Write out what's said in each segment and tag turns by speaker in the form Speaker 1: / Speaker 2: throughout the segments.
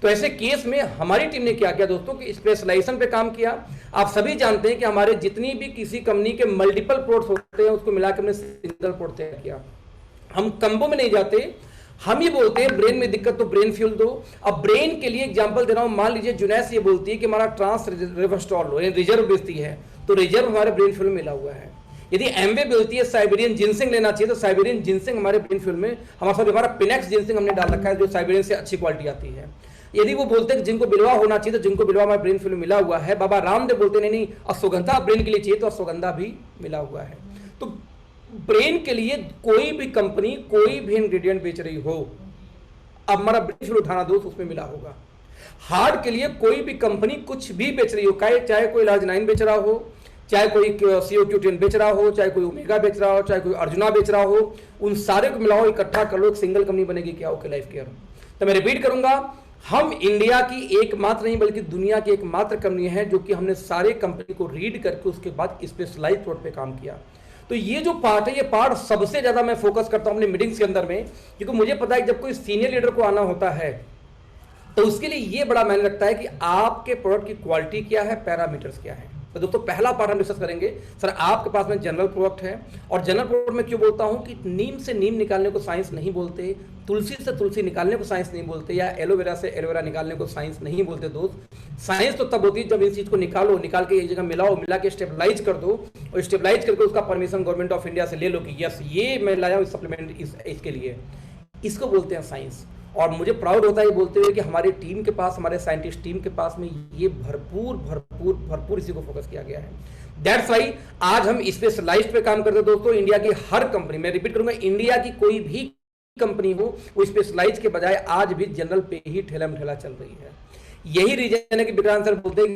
Speaker 1: तो ऐसे केस में हमारी टीम ने क्या किया दोस्तों कि स्पेशलाइजेशन पे काम किया। आप सभी जानते हैं कि हमारे जितनी भी किसी कंपनी के मल्टीपल प्रोडक्ट्स होते हैं उसको मिलाकर हमने सिंगल प्रोडक्ट तैयार किया। हम कंबो में नहीं जाते, हम ये बोलते हैं ब्रेन में दिक्कत तो ब्रेन फ्यूल दो। अब ब्रेन के लिए एग्जांपल दे रहा हूं, मान लीजिए जुनैस ये बोलती है कि हमारा ट्रांस रेवेस्टोल रिजर्व बेचती है, तो रिजर्व हमारे ब्रेन फ्यूल में मिला हुआ है। यदि एमवे बोलती है साइबेरियन जिनसिंग लेना चाहिए, तो साइबेरियन जिनसिंग हमारे ब्रेन फ्यूल में हमारा पिनेक्स जिनसिंग हमने डाल रखा है जो साइबेरियन से अच्छी क्वालिटी आती है। यदि वो बोलते हैं जिनको बिलवा होना चाहिए, तो जिनको बिलवा हमारे ब्रेन फ्यूल में मिला हुआ है। बाबा रामदेव बोलते नहीं नहीं अश्वगंधा ब्रेन के लिए चाहिए, तो अश्वगंधा भी मिला हुआ है। तो ब्रेन के लिए कोई भी कंपनी कोई भी इंग्रेडिएंट बेच रही हो, अब हमारा ब्रेन फ्यूल उठाना दोस्त उसमें मिला होगा। हार्ट के लिए कोई भी कंपनी कुछ भी बेच रही हो, चाहे कोई लार्जिनाइन बेच रहा हो, चाहे कोई CO210 बेच रहा हो, चाहे कोई ओमेगा बेच रहा हो, चाहे कोई अर्जुना बेच रहा हो, उन सारे को मिलाओ, इकट्ठा कर लो, एक सिंगल कंपनी बनेगी क्या? Okay life care. तो मैं रिपीट करूंगा, हम इंडिया की एकमात्र नहीं बल्कि दुनिया की एकमात्र कंपनी है जो कि हमने सारे कंपनी को रीड करके उसके बाद स्पेशलाइज्ड प्रोडक्ट पे काम किया। तो ये जो पार्ट है, ये पार्ट सबसे ज्यादा मैं फोकस करता हूं अपने मीटिंग्स के अंदर में, क्योंकि मुझे पता है कि जब कोई सीनियर लीडर को आना होता है तो उसके लिए ये बड़ा मायने रखता है कि आपके प्रोडक्ट की क्वालिटी क्या है, पैरामीटर्स क्या है। तो दोस्तों पहला पार्ट हम डिस्कस करेंगे। सर आपके पास में जनरल प्रोडक्ट है, और जनरल प्रोडक्ट में क्यों बोलता हूं कि नीम से नीम निकालने को साइंस नहीं बोलते, तुलसी से तुलसी निकालने को साइंस नहीं बोलते, या एलोवेरा से एलोवेरा निकालने को साइंस नहीं बोलते दोस्त। साइंस तो तब होती है जब इस चीज को निकाल के एक जगह मिलाओ, मिला के स्टेबलाइज कर दो, और स्टेबलाइज करके उसका परमिशन गवर्नमेंट ऑफ इंडिया से ले लो कि यस ये मैं लाया हूं सप्लीमेंट इसके लिए, इसको बोलते हैं साइंस। और मुझे प्राउड होता है ये बोलते हुए कि हमारी टीम के पास, हमारे साइंटिस्ट टीम के पास में ये भरपूर इसी को फोकस किया गया है। दैट्स वाई आज हम स्पेशलाइज्ड पे काम करते हैं दोस्तों। इंडिया की हर कंपनी, मैं रिपीट करूंगा, इंडिया की कोई भी कंपनी हो वो स्पेशलाइज के बजाय आज भी जनरल पे ही ठेलम ठेला चल रही है। यही रीजन है कि विक्रांत सर बोलते हैं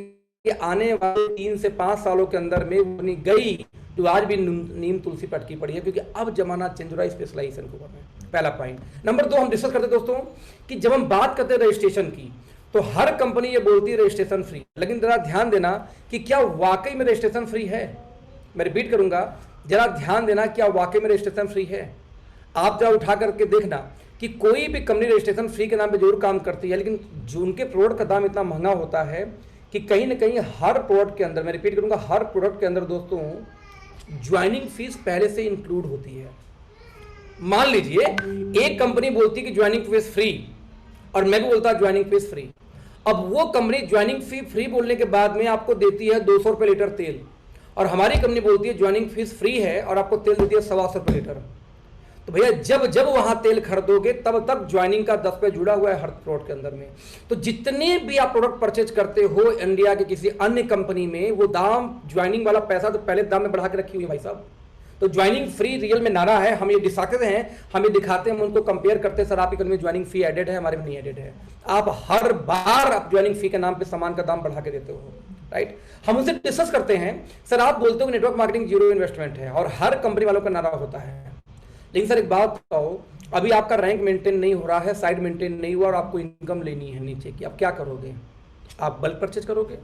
Speaker 1: कि आने वाले 3 से 5 सालों के अंदर में वो नहीं गई तो आज भी नीम तुलसी पटकी पड़ी है, क्योंकि अब जमाना चेंज हो रहा है स्पेशलाइजेशन को करना है। पहला पॉइंट। नंबर 2 हम डिस्कस करते दोस्तों कि जब हम बात करते हैं रजिस्ट्रेशन की, तो हर कंपनी ये बोलती है रजिस्ट्रेशन फ्री, लेकिन जरा ध्यान देना कि क्या वाकई में रजिस्ट्रेशन फ्री है। मैं रिपीट करूंगा, जरा ध्यान देना, क्या वाकई में रजिस्ट्रेशन फ्री है। आप जरा उठा करके देखना कि कोई भी कंपनी रजिस्ट्रेशन फ्री के नाम पे जरूर काम करती है, लेकिन जो उनके प्रोडक्ट का दाम इतना महंगा होता है कि कहीं ना कहीं हर प्रोडक्ट के अंदर, मैं रिपीट करूंगा, हर प्रोडक्ट के अंदर दोस्तों ज्वाइनिंग फीस पहले से इंक्लूड होती है। मान लीजिए एक कंपनी बोलती है कि ज्वाइनिंग फीस फ्री, और मैं भी बोलता ज्वाइनिंग फीस फ्री। अब वो कंपनी ज्वाइनिंग फी फ्री बोलने के बाद में आपको देती है 200 रुपए लीटर तेल, और हमारी कंपनी बोलती है ज्वाइनिंग फीस फ्री है और आपको तेल देती है 125 रुपए लीटर। तो भैया जब जब वहां तेल खरीदोगे तब तक ज्वाइनिंग का 10 रुपए जुड़ा हुआ है हर प्रोडक्ट के अंदर में। तो जितने भी आप प्रोडक्ट परचेज करते हो इंडिया के किसी अन्य कंपनी में, वो दाम ज्वाइनिंग वाला पैसा तो पहले दाम में बढ़ा के रखी हुई है भाई साहब। तो ज्वाइनिंग फ्री रियल में नारा है, हम ये दिखाते हैं, हम ये दिखाते हैं, हम उनको कंपेयर करते हैं, सर आपकी कंपनी में ज्वाइनिंग फी एडेड है, हमारे में नहीं एडेड है। आप हर बार आप ज्वाइनिंग फी के नाम पे सामान का दाम बढ़ा के देते हो, राइट। हम उनसे डिस्कस करते हैं, सर आप बोलते हो नेटवर्क मार्केटिंग जीरो इन्वेस्टमेंट है और हर कंपनी वालों का नारा होता है, लेकिन सर एक बात बताओ, अभी आपका रैंक मेंटेन नहीं हो रहा है, साइड मेंटेन नहीं हुआ और आपको इनकम लेनी है नीचे की, आप क्या करोगे? आप बल्क परचेज करोगे।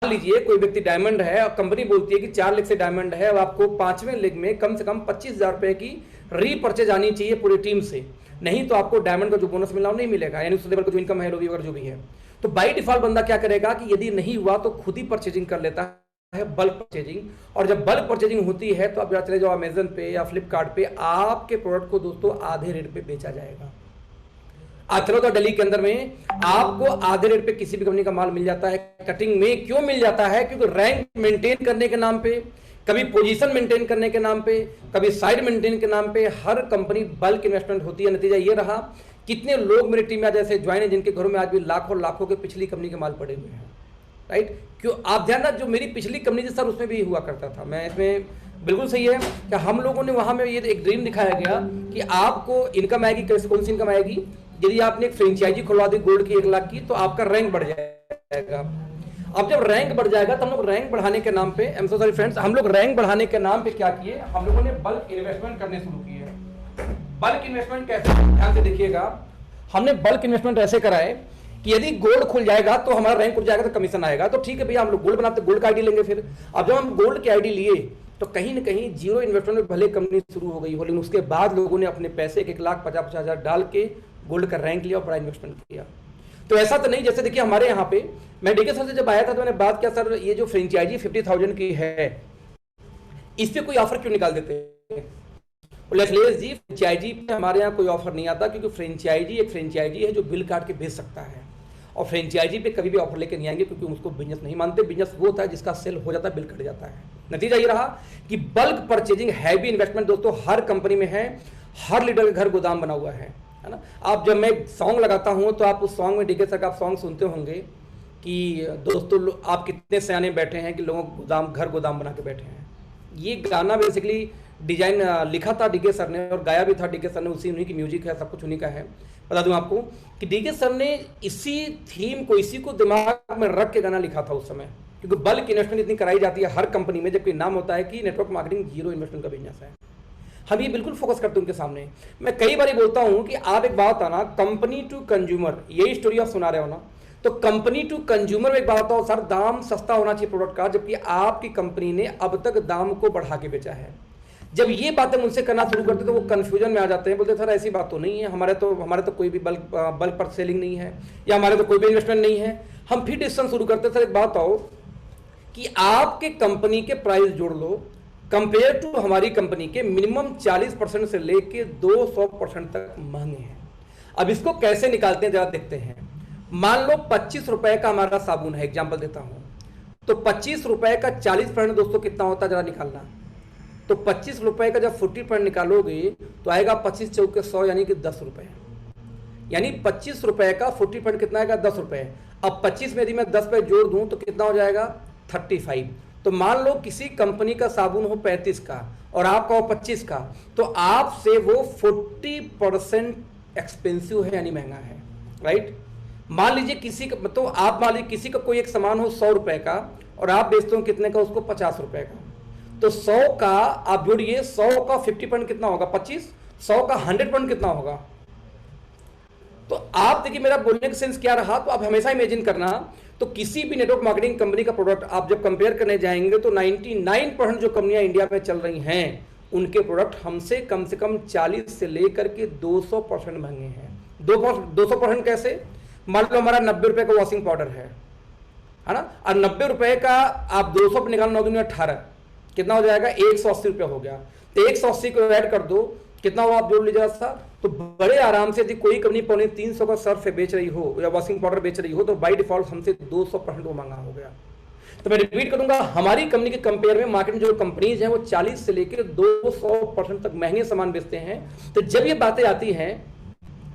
Speaker 1: मान लीजिए कोई व्यक्ति डायमंड है और कंपनी बोलती है कि 4 लाख से डायमंड है और आपको 5वें लेग में कम से कम 25,000 रुपए की रीपर्चेज आनी चाहिए पूरी टीम से, नहीं तो आपको डायमंड का जो बोनस मिला वो नहीं मिलेगा, यानी उस लेवल का जो इनकम है वगैरह जो भी है। तो बाई डिफॉल्ट बंदा क्या करेगा कि यदि नहीं हुआ तो खुद ही परचेजिंग कर लेता है, बल्क परचेजिंग। और जब बल्क परचेजिंग होती है तो आप चले जाओ अमेजन पे या फ्लिपकार्ट पे, आपके प्रोडक्ट को दोस्तों आधे रेट पे बेचा जाएगा। आज चलो तो दिल्ली के अंदर में आपको आधे रेट पे किसी भी कंपनी का माल मिल जाता है। कटिंग में क्यों मिल जाता है? क्योंकि रैंक मेंटेन करने के नाम पे, कभी पोजीशन मेंटेन करने के नाम पे, कभी साइड मेंटेन के नाम पे हर कंपनी बल्क इन्वेस्टमेंट होती है। नतीजा ये रहा, कितने लोग मेरी टीम में आज ऐसे ज्वाइन है जिनके घरों में आज भी लाखों लाखों के पिछली कंपनी के माल पड़े हुए हैं, राइट। क्यों? आप ध्यान रखना, जो मेरी पिछली कंपनी थी सर उसमें भी हुआ करता था, मैं इसमें बिल्कुल सही है कि हम लोगों ने वहां में ये एक ड्रीम दिखाया गया कि आपको इनकम आएगी, कैसे कौन सी इनकम आएगी? यदि आपने एक फ्रेंचाइजी खुलवा दी गोल्ड की 1 लाख की, तो आपका रैंक बढ़ जाएगा। अब जब रैंक बढ़ जाएगा तो हम लोग रैंक बढ़ाने के नाम पे, I am so sorry friends, हम लोग रैंक बढ़ाने के नाम पे क्या किए, हम लोगों ने बल्क इन्वेस्टमेंट करने शुरू किए। बल्क इन्वेस्टमेंट कैसे? ध्यान से देखिएगा, हमने बल्क इन्वेस्टमेंट ऐसे कराए कि यदि गोल्ड खुल जाएगा तो हमारा रैंक उठ जाएगा तो कमीशन आएगा। तो ठीक है भैया, हम लोग गोल्ड बनाते, गोल्ड का आईडी लेंगे। फिर अब जब हम गोल्ड की आईडी लिए तो कहीं ना कहीं जीरो इन्वेस्टमेंट में भले कंपनी शुरू हो गई हो, लेकिन उसके बाद लोगों ने अपने पैसे 1,50,000 50,000 डाल के गोल्ड का रैंक लिया और बड़ा इन्वेस्टमेंट किया। तो ऐसा तो नहीं, जैसे देखिए हमारे यहाँ पे मैं डीके सर से जब आया था तो मैंने बात किया, सर ये जो फ्रेंचाइजी 50,000 की है इस पे कोई ऑफर क्यों निकाल देते हैं? बोले अखिलेश जी फ्रेंचाइजी पे हमारे यहाँ कोई ऑफर नहीं आता, क्योंकि फ्रेंचाइजी एक फ्रेंचाइजी है जो बिल काट के भेज सकता है, और फ्रेंचाइजी पे कभी भी ऑफर लेके नहीं आएंगे, क्योंकि उसको बिजनेस नहीं मानते। बिजनेस वो होता है जिसका सेल हो जाता है, बिल कट जाता है। नतीजा ये रहा कि बल्क परचेजिंग हैवी इन्वेस्टमेंट दोस्तों हर कंपनी में है, हर लीडर के घर गोदाम बना हुआ है ना। आप जब मैं सॉन्ग लगाता हूँ तो आप उस सॉन्ग में डीके सर का आप सॉन्ग सुनते होंगे कि दोस्तों आप कितने सियाने बैठे हैं कि लोगों को घर गोदाम बना के बैठे हैं। ये गाना बेसिकली डिजाइन लिखा था डीके सर ने और गाया भी था डीके सर ने, उन्हीं की म्यूजिक है, सब कुछ उन्हीं का है। बता दूं आपको कि डीके सर ने इसी थीम को, इसी को दिमाग में रख के गाना लिखा था उस समय, क्योंकि बल्क इन्वेस्टमेंट इतनी कराई जाती है हर कंपनी में, जबकि नाम होता है कि नेटवर्क मार्केटिंग जीरो इन्वेस्टमेंट का बिजनेस है। हम ये बिल्कुल फोकस करते हैं उनके सामने। मैं कई बार बोलता हूं कि आप एक बात आना, कंपनी टू कंज्यूमर, यही स्टोरी आप सुना रहे हो ना, तो कंपनी टू कंज्यूमर में एक बात हो सर, दाम सस्ता होना चाहिए प्रोडक्ट का, जबकि आपकी कंपनी ने अब तक दाम को बढ़ा के बेचा है। जब ये बातें मुझसे करना शुरू करते तो वो कंफ्यूजन में आ जाते हैं, बोलते सर ऐसी बात तो नहीं है, हमारे तो कोई भी बल्क पर सेलिंग नहीं है, या हमारे तो कोई भी इन्वेस्टमेंट नहीं है। हम फिर डिस्कशन शुरू करते सर एक बात आओ कि आपके कंपनी के प्राइस जोड़ लो कंपेयर टू हमारी कंपनी के, मिनिमम 40% से लेके 200% तक महंगे हैं। अब इसको कैसे निकालते हैं जरा देखते हैं। मान लो 25 रुपए का हमारा साबुन है, एग्जाम्पल देता हूं, तो 25 रुपए का 40% दोस्तों कितना होता है जरा निकालना। तो 25 रुपए का जब 40% निकालोगे तो आएगा 25 चौके 100 यानी कि 10 रुपए, यानी 25 रुपए का 40% कितना आएगा 10 रुपए। अब 25 में यदि मैं 10 रुपए जोड़ दूं तो कितना हो जाएगा 35। तो मान लो किसी कंपनी का साबुन हो 35 का और आपका हो 25 का, तो आपसे वो 40% एक्सपेंसिव है यानी महंगा है, राइट। मान लीजिए किसी का, तो आप मान लीजिए किसी का कोई एक सामान हो 100 रुपए का और आप बेचते हो कितने का, उसको 50 रुपए का, तो 100 का आप जोड़िए, 100 का 50% कितना होगा 25, 100 का 100% कितना होगा। तो आप देखिए मेरा बोलने का सेंस क्या रहा, तो आप हमेशा इमेजिन करना, तो किसी भी नेटवर्क मार्केटिंग कंपनी का प्रोडक्ट आप जब कंपेयर करने जाएंगे तो 99% जो कंपनियां इंडिया में चल रही हैं उनके प्रोडक्ट हमसे कम से कम 40 से लेकर के 200% महंगे हैं। 200% कैसे? मान लो हमारा 90 रुपए का वॉशिंग पाउडर है ना, और 90 रुपए का आप 200 पे निकालो 9 दूनी 18, कितना हो जाएगा 180 रुपए हो गया। तो 180 को ऐड कर दो, कितना हुआ आप जोड़ लीजिएगा सर, तो बड़े आराम से यदि कोई कंपनी 350 का सर्फ बेच रही हो या वॉशिंग पाउडर बेच रही हो तो बाय डिफॉल्ट हमसे 200% वो महंगा हो गया। तो मैं रिपीट करूंगा, हमारी कंपनी के कंपेयर में मार्केट में जो कंपनीज हैं वो 40 से लेकर 200% तक महंगे सामान बेचते हैं। तो जब ये बातें आती हैं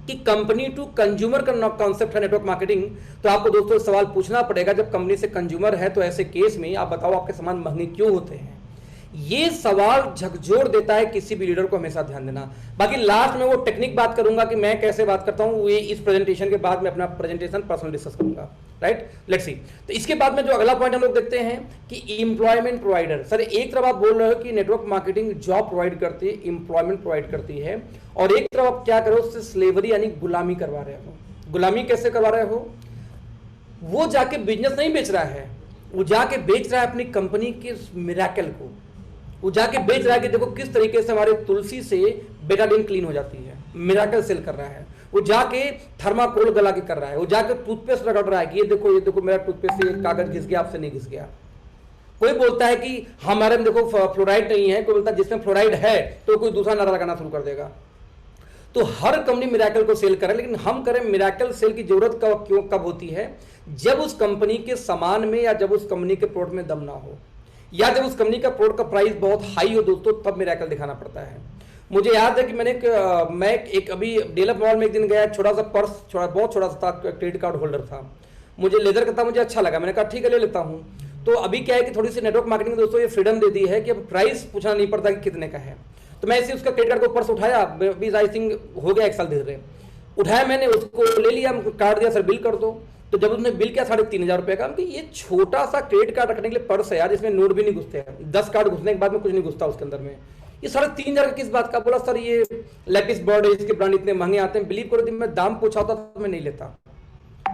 Speaker 1: कि कंपनी टू कंज्यूमर का कॉन्सेप्ट है नेटवर्क मार्केटिंग, तो आपको दोस्तों सवाल पूछना पड़ेगा, जब कंपनी से कंज्यूमर है तो ऐसे केस में आप बताओ आपके सामान महंगे क्यों होते हैं। ये सवाल झकझोर देता है किसी भी लीडर को, हमेशा ध्यान देना। बाकी लास्ट में वो टेक्निक बात करूंगा कि मैं कैसे बात करता हूं, ये इस प्रेजेंटेशन के बाद में अपना प्रेजेंटेशन पर्सनल डिस्कस करूंगा, राइट। Let's see. तो इसके बाद में जो अगला पॉइंट हम लोग देखते हैं कि एम्प्लॉयमेंट प्रोवाइडर। सर एक तरफ आप बोल रहे हो कि नेटवर्क मार्केटिंग जॉब प्रोवाइड करती है, एम्प्लॉयमेंट प्रोवाइड करती है, और एक तरफ आप क्या करो उससे स्लेवरी यानी गुलामी करवा रहे हो। गुलामी कैसे करवा रहे हो? वो जाके बिजनेस नहीं बेच रहा है, वो जाके बेच रहा है अपनी कंपनी के मिरेकल को। वो जाके बेच रहा है कि देखो किस तरीके से हमारे तुलसी से बेटाडीन क्लीन हो जाती है, मिरेकल सेल कर रहा है। वो जाके थर्माकोल गला के कर रहा है, वो जाके टूथपेस्ट रगड़ रहा है कि ये देखो मेरा टूथपेस्ट से कागज घिस गया, आपसे नहीं घिस गया। कोई बोलता है कि हमारे में देखो फ्लोराइड नहीं है, कोई बोलता है जिसमें फ्लोराइड है तो कोई दूसरा नारा लगाना शुरू कर देगा। तो हर कंपनी मिरेकल को सेल करे, लेकिन हम करें मिरेकल सेल की जरूरत कब होती है? जब उस कंपनी के सामान में या जब उस कंपनी के प्रोडक्ट में दम ना हो, या जब उस कंपनी का प्रोडक्ट का प्राइस बहुत हाई हो दोस्तों, तब मिरेकल दिखाना पड़ता है। मुझे याद है कि मैं एक अभी डेलप मॉल में एक दिन गया, छोटा सा पर्स, बहुत छोटा सा था, क्रेडिट कार्ड होल्डर था, मुझे लेदर का था, मुझे अच्छा लगा, मैंने कहा ठीक है ले लेता हूँ। तो अभी क्या है कि थोड़ी सी नेटवर्क मार्केटिंग में दोस्तों ये फ्रीडम दे दी है कि अब प्राइस पूछना नहीं पड़ता कि कितने का है। तो मैं ऐसे उसका क्रेडिट कार्ड को पर्स उठाया, आई थिंक हो गया 1 साल धीरे उठाया, मैंने उसको ले लिया, कार्ड दिया, सर बिल कर दो। तो जब उसने बिल किया 3,500 रुपए का, कि ये छोटा सा क्रेडिट कार्ड रखने के लिए पर्स है यार, इसमें नोट भी नहीं घुसते हैं, 10 कार्ड घुसने के बाद में कुछ नहीं घुसता उसके अंदर में, ये 3,500 का किस बात का? बोला सर ये लैटिस बोर्ड है, इसके ब्रांड इतने महंगे आते हैं। बिलीव करो मैं दाम पूछा होता तो मैं नहीं लेता,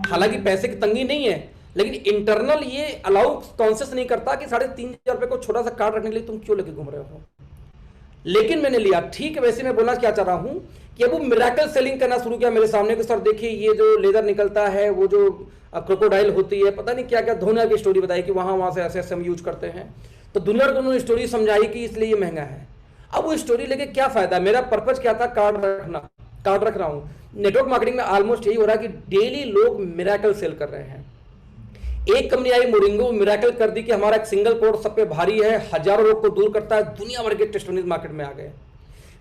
Speaker 1: हालांकि पैसे की तंगी नहीं है, लेकिन इंटरनल ये अलाउ कॉन्शियस नहीं करता कि 3,500 रुपए को छोटा सा कार्ड रखने के लिए तुम क्यों लेके घूम रहे हो। लेकिन मैंने लिया, ठीक है। वैसे मैं बोलना क्या चाह रहा हूं कि अब वो मिराकल सेलिंग करना शुरू किया मेरे सामने कि सर देखिए ये जो लेदर निकलता है, वो जो क्रोकोडाइल होती है, पता नहीं क्या क्या धोना की स्टोरी बताई कि वहाँ से ऐसे ऐसे हम यूज करते हैं। तो दुनिया को उन्होंने स्टोरी समझाई कि इसलिए ये महंगा है। अब वो स्टोरी लेके क्या फायदा, मेरा पर्पज क्या था, कार्ड रखना, कार्ड रख रहा हूँ। नेटवर्क मार्केटिंग में ऑलमोस्ट यही हो रहा है कि डेली लोग मिराकल सेल कर रहे हैं। एक कंपनी आई मोरिंगो, मिराकल कर दी कि हमारा एक सिंगल पोर्ट सब पे भारी है, हजारों लोग को दूर करता है, दुनिया भर के टेस्टिमोनियल मार्केट में आ गए।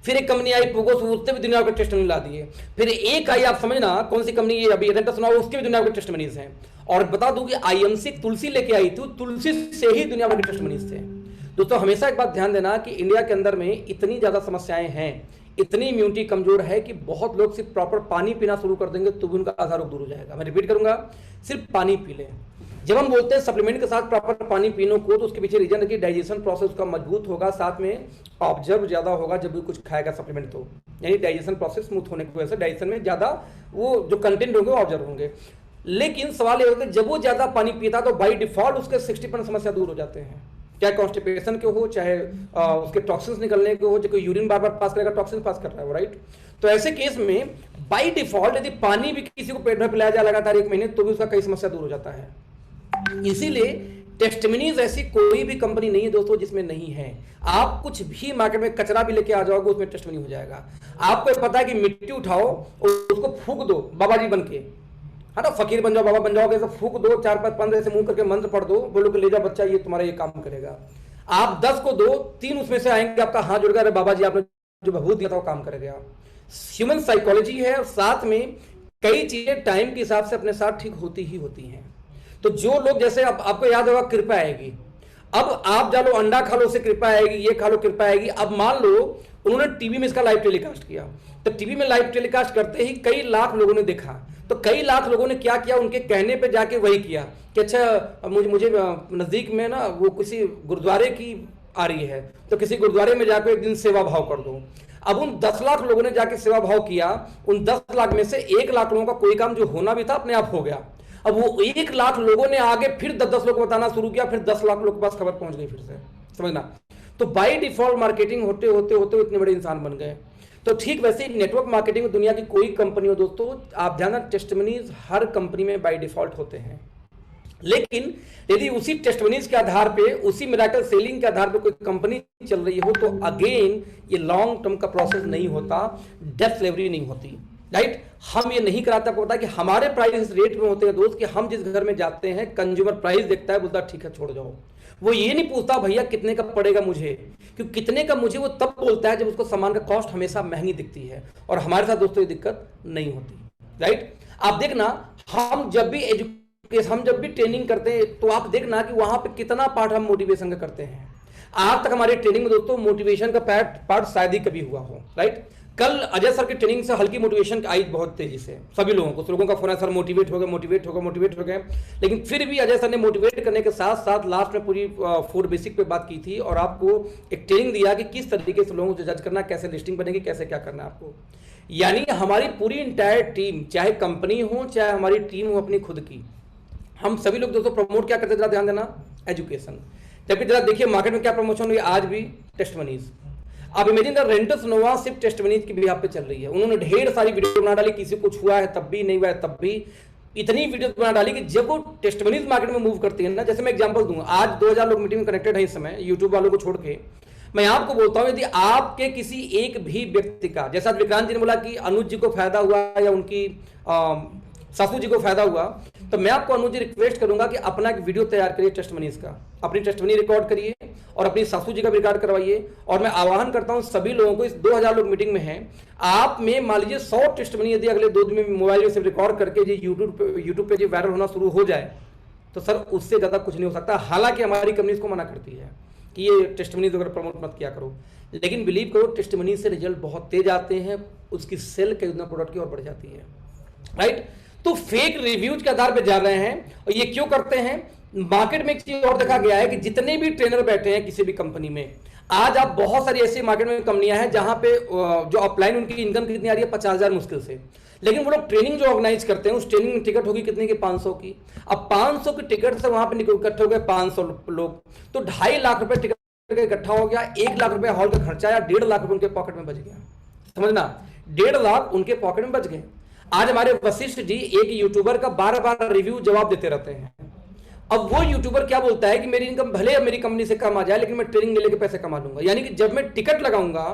Speaker 1: फिर एक कंपनी आई पोगोस, उससे भी दुनिया भर के टेस्टिमोनियल ला दिए। फिर एक आई, आप समझना कौन सी कंपनी, ये अभी रेंटस सुना, उसके भी दुनिया भर के टेस्टिमोनियल्स हैं। और बता दूं कि आईएमसी तुलसी लेके आई थी, तुलसी से ही दुनिया भर के टेस्टिमोनियल्स थे। दोस्तों हमेशा एक बात ध्यान देना कि इंडिया के अंदर में इतनी ज्यादा समस्याएं हैं, इतनी इम्यूनिटी कमजोर है कि बहुत लोग सिर्फ प्रॉपर पानी पीना शुरू कर देंगे तो भी उनका आधा रोग दूर हो जाएगा। मैं रिपीट करूंगा, सिर्फ पानी पी लें। जब हम बोलते हैं सप्लीमेंट के साथ प्रॉपर पानी पीने को, तो उसके पीछे रीजन है कि डाइजेशन प्रोसेस का मजबूत होगा, साथ में ऑब्जर्व ज्यादा होगा जब भी कुछ खाएगा सप्लीमेंट, तो यानी डाइजेशन प्रोसेस स्मूथ होने की वजह से डाइजेशन में ज्यादा वो जो कंटेंट होंगे ऑब्जर्व होंगे। लेकिन सवाल ये होता है जब वो ज्यादा पानी पीता तो बाई डिफॉल्ट उसके 60% समस्या दूर हो जाते हैं, चाहे कॉन्स्टिपेशन के हो, चाहे उसके टॉक्सिन्स निकलने के हो, जो कोई यूरिन बार बार पास करेगा, टॉक्सिन पास कर रहा है वो, राइट। तो ऐसे केस में बाई डिफॉल्ट यदि पानी भी किसी को पेट में पिलाया जाए लगातार 1 महीने, तो भी उसका कई समस्या दूर हो जाता है। इसीलिए टेस्टिमोनियल्स ऐसी कोई भी कंपनी नहीं है दोस्तों जिसमें नहीं है। आप कुछ भी मार्केट में कचरा भी लेके आ जाओगे उसमें टेस्टिमोनियल हो जाएगा। आपको पता है कि मिट्टी उठाओ और उसको फूंक दो बाबा जी बन के, है ना, फकीर बन जाओ, बाबा बन जाओगे, ऐसे फूंक दो, 4-5-15 ऐसे मुंह करके मंत्र पढ़ दो, बोलो कि ले जाओ बच्चा ये तुम्हारा ये काम करेगा। आप 10 को दो, 3 उसमें से आएंगे, आपका हाथ जुड़ गया, अरे बाबा जी आपने जो भभूत दिया था वो काम करेगा। ह्यूमन साइकोलॉजी है, और साथ में कई चीजें टाइम के हिसाब से अपने साथ ठीक होती ही होती हैं। तो जो लोग जैसे आपको याद होगा कृपा आएगी, अब आप जा लो अंडा खा लो उससे कृपा आएगी, ये खा लो कृपा आएगी। अब मान लो उन्होंने टीवी में इसका लाइव टेलीकास्ट किया, तो टीवी में लाइव टेलीकास्ट करते ही कई लाख लोगों ने देखा, तो कई लाख लोगों ने क्या किया, उनके कहने पे जाके वही किया कि अच्छा मुझे नजदीक में ना वो किसी गुरुद्वारे की आ रही है, तो किसी गुरुद्वारे में जाकर एक दिन सेवा भाव कर दो। अब उन 10 लाख लोगों ने जाके सेवा भाव किया, उन 10 लाख में से 1 लाख लोगों का कोई काम जो होना भी था अपने आप हो गया। अब वो 1 लाख लोगों ने आगे फिर 10-10 लोग को बताना शुरू किया, फिर 10 लाख लोग के पास खबर पहुंच गई फिर से, समझना। तो बाय डिफॉल्ट मार्केटिंग होते होते होते इतने बड़े इंसान बन गए। तो ठीक वैसे ही नेटवर्क मार्केटिंग में दुनिया की कोई कंपनी हो दोस्तों, आप ध्यान रखना टेस्टिमोनियल्स हर कंपनी में बाय डिफॉल्ट होते हैं। लेकिन यदि उसी टेस्टिमोनियल्स के आधार पे, उसी मिराकल सेलिंग के आधार पे कोई कंपनी चल रही हो, तो अगेन ये लॉन्ग टर्म का प्रोसेस नहीं होता, डेप्थ डिलीवरी नहीं होती, राइट। हम ये नहीं कराते, आपको पता है कि हमारे प्राइस रेट में होते हैं दोस्त, कि हम जिस घर में जाते हैं कंज्यूमर प्राइस देखता है, बोलता ठीक है छोड़ जाओ, वो ये नहीं पूछता भैया कितने का पड़ेगा मुझे, क्योंकि कितने का मुझे वो तब बोलता है जब उसको सामान का कॉस्ट हमेशा महंगी दिखती है। और हमारे साथ दोस्तों ये दिक्कत नहीं होती, राइट। आप देखना हम जब भी ट्रेनिंग करते हैं, तो आप देखना कि वहां पे कितना पार्ट हम मोटिवेशन का करते हैं। आज तक हमारी ट्रेनिंग में दोस्तों मोटिवेशन का पार्ट शायद ही कभी हुआ हो, राइट। कल अजय सर की ट्रेनिंग से हल्की मोटिवेशन आई बहुत तेजी से, सभी लोगों को, लोगों का फोन है सर मोटिवेट हो गए। लेकिन फिर भी अजय सर ने मोटिवेट करने के साथ साथ लास्ट में पूरी 4 बेसिक पे बात की थी, और आपको एक ट्रेनिंग दिया कि किस तरीके से लोगों को जज करना, कैसे लिस्टिंग बनेगी, कैसे क्या करना है आपको। यानी हमारी पूरी इंटायर टीम, चाहे कंपनी हो चाहे हमारी टीम हो अपनी खुद की, हम सभी लोग दोस्तों प्रमोट क्या करते, जरा ध्यान देना, एजुकेशन। जबकि जरा देखिए मार्केट में क्या प्रमोशन हुई आज भी, टेस्टिमोनियल्स। आप इमेजिन रेंटस नोवा सिर्फ टेस्टिमोनियल्स की बिहाफ पे चल रही है। उन्होंने ढेर सारी वीडियो बना डाली, किसी कुछ हुआ है तब भी, नहीं हुआ है तब भी, इतनी वीडियो बना डाली कि जब वो टेस्टिमोनियल्स मार्केट में मूव करती है ना, जैसे मैं एग्जांपल दूंगा, आज 2000 लोग मीटिंग में कनेक्टेड है इस समय, यूट्यूब वालों को छोड़ के। मैं आपको बोलता हूं यदि आपके किसी एक भी व्यक्ति का, जैसा विक्रांत जी ने बोला कि अनुज जी को फायदा हुआ या उनकी सासू जी को फायदा हुआ, तो मैं आपको अनुज जी रिक्वेस्ट करूंगा कि अपना एक वीडियो तैयार करिए टेस्टिमोनियल्स का, अपनी टेस्टिमोनी रिकॉर्ड करिए और अपनी सासू जी का भी रिकॉर्ड करवाइए। और मैं आह्वान करता हूं सभी लोगों को, इस 2000 लोग मीटिंग में हैं, आप में मान लीजिए 100 टेस्टिमोनी यदि अगले 2 दिन में मोबाइल से रिकॉर्ड करके यूट्यूब पे वायरल होना शुरू हो जाए, तो सर उससे ज्यादा कुछ नहीं हो सकता। हालांकि हमारी कंपनी इसको मना करती है कि ये टेस्टिमोनीज वगैरह प्रमोट मत किया करो, लेकिन बिलीव करो टेस्टिमोनी से रिजल्ट बहुत तेज आते हैं, उसकी सेल खरीदना प्रोडक्ट की और बढ़ जाती है, राइट। तो फेक रिव्यूज के आधार पर जा रहे हैं, और ये क्यों करते हैं? मार्केट में एक चीज और देखा गया है कि जितने भी ट्रेनर बैठे हैं किसी भी कंपनी में, आज आप बहुत सारी ऐसी मार्केट में कंपनियां हैं जहां पे जो ऑफलाइन उनकी इनकम कितनी आ रही है, 50,000 मुश्किल से, लेकिन वो लोग ट्रेनिंग जो ऑर्गेनाइज करते हैं, उस ट्रेनिंग में टिकट होगी कितने की, 500 की। अब 500 की टिकट से वहां पे इकट्ठे हो गए 500 लोग, तो 2.5 लाख रुपए टिकट इकट्ठा हो गया, 1 लाख रुपए हॉल का खर्चा या 1.5 लाख रुपए उनके पॉकेट में बच गया, समझना। 1.5 लाख उनके पॉकेट में बच गए। आज हमारे वशिष्ठ जी एक यूट्यूबर का बार बार रिव्यू जवाब देते रहते हैं। अब वो यूट्यूबर क्या बोलता है कि मेरी इनकम भले मेरी कंपनी से कम आ जाए लेकिन मैं ट्रेनिंग ले लेके पैसे कमा लूंगा, यानी कि जब मैं टिकट लगाऊंगा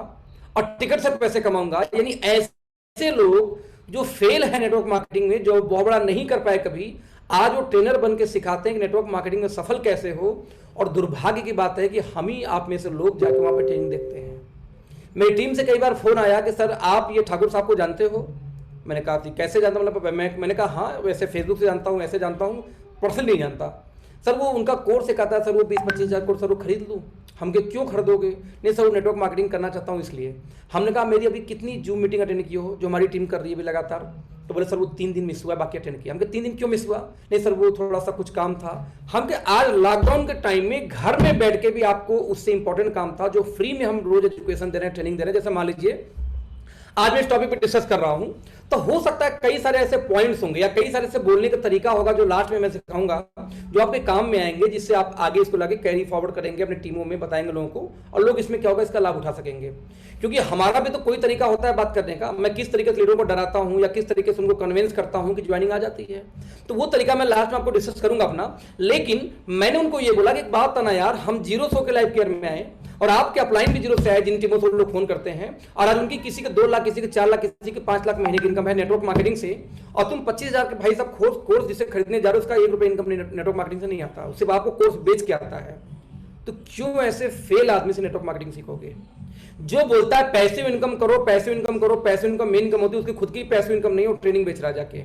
Speaker 1: और टिकट से पैसे कमाऊंगा। यानी ऐसे लोग जो फेल है नेटवर्क मार्केटिंग में, जो बहुत बड़ा नहीं कर पाए कभी, आज वो ट्रेनर बन के सिखाते हैं कि नेटवर्क मार्केटिंग में सफल कैसे हो। और दुर्भाग्य की बात है कि हम ही आप में से लोग जाके वहां पर ट्रेनिंग देखते हैं। मेरी टीम से कई बार फोन आया कि सर आप ये ठाकुर साहब को जानते हो? मैंने कहा कि कैसे जानता, मतलब मैंने कहा हाँ वैसे फेसबुक से जानता हूँ, ऐसे जानता हूँ, पर्सनली नहीं जानता। सर वो उनका कोर्स सिखाता है, सर वो 20-25 हज़ार कोर्स, सर वो खरीद लूँ? हम के क्यों खरीदोगे? नहीं सर वो नेटवर्क मार्केटिंग करना चाहता हूँ इसलिए। हमने कहा मेरी अभी कितनी जूम मीटिंग अटेंड की हो जो हमारी टीम कर रही है अभी लगातार? तो बोले सर वो 3 दिन मिस हुआ, बाकी अटेंड किया। हम 3 दिन क्यों मिस हुआ? नहीं सर वो थोड़ा सा कुछ काम था। हम के आज लॉकडाउन के टाइम में घर में बैठ के भी आपको उससे इंपॉर्टेंट काम था जो फ्री में हम रोज एजुकेशन दे रहे हैं, ट्रेनिंग दे रहे हैं। जैसे मान लीजिए आज मैं इस टॉपिक पे डिस्कस कर रहा हूं, तो हो सकता है कई सारे ऐसे पॉइंट्स होंगे या कई सारे ऐसे बोलने का तरीका होगा जो लास्ट में मैं सिखाऊंगा, जो आपके काम में आएंगे, जिससे आप आगे इसको लाके कैरी फॉरवर्ड करेंगे, अपनी टीमों में बताएंगे लोगों को, और लोग इसमें क्या होगा इसका लाभ उठा सकेंगे। क्योंकि हमारा भी तो कोई तरीका होता है बात करने का। मैं किस तरीके से लीडरों को डराता हूं या किस तरीके से उनको कन्विंस करता हूं कि ज्वाइनिंग आ जाती है, तो वो तरीका मैं लास्ट में आपको डिस्कस करूंगा अपना। लेकिन मैंने उनको ये बोला कि एक बात था ना यार, हम 0 के लाइफ केयर में आए और आपके अपलाइन भी 0 से आए, जिन टीमों से लोग फोन करते हैं, और आज उनकी किसी के 2 लाख, किसी के 4 लाख, किसी के 5 लाख महीने की इनकम है नेटवर्क मार्केटिंग से, और तुम 25,000 के भाई साहब कोर्स जिसे खरीदने जा रहे हो उसका 1 रुपये इनकम नेटवर्क मार्केटिंग से नहीं आता, उससे आपको कोर्स बेच के आता है। तो क्यों ऐसे फेल आदमी से नेटवर्क मार्केटिंग सीखोगे? जो बोलता है पैसिव इनकम करो, पैसिव इनकम करो, पैसिव इनकम मेन इनकम होती है, उसकी खुद की पैसिव इनकम नहीं है, वो ट्रेनिंग बेच रहा जाके।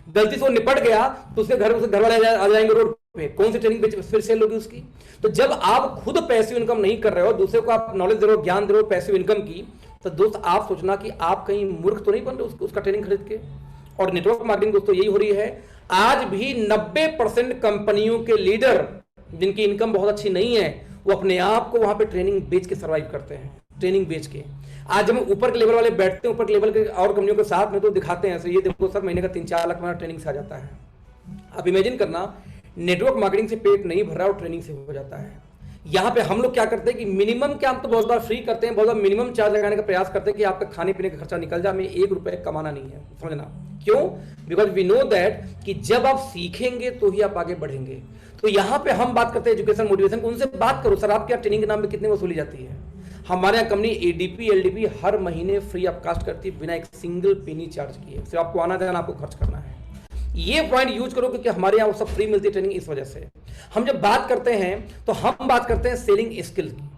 Speaker 1: गलती से वो निपट गया तो उसके घर वाले आ जाएंगे रोड पे, कौन सी ट्रेनिंग बेच फिर सेल होगी उसकी? तो जब आप खुद पैसिव इनकम नहीं कर रहे हो, दूसरे को आप नॉलेज दे रहे हो, ज्ञान दे रहे हो पैसिव इनकम की, तो दोस्त आप सोचना कि आप कहीं मूर्ख तो नहीं बन रहे उसका ट्रेनिंग खरीद के। और नेटवर्क मार्केटिंग दोस्तों यही हो रही है। आज भी 90% कंपनियों के लीडर जिनकी इनकम बहुत अच्छी नहीं है, वो अपने आप को वहां पे ट्रेनिंग बेच के सर्वाइव करते हैं, ट्रेनिंग बेच के। आज जब ऊपर के लेवल वाले बैठते हैं ऊपर के लेवल के और कंपनियों के साथ में, तो दिखाते हैं ऐसे, ये देखो सर महीने का 3-4 लाख हमारा ट्रेनिंग से आ जाता है। अब इमेजिन करना, नेटवर्क मार्केटिंग से पेट नहीं भर रहा और ट्रेनिंग से हो जाता है। यहाँ पे हम लोग क्या करते हैं कि मिनिमम क्या, हम तो बहुत बार फ्री करते हैं, बहुत बार मिनिमम चार्ज लगाने का प्रयास करते हैं कि आपका खाने पीने का खर्चा निकल जाए, हमें 1 रुपये कमाना नहीं है, समझना क्यों? बिकॉज वी नो दैट कि जब आप सीखेंगे तो ही आप आगे बढ़ेंगे। तो यहाँ पे हम बात करते हैं एजुकेशन मोटिवेशन, उनसे बात करो सर आप क्या ट्रेनिंग के नाम पे कितनी वसूली जाती है? हमारे यहाँ कंपनी एडीपी एलडीपी हर महीने फ्री ऑफ कास्ट करती है, बिना एक सिंगल पेनी चार्ज किए। सिर्फ आपको आना जाना, आपको खर्च करना है। ये पॉइंट यूज करो क्योंकि हमारे यहाँ वो सब फ्री मिलती है ट्रेनिंग। इस वजह से हम जब बात करते हैं तो हम बात करते हैं सेलिंग स्किल की।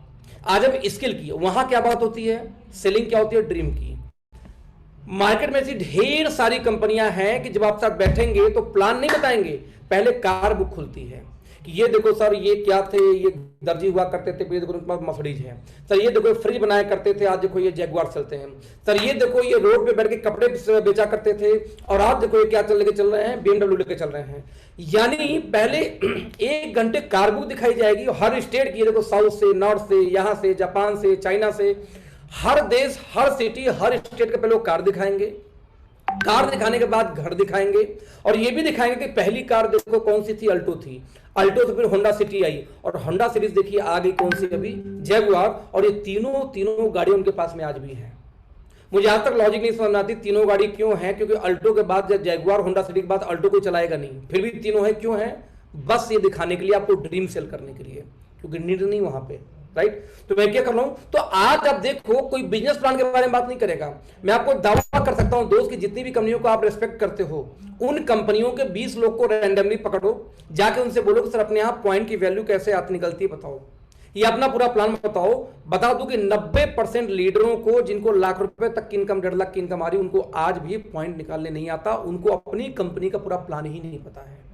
Speaker 1: आज हम स्किल की, वहां क्या बात होती है? सेलिंग क्या होती है? ड्रीम की। मार्केट में ऐसी ढेर सारी कंपनियां हैं कि जब आप साथ बैठेंगे तो प्लान नहीं बताएंगे, पहले कार बुक खुलती है कि ये देखो सर ये क्या थे, ये दर्जी हुआ करते थे, ये देखो उनके पास मर्सिडीज है, सर ये देखो फ्रिज बनाया करते थे, आज देखो ये जैगुआर चलते हैं, सर ये देखो ये रोड पे बैठ के कपड़े बेचा करते थे, और आज देखो ये क्या चल रहे हैं, BMW लेके चल रहे हैं। यानी पहले 1 घंटे कार बुक दिखाई जाएगी, हर स्टेट की, देखो साउथ से, नॉर्थ से, यहाँ से, जापान से, चाइना से, हर देश, हर सिटी, हर स्टेट के पहले कार दिखाएंगे। कार दिखाने के बाद घर दिखाएंगे, और ये भी दिखाएंगे कि पहली कार देखो कौन सी थी, अल्टो थी, अल्टो से फिर होंडा सिटी आई, और होंडा सीरीज देखिए आ गई कौन सी अभी, जैगुआर। और ये तीनों गाड़ी उनके पास में आज भी है। मुझे आज तक लॉजिक नहीं समझ आती तीनों गाड़ी क्यों है, क्योंकि अल्टो के बाद जैगुआर होंडा सिटी के बाद अल्टो कोई चलाएगा नहीं, फिर भी तीनों है। क्यों है? बस ये दिखाने के लिए, आपको ड्रीम सेल करने के लिए, क्योंकि नीड नहीं वहां पे, राइट। तो मैं क्या कर रहा हूं, तो आज आप देखो कोई बिजनेस प्लान के बारे में बात नहीं करेगा। मैं आपको दावा कर सकता हूं दोस्त कि जितनी भी कंपनियों को आप रेस्पेक्ट करते हो, उन कंपनियों के 20 लोग को रैंडमली पकड़ो, जाके उनसे बोलो कि सर अपने आप पॉइंट की वैल्यू कैसे आती निकलती है बताओ, ये अपना पूरा प्लान बताओ। बता दूं कि 90% लीडरों को जिनको लाख रुपए तक की इनकम, 1.5 लाख की इनकम आ रही, उनको आज भी पॉइंट निकालने नहीं आता, उनको अपनी कंपनी का पूरा प्लान ही नहीं पता है।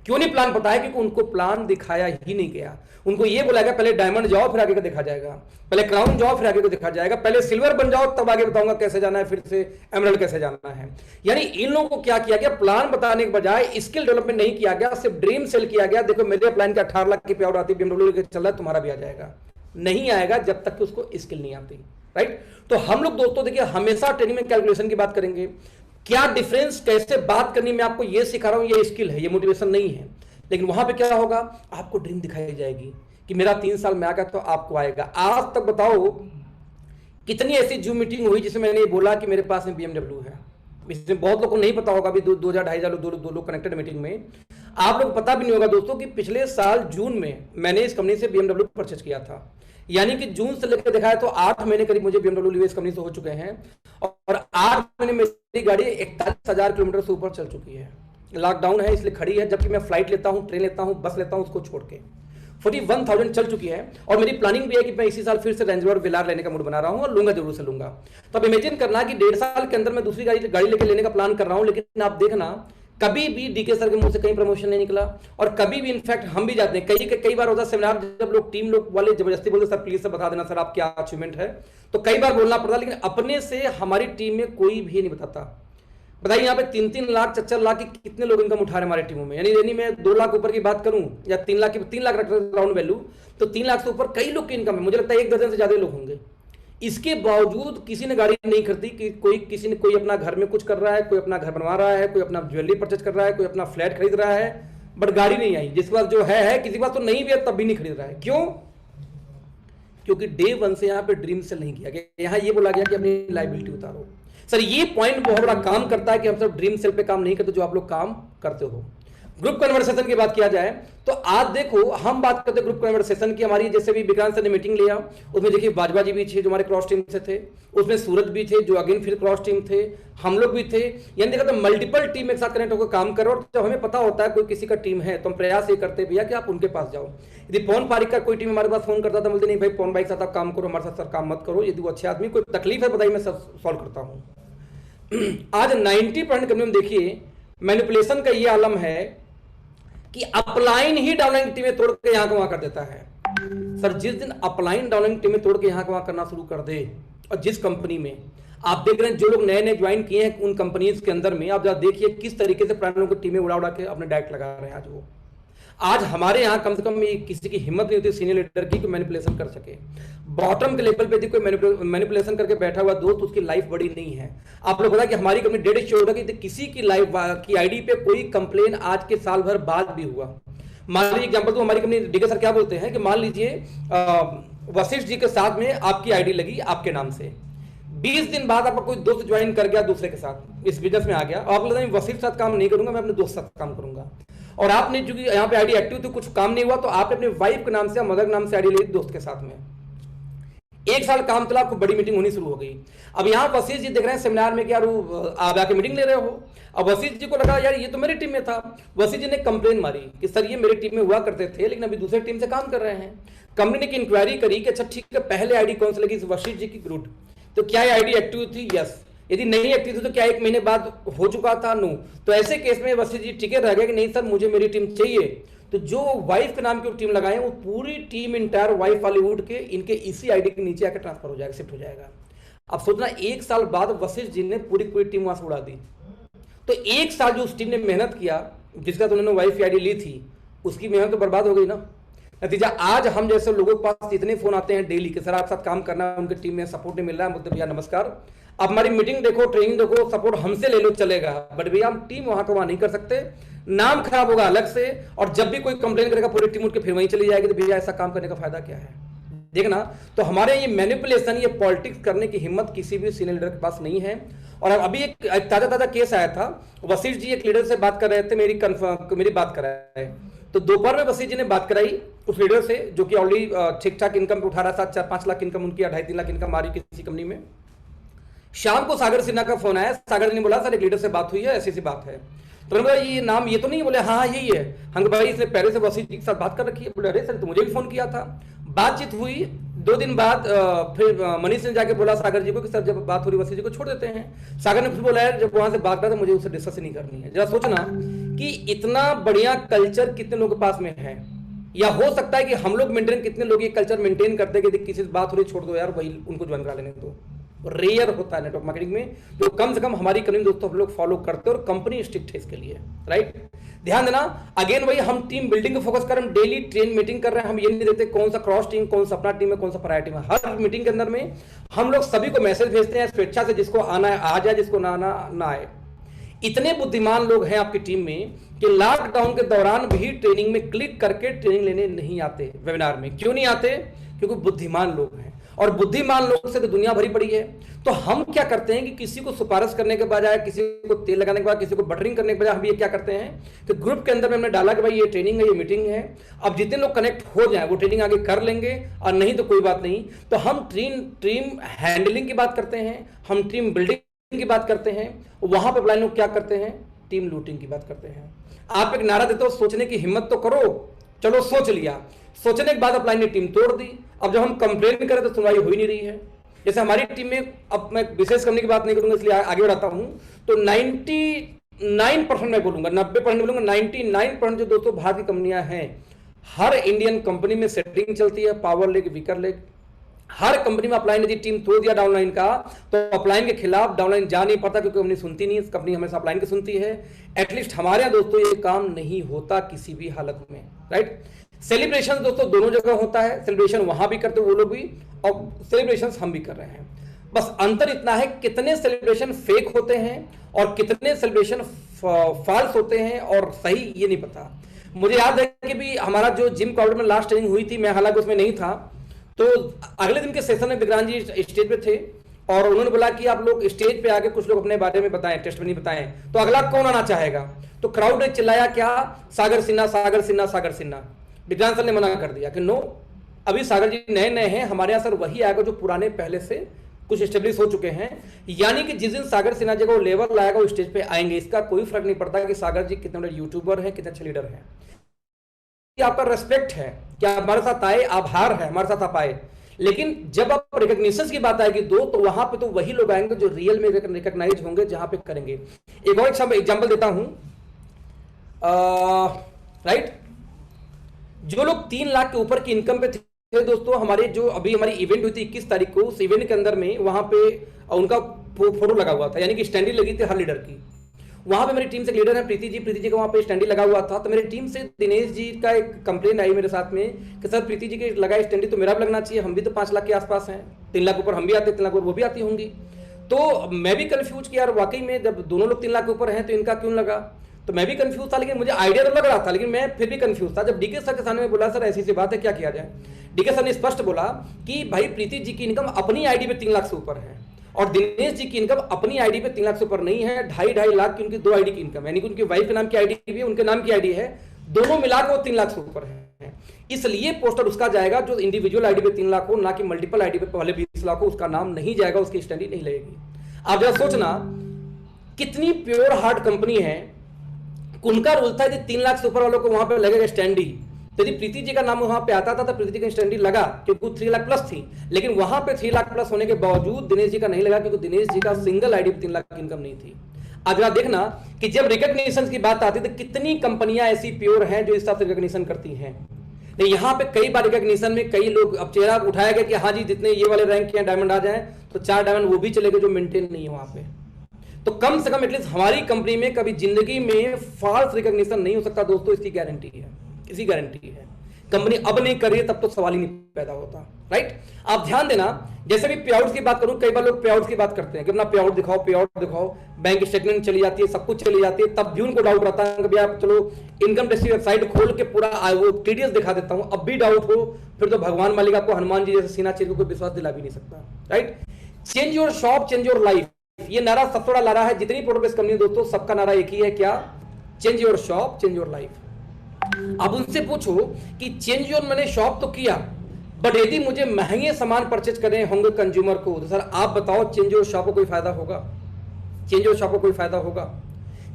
Speaker 1: क्यों नहीं प्लान पता है? क्योंकि उनको प्लान दिखाया ही नहीं गया। उनको ये बोला गया पहले डायमंड जाओ फिर आगे का देखा जाएगा, पहले क्राउन जाओ फिर आगे को देखा जाएगा, पहले सिल्वर बन जाओ तब आगे बताऊंगा कैसे जाना है, फिर से एमरल्ड कैसे जाना है। यानी इन लोगों को क्या किया गया, प्लान बताने के बजाय स्किल डेवलपमेंट नहीं किया गया, सिर्फ ड्रीम सेल किया गया। देखो मेरे प्लान के 18 लाख की पे आउट आती, BMW लेके चल रहा है, तुम्हारा भी आ जाएगा। नहीं आएगा जब तक कि उसको स्किल नहीं आती, राइट। तो हम लोग दोस्तों देखिए हमेशा ट्रेनिंग में कैलकुलेशन की बात करेंगे, क्या डिफरेंस, कैसे बात करनी, मैं आपको ये सिखा रहा हूं, ये स्किल है, ये मोटिवेशन नहीं है। लेकिन वहां पे क्या होगा, आपको ड्रीम दिखाई जाएगी कि मेरा 3 साल में आ गया तो आपको आएगा। आज तक बताओ कितनी ऐसी जूम मीटिंग हुई जिसमें मैंने बोला कि मेरे पास में BMW है। इसमें बहुत लोगों को नहीं पता होगा, अभी 2,000-2,500 लोग दो लोग कनेक्टेड मीटिंग में। आप लोग पता भी नहीं होगा दोस्तों कि पिछले साल जून में मैंने इस कंपनी से BMW परचेज किया था। यानी कि जून से लेकर देखा है तो 8 महीने करीब मुझे BMW लिए इस कंपनी से हो चुके हैं, और 8 महीने मेरी गाड़ी 41,000 किलोमीटर से ऊपर चल चुकी है। लॉकडाउन है इसलिए खड़ी है, जबकि मैं फ्लाइट लेता हूँ, ट्रेन लेता हूँ, बस लेता हूँ, उसको छोड़ के 41,000 चल चुकी है। और मेरी प्लानिंग भी है कि मैं इसी साल फिर से रेंज रोवर वेलार लेने का मूड बना रहा हूँ, और लूंगा जरूर से लूंगा। तो अब इमेजिन करना कि 1.5 साल के अंदर मैं दूसरी गाड़ी लेके लेने का प्लान कर रहा हूँ, लेकिन आप देखना कभी भी डीके सर के मुंह से कहीं प्रमोशन नहीं निकला। और कभी भी इनफैक्ट हम भी जाते हैं, कई बार होता है सेमिनार, जब लोग टीम लोग वाले जबरदस्ती बोलते सर प्लीज सर बता देना सर आप क्या अचीवमेंट है, तो कई बार बोलना पड़ता, लेकिन अपने से हमारी टीम में कोई भी नहीं बताता। बताइए यहाँ पे 3-3 लाख 4-4 लाख की कितने लोग इनकम उठा रहे हैं हमारी टीमों में। यानी मैं 2 लाख ऊपर की बात करूं या 3 लाख रख राउंड वैल्यू, तो 3 लाख से ऊपर कई लोग की इनकम है। मुझे लगता है 1 दर्जन से ज्यादा लोग होंगे। इसके बावजूद किसी ने गाड़ी नहीं खरीदी कि कोई अपना घर में कुछ कर रहा है, कोई अपना घर बनवा रहा है, कोई अपना ज्वेलरी परचेज कर रहा है, कोई अपना फ्लैट खरीद रहा है, बट गाड़ी नहीं आई। जिसके पास जो है, किसी पास तो नहीं भी है तब भी नहीं खरीद रहा है। क्यों? क्योंकि डे 1 से यहाँ पे ड्रीम सेल नहीं किया गया। यहाँ ये बोला गया कि अपनी लायबिलिटी उतारो। सर ये पॉइंट बहुत बड़ा काम करता है कि हम सब ड्रीम सेल पे काम नहीं करते जो आप लोग काम करते हो। ग्रुप कन्वर्सेशन की बात किया जाए तो आज देखो हम बात करते हैं ग्रुप कन्वर्सेशन की। हमारी जैसे भी विक्रांत सर ने मीटिंग लिया, उसमें देखिए बाजवा जी भी थे जो हमारे क्रॉस टीम से थे, उसमें सूरज भी थे जो अगेन फिर क्रॉस टीम थे, हम लोग भी थे। यानी देखा तो मल्टीपल टीम एक साथ कनेक्ट होकर काम करो। और जब हमें पता होता है कोई किसी का टीम है तो हम प्रयास ये करते भैया कि आप उनके पास जाओ। यदि पवन पारिक का कोई टीम हमारे पास फोन करता था, बोलते नहीं भाई पवन भाई के साथ आप काम करो, हमारे साथ सर काम मत करो, यदि वो अच्छे आदमी, कोई तकलीफ है बताइए मैं सब सॉल्व करता हूँ। आज 90% कंपनी में देखिए मैनिपुलेशन का ये आलम है कि अपलाइन ही डाउनलाइन टीमें तोड़ के यहां का वहां कर देता है। सर जिस दिन अपलाइन डाउनलाइन टीमें तोड़ के यहां का वहां करना शुरू कर दे, और जिस कंपनी में आप देख रहे हैं जो लोग नए नए ज्वाइन किए हैं उन कंपनीज के अंदर में, आप जरा देखिए किस तरीके से पुराने लोगों की टीमें उड़ा उड़ा के अपने डायरेक्ट लगा रहे हैं। आज हमारे यहाँ कम से कम किसी की हिम्मत नहीं होती सीनियर लीडर की मैनिपुलेशन कर सके। बॉटम के लेवल पे यदि कोई मैनिपुलेशन करके बैठा हुआ दोस्त, उसकी लाइफ बड़ी नहीं है। आप लोग पता कि हमारी कंपनी डेढ़ श्योर है कि किसी की लाइफ की आईडी पे कोई कंप्लेन आज के साल भर बाद भी हुआ। मान लीजिए एग्जाम्पल तो हमारी कंपनी डीके सर क्या बोलते हैं कि मान लीजिए वशिष्ठ जी के साथ में आपकी आईडी लगी आपके नाम से, 20 दिन बाद आपका कोई दोस्त ज्वाइन कर गया दूसरे के साथ, इस बिजनेस में आ गया, आप लगता है वशिष्ठ के साथ काम नहीं करूंगा, मैं अपने दोस्त के साथ काम करूंगा। और आपने चूंकि यहाँ पे आईडी एक्टिव थी, कुछ काम नहीं हुआ, तो आपने अपने वाइफ के नाम से या मदर के नाम से आईडी ली दोस्त के साथ में। 1 साल काम चला, आपको बड़ी मीटिंग होनी शुरू हो गई। अब यहाँ वशिष्ठ जी देख रहे हैं सेमिनार में कि यार आप आके मीटिंग ले रहे हो। अब वशिष्ठ जी को लगा यार ये तो मेरी टीम में था। वशिष्ठ जी ने कंप्लेन मारी कि सर ये मेरी टीम में हुआ करते थे लेकिन अभी दूसरे टीम से काम कर रहे हैं। कंपनी ने इंक्वायरी करी कि अच्छा ठीक है पहले आईडी कौन सी लगी वशिष्ठ जी की ग्रुप, तो क्या ये आईडी एक्टिव थी? यस। यदि नहीं एक्टिव थी तो क्या 1 महीने बाद हो चुका था? नो। तो ऐसे केस में वशिष्ठ जी टिके रह गए कि नहीं सर मुझे मेरी टीम चाहिए। तो जो वाइफ के नाम की टीम लगाए वो पूरी टीम इंटायर वाइफ बॉलीवुड के इनके इसी आईडी के नीचे आकर ट्रांसफर हो जाएगा, शिफ्ट हो जाएगा। अब सोचना 1 साल बाद वशिष्ठ जी ने पूरी टीम वहां से उड़ा दी। तो 1 साल जो उस टीम ने मेहनत किया, जिसका तो उन्होंने वाइफ की आईडी ली थी, उसकी मेहनत तो बर्बाद हो गई ना। नतीजा आज हम जैसे लोगों के पास इतने फोन आते हैं डेली कि सर आपके साथ काम करना है, उनकी टीम में सपोर्ट नहीं मिल रहा है, बोलते भैया नमस्कार अब हमारी मीटिंग देखो, ट्रेनिंग देखो, सपोर्ट हमसे ले लो चलेगा, बट भैया हम टीम वहां का वहां नहीं कर सकते, नाम खराब होगा अलग से, और जब भी कोई कंप्लेन करेगा पूरी टीम उठ के फिर वहीं चली जाएगी। तो भैया ऐसा काम करने का फायदा क्या है? देखना, तो हमारे ये मैनिपुलेशन, ये पॉलिटिक्स करने की हिम्मत किसी भी सीनियर लीडर के पास नहीं है। और अभी एक ताजा केस आया था, वशिष्ठ जी एक लीडर से बात कर रहे थे, मेरी बात कर रहे हैं, तो दोपहर में वशिष्ठ जी ने बात कराई उस लीडर से जो कि ऑलरेडी ठीक ठाक इनकम पे उठा रहा था, 4-5 लाख इनकम उनकी, 2.5-3 लाख इनकम आ रही किसी कंपनी में। शाम को सागर सिन्हा का फोन आया, सागर जी ने बोला सर एक लीडर से बात हुई है, ऐसी सी बात है। तो मैंने बोला ये नाम ये तो नहीं? बोले हाँ यही है। हम भाई इसने पहले से वशिष्ठ जी के साथ बात कर रखी है। बोले अरे सर तो मुझे भी फोन किया था। बातचीत हुई, 2 दिन बाद फिर मनीष ने जाके बोला सागर जी को कि सर जब बात हो रही वशिष्ठ जी को छोड़ देते हैं। सागर ने फिर बोला यार जब वहां से बात करा तो मुझे उससे डिस्कस नहीं करनी है। जरा सोचना कि इतना बढ़िया कल्चर कितने लोगों के पास में है, या हो सकता है कि हम लोग मेंटेन, कितने लोग ये कल्चर मेंटेन करते हैं कि किसी से बात हो रही छोड़ दो यार, वही उनको ज्वाइन करा लेने दो। रेयर होता है नेटवर्क मार्केटिंग में, जो कम से कम हमारी कंपनी दोस्तों हम लोग फॉलो करते हैं, और कंपनी स्ट्रिक्ट है इसके लिए, राइट। ध्यान देना, अगेन वही हम टीम बिल्डिंग को फोकस कर रहे हैं, डेली ट्रेन मीटिंग कर रहे हैं। हम ये नहीं देखते कौन सा क्रॉस टीम, कौन सा अपना टीम है, कौन सा पराया टीम है। हर मीटिंग के अंदर में हम लोग सभी को मैसेज भेजते हैं स्वेच्छा से, जिसको आना है आ जाए, जिसको ना आना ना आए। इतने बुद्धिमान लोग हैं आपकी टीम में कि लॉकडाउन के दौरान भी ट्रेनिंग में क्लिक करके ट्रेनिंग लेने नहीं आते, वेबिनार में। क्यों नहीं आते? क्योंकि बुद्धिमान लोग हैं। और बुद्धिमान लोग से तो दुनिया भरी पड़ी है। तो हम क्या करते हैं कि किसी को सिफारिश करने के बजाय, किसी को तेल लगाने के बाद, किसी को बटरिंग करने के बजाय हम ये क्या करते हैं कि ग्रुप के अंदर में हमने डाला कि भाई ये ट्रेनिंग है, ये मीटिंग है, अब जितने लोग कनेक्ट हो जाए वो ट्रेनिंग आगे कर लेंगे, और नहीं तो कोई बात नहीं। तो हम टीम हैंडलिंग की बात करते हैं, हम टीम बिल्डिंग की बात करते हैं, वहां पर अपलाइन लोग क्या करते हैं, टीम लूटिंग की बात करते हैं। आप एक नारा देते हो सोचने की हिम्मत तो करो, चलो सोच लिया, सोचने के बाद अपलाइन ने टीम तोड़ दी। अब जब हम कंप्लेन करें तो सुनवाई हो ही नहीं रही है। जैसे हमारी टीम में, अब मैं विशेष कंपनी की बात नहीं करूंगा इसलिए आगे बढ़ाता हूं, तो 99% मैं बोलूंगा, 90% बोलूंगा, 99% जो दोस्तों बाहर की कंपनियां हैं, हर इंडियन कंपनी में सेटिंग चलती है, पावर लेग, वीकर लेग। हर कंपनी में अपलाइन ने टीम तोड़ दिया डाउनलाइन का, तो अपलाइन के खिलाफ डाउनलाइन जा नहीं पाता, क्योंकि कंपनी सुनती नहीं, कंपनी हमेशा अपलाइन की सुनती है। एटलीस्ट हमारे यहाँ दोस्तों ये काम नहीं होता किसी भी हालत में, राइट। सेलिब्रेशन दोस्तों दोनों जगह होता है, सेलिब्रेशन वहां भी करते वो लोग भी, और सेलिब्रेशन हम भी कर रहे हैं। बस अंतर इतना है कितने सेलिब्रेशन फेक होते हैं और कितने सेलिब्रेशन फॉल्स होते हैं और सही, ये नहीं पता। मुझे याद है कि भी हमारा जो जिम कॉर्बेट में लास्ट ट्रेनिंग हुई थी, मैं हालांकि उसमें नहीं था, तो अगले दिन के सेशन में विक्रांत जी स्टेज पे थे और उन्होंने बोला कि आप लोग स्टेज पे आके कुछ लोग अपने बारे में बताएं, टेस्ट में नहीं बताएं, तो अगला कौन आना चाहेगा। तो क्राउड ने चिल्लाया क्या, सागर सिन्हा, सागर सिन्हा, सागर सिन्हा। विक्रांत सर ने मना कर दिया कि नो, अभी सागर जी नए नए हैं, हमारे यहाँ सर वही आएगा जो पुराने पहले से कुछ स्टेब्लिश हो चुके हैं। यानी कि जिस दिन सागर सिन्हा जी को लेवल लाएगा वो स्टेज पे आएंगे, इसका कोई फर्क नहीं पड़ता कि सागर जी कितने बड़े यूट्यूबर हैं, कितने अच्छे लीडर हैं। आपका रेस्पेक्ट है कि आप हमारे साथ आए, आभार है हमारे साथ आप आए, लेकिन जब आप रिकॉग्निशन की बात आएगी तो वहां पे तो वही लोग आएंगे जो रियल में रिकॉग्नाइज होंगे, जहां पे करेंगे। एक और एग्जांपल देता हूं, राइट, जो लोग 3 लाख के ऊपर की इनकम पे थे दोस्तों, हमारे जो अभी हमारी इवेंट हुई थी 21 तारीख को, उस इवेंट के अंदर में वहां पे उनका फोटो लगा हुआ था, यानी कि स्टैंडी लगी थी हर लीडर की। वहां पे मेरी टीम से लीडर है प्रीति जी का वहां पे स्टैंडी लगा हुआ था। तो मेरी टीम से दिनेश जी का एक कंप्लेन आई मेरे साथ में कि सर प्रीति जी के लगा स्टैंडी तो मेरा भी लगना चाहिए, हम भी तो 5 लाख के आसपास हैं, 3 लाख ऊपर हम भी आते, 3 लाख ऊपर वो भी आती होंगी। तो मैं भी कंफ्यूज कि यार वाकई में जब दोनों लोग 3 लाख के ऊपर हैं तो इनका क्यों लगा, तो मैं भी कंफ्यूज था, लेकिन मुझे आइडिया तो लग रहा था, लेकिन मैं फिर भी कंफ्यूज था। जब डीके सर के सामने में बोला सर ऐसी सी बात है, क्या किया जाए, डीके सर ने स्पष्ट बोला कि भाई प्रीति जी की इनकम अपनी आईडी पे 3 लाख से ऊपर है और दिनेश जी की इनकम अपनी आईडी पे 3 लाख से ऊपर नहीं है, 2.5 लाख की उनकी 2 आईडी की इनकम, यानी कि उनकी वाइफ के नाम की आईडी भी है, उनके नाम की आईडी है, दोनों मिलाकर वो 3 लाख से ऊपर है। इसलिए पोस्टर उसका जाएगा जो इंडिविजुअल आईडी पे 3 लाख हो, ना कि मल्टीपल आईडी पे पहले 20 लाख हो, उसका नाम नहीं जाएगा, उसकी स्टैंडी नहीं लगेगी। आप जरा सोचना कितनी प्योर हार्ट कंपनी है, उनका रूल था कि 3 लाख से ऊपर वालों को वहां पे लगेगा स्टैंडी। यदि प्रीति जी का नाम वहां पे आता था तो प्रीति जी का स्टैंडी लगा क्योंकि 3 लाख प्लस थी, लेकिन वहां पे 3 लाख प्लस होने के बावजूद दिनेश जी का नहीं लगा क्योंकि दिनेश जी का सिंगल आईडी पे 3 लाख की इनकम नहीं थी। आज आप देखना कि जब रिकॉग्निशन की बात आती है तो कितनी कंपनियां ऐसी प्योर हैं जो इस हिसाब से रिकॉग्निशन करती हैं। यहाँ पे कई बार रिकॉग्निशन में कई लोग अब चेहरा उठाया गया कि हाँ जी जितने ये वाले रैंक के डायमंड आ जाए तो 4 डायमंड वो भी चलेगा जो मेंटेन नहीं है वहां पे। तो कम से कम एटलीस्ट हमारी कंपनी में कभी जिंदगी में फॉल्स रिकॉग्निशन नहीं हो सकता दोस्तों, इसकी गारंटी है, इसी गारंटी है। कंपनी अब नहीं कर रही है तब तो सवाल ही नहीं पैदा होता, राइट। आप ध्यान देना, जैसे भी पे आउट की बात करूं, कई बार लोग पे आउट की बात करते हैं कि अपना पे आउट दिखाओ, बैंक स्टेटमेंट चली जाती है, सब कुछ चली जाती है, तब भी उनको डाउट रहता है कि भैया चलो इनकम टैक्स की वेबसाइट खोल के पूरा वो टीडीएस दिखा देता हूं, अब भी डाउट हो, फिर तो भगवान मालिक आपको हनुमान जी जैसे सीना चीज को विश्वास दिला भी नहीं सकता, right. Change your shop, change your life, ये नारा सबसे बड़ा नारा है। जितनी प्रोडक्ट बेस्ड कंपनी दोस्तों सबका नारा एक ही है, क्या, change your shop, change your life. अब उनसे पूछो कि चेंज योर मैंने शॉप तो किया, बट यदि मुझे महंगे सामान परचेज करने होंगे कंज्यूमर को, तो सर आप बताओ चेंज योर शॉप को कोई फायदा होगा, चेंज योर शॉप को कोई फायदा होगा।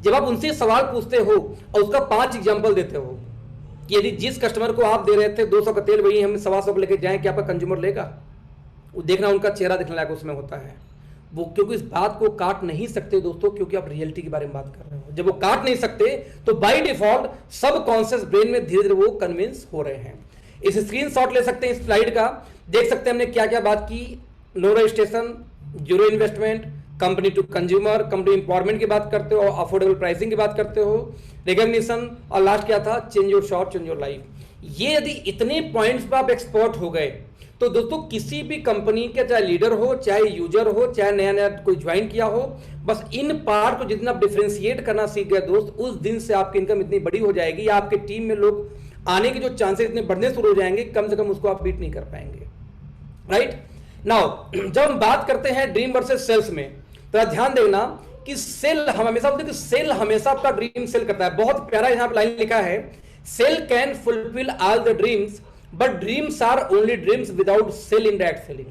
Speaker 1: जब आप उनसे सवाल पूछते हो और उसका 5 एग्जांपल देते हो कि यदि जिस कस्टमर को आप दे रहे थे 200 का तेल वही हम 125 को लेके जाएं, क्या आपका कंज्यूमर लेगा, वो देखना उनका चेहरा दिखने लायक उसमें होता है वो, क्योंकि इस बात को काट नहीं सकते दोस्तों, क्योंकि आप रियलिटी के बारे में बात कर रहे हो। जब वो काट नहीं सकते तो बाय डिफॉल्ट सब कॉन्शियस ब्रेन में धीरे धीरे वो कन्विंस हो रहे हैं। इस स्क्रीनशॉट ले सकते हैं इस स्लाइड का, देख सकते हैं हमने क्या क्या बात की, no registration, zero investment, company to consumer, company empowerment की बात करते हो, अफोर्डेबल प्राइसिंग की बात करते हो, रिकॉग्निशन, और लास्ट क्या था, change your shop, change your life. ये यदि इतने पॉइंट्स पर आप एक्सपर्ट हो गए तो दोस्तों किसी भी कंपनी के चाहे लीडर हो, चाहे यूजर हो, चाहे नया नया कोई ज्वाइन किया हो, बस इन पार्ट को जितना डिफरेंशिएट करना सीख गए दोस्त, उस दिन से आपकी इनकम इतनी बड़ी हो जाएगी या आपके टीम में लोग आने के जो चांसेस इतने बढ़ने शुरू हो जाएंगे, कम से कम उसको आप बीट नहीं कर पाएंगे, राइट। नाउ जब हम बात करते हैं ड्रीम वर्सेस सेल्स में, तो ध्यान देना कि सेल, हम हमेशा बोलते हैं कि सेल हमेशा आपका ड्रीम सेल करता है। बहुत प्यारा यहां पर लाइन लिखा है, sale can fulfil all the dreams but dreams are only dreams without sale in direct selling.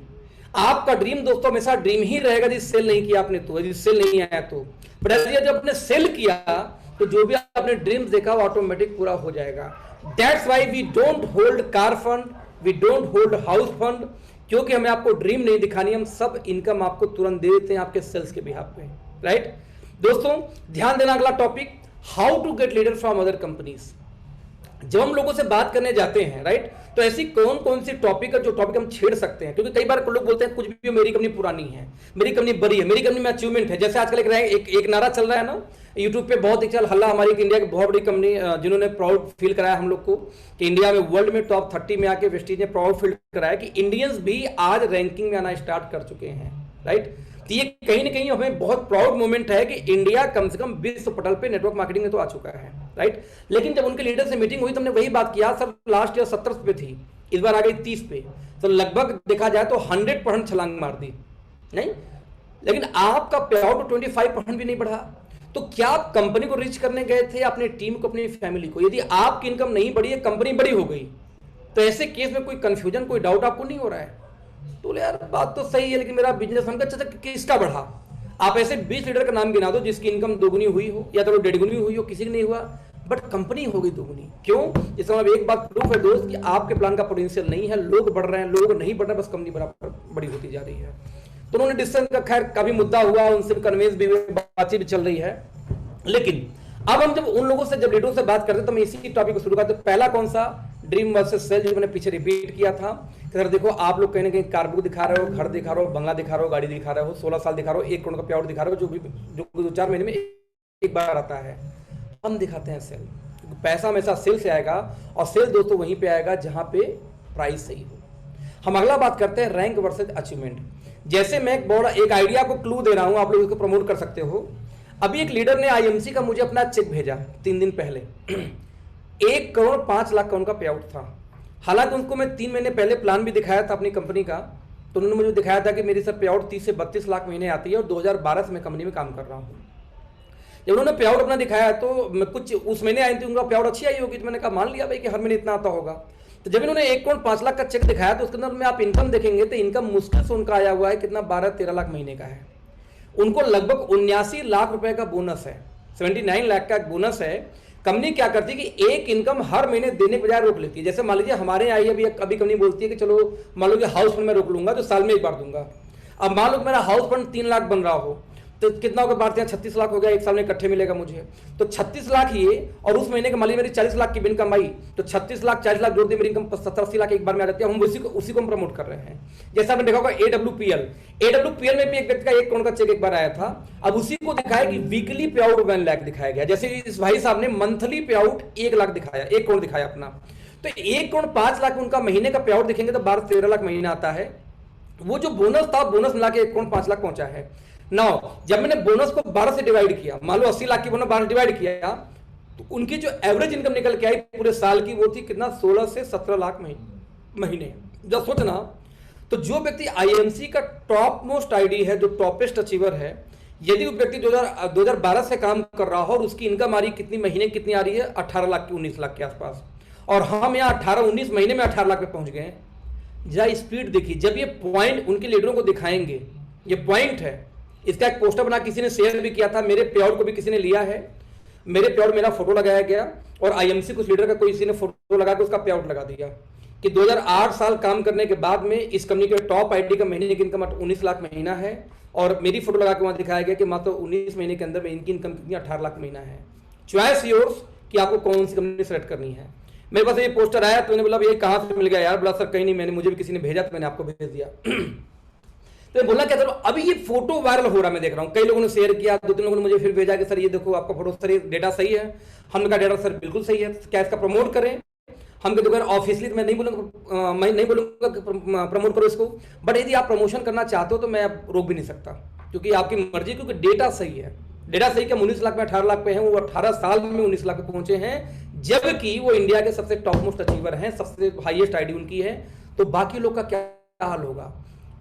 Speaker 1: आपका ड्रीम दोस्तों हमेशा ड्रीम ही रहेगा यदि सेल नहीं किया आपने, तो यदि सेल नहीं आया तो। बट जब आपने सेल किया तो जो भी आपने ड्रीम्स देखा वो ऑटोमेटिक पूरा हो जाएगा। That's why we don't hold car fund, we don't hold house fund, क्योंकि हमें आपको ड्रीम नहीं दिखानी, हम सब इनकम आपको तुरंत दे देते हैं आपके सेल्स के बिहाफ पे, राइट। दोस्तों ध्यान देना, अगला topic, how to get leader from other companies. जब हम लोगों से बात करने जाते हैं, राइट, तो ऐसी कौन कौन सी टॉपिक है जो टॉपिक हम छेड़ सकते हैं, क्योंकि कई बार लोग बोलते हैं कुछ भी मेरी कंपनी पुरानी है, मेरी कंपनी बड़ी है, मेरी कंपनी में अचीवमेंट है। जैसे आजकल एक नारा चल रहा है ना यूट्यूब पे, बहुत एक चल हल्ला, हमारी इंडिया की बहुत बड़ी कंपनी जिन्होंने प्राउड फील कराया हम लोग को कि इंडिया में वर्ल्ड में टॉप 30 में आके वेस्टीज ने प्राउड फील कराया कि इंडियंस भी आज रैंकिंग में आना स्टार्ट कर चुके हैं, राइट। तो ये कहीं ना कहीं हमें बहुत प्राउड मोमेंट है कि इंडिया कम से कम विश्व पटल पे नेटवर्क मार्केटिंग में तो आ चुका है, राइट। लेकिन जब उनके लीडर से मीटिंग हुई तो हमने वही बात किया, सर लास्ट ईयर 70 पे थी, इस बार आ गई 30 पे, तो लगभग देखा जाए तो 100% छलांग मार दी, नहीं। लेकिन आपका पे आउट 25% भी नहीं बढ़ा। तो क्या आप कंपनी को रीच करने गए थे, अपने टीम को, अपनी फैमिली को? यदि आपकी इनकम नहीं बढ़ी है, कंपनी बड़ी हो गई, तो ऐसे केस में कोई कंफ्यूजन, कोई डाउट आपको नहीं हो रहा है? तो यार बात तो सही है, लेकिन मेरा बिजनेस हमका अच्छा किसका बढ़ा? आप ऐसे 20 लीडर का नाम गिना दो जिसकी इनकम दोगुनी हुई हो या तो 1.5 गुनी हुई हो, किसी की नहीं हुआ, बट कंपनी हो गई दोगुनी। क्यों? इसका मतलब एक बात प्रूफ है दोस्त कि आपके प्लान का पोटेंशियल नहीं है, लोग बढ़ रहे हैं, लोग नहीं बढ़ रहे, बस कंपनी बराबर बड़ी होती जा रही है। तो उन्होंने डिसीजन का खैर काफी मुद्दा हुआ, उनसे कन्वेंस भी, बातचीत भी चल रही है। लेकिन अब हम जब उन लोगों से, जब लीडरों से बात करते हैं, तो मैं इसी टॉपिक को शुरू करते हैं। पहला कौन सा? ड्रीम वर्सेस सेल, जो मैंने पीछे रिपीट किया था। सर देखो, आप लोग कहीं ना कहीं कार बुक दिखा रहे हो, घर दिखा रहे हो, बंगला दिखा रहे हो, गाड़ी दिखा रहे हो, 16 साल दिखा रहे हो, 1 करोड़ का पे आउट दिखा रहे हो, जो 2-4 महीने में एक बार आता है। हम दिखाते हैं सेल, पैसा हमेशा सेल से आएगा, और सेल दोस्तों वहीं पे आएगा जहां पे प्राइस सही हो। हम अगला बात करते हैं रैंक वर्सेस अचीवमेंट। जैसे मैं एक आइडिया को क्लू दे रहा हूं, आप लोग इसको प्रमोट कर सकते हो। अभी एक लीडर ने आईएमसी का मुझे अपना चेक भेजा 3 दिन पहले, 1 करोड़ 5 लाख का उनका पे आउट था। हालांकि उनको मैं 3 महीने पहले प्लान भी दिखाया था अपनी कंपनी का, तो उन्होंने मुझे दिखाया था कि मेरी सर पे आउट 30 से 32 लाख महीने आती है, और 2012 से मैं कंपनी में काम कर रहा हूँ। जब उन्होंने पे आउट अपना दिखाया तो मैं कुछ उस महीने आई थी, उनका पे आउट अच्छी आई होगी, तो मैंने कहा मान लिया भाई कि हर महीने इतना आता होगा। तो जब इन्होंने 1 करोड़ 5 लाख का चेक दिखाया, तो उसके अंदर में आप इनकम देखेंगे तो इनकम मुश्किल से उनका आया हुआ है कितना, 12-13 लाख महीने का है। उनको लगभग 79 लाख रुपए का बोनस है, 79 लाख का बोनस है। कंपनी क्या करती है कि एक इनकम हर महीने देने के बजाय रोक लेती है। जैसे मान लीजिए हमारे यहाँ अभी कंपनी बोलती है कि चलो मान लो कि हाउस फंड में रोक लूंगा तो साल में 1 बार दूंगा। अब मान लो मेरा हाउस फंड 3 लाख बन रहा हो, तो कितना होगा, बात 36 लाख हो गया, एक साल में इकट्ठे मिलेगा मुझे। तो 36 लाख ये, और उस महीने का मान लीजिए मेरी 40 लाख की इनकम आई, तो 36 लाख 40 लाख जोड़ दी, मेरी इनकम 70-80 लाख एक बार में आ जाती है। हम उसी को हम प्रमोट कर रहे हैं। जैसा आपने देखा होगा AWPL में भी एक व्यक्ति का 1 करोड़ का चेक एक बार आया था। अब उसी को दिखाया कि वीकली पे आउट 1 लाख दिखाया गया। जैसे इस भाई साहब ने मंथली पे आउट 1 लाख दिखाया, 1 करोड़ दिखाया अपना। तो 1 करोड़ 5 लाख उनका महीने का पे आउट देखेंगे तो 12-13 लाख महीना आता है। वो जो बोनस था, बोनस मिला के 1 करोड़ 5 लाख पहुंचा है। नाउ जब मैंने बोनस को 12 से डिवाइड किया, मान लो 80 लाख की बोनस 12 डिवाइड किया, तो उनकी जो एवरेज इनकम निकल के आई पूरे साल की, वो थी कितना, 16 से 17 लाख महीने। जब सोचना, तो जो व्यक्ति आईएमसी का टॉप मोस्ट आईडी है, जो टॉपेस्ट अचीवर है, यदि वो व्यक्ति 2012 से काम कर रहा हो और उसकी इनकम आ रही कितनी महीने कितनी आ रही है, 18 लाख की, 19 लाख के आसपास, और हम यहाँ 18-19 महीने में 18 लाख पे पहुंच गए। जरा स्पीड देखिए। जब ये पॉइंट उनके लीडरों को दिखाएंगे, ये पॉइंट है, इसका एक पोस्टर बना किसी ने शेयर भी किया था, मेरे पे आउट को भी किसी ने लिया है, मेरे पे आउट मेरा फोटो लगाया गया, और आईएमसी कुछ लीडर का कोई किसी ने फोटो लगा के उसका पे आउट लगा दिया कि 2008 साल काम करने के बाद में इस कंपनी के टॉप आईडी का महीने की इनकम 19 लाख महीना है, और मेरी फोटो लगा के वहां दिखाया गया कि मात्र 19 महीने के अंदर में इनकी इनकम कितनी, 18 लाख महीना है। चॉइस योर्स कि आपको कौन सी कंपनी सेलेक्ट करनी है। मेरे पास ये पोस्टर आया तो मैंने बोला ये कहाँ से मिल गया यार? बोला सर कहीं नहीं, मैंने मुझे भी किसी ने भेजा तो मैंने आपको भेज दिया। तो बोला क्या, चलो अभी ये फोटो वायरल हो रहा, मैं देख रहा हूँ, कई लोगों ने शेयर किया, 2-3 लोगों ने मुझे फिर भेजा कि सर ये देखो आपका फोटो, सर ये डेटा सही है। हमने कहा डेटा सर बिल्कुल सही है, क्या इसका प्रमोट करें? हम कहते अगर ऑफिशियली मैं नहीं बोलूंगा प्रमोट करो इसको, बट यदि आप प्रमोशन करना चाहते हो तो मैं रोक भी नहीं सकता, क्योंकि आपकी मर्जी, क्योंकि डेटा सही है। डेटा सही क्या, 19 लाख में 18 लाख पे हैं, वो 18 साल में 19 लाख पे पहुंचे हैं, जबकि वो इंडिया के सबसे टॉप मोस्ट अचीवर हैं, सबसे हाईएस्ट आईडी उनकी है। तो बाकी लोग का क्या हाल होगा?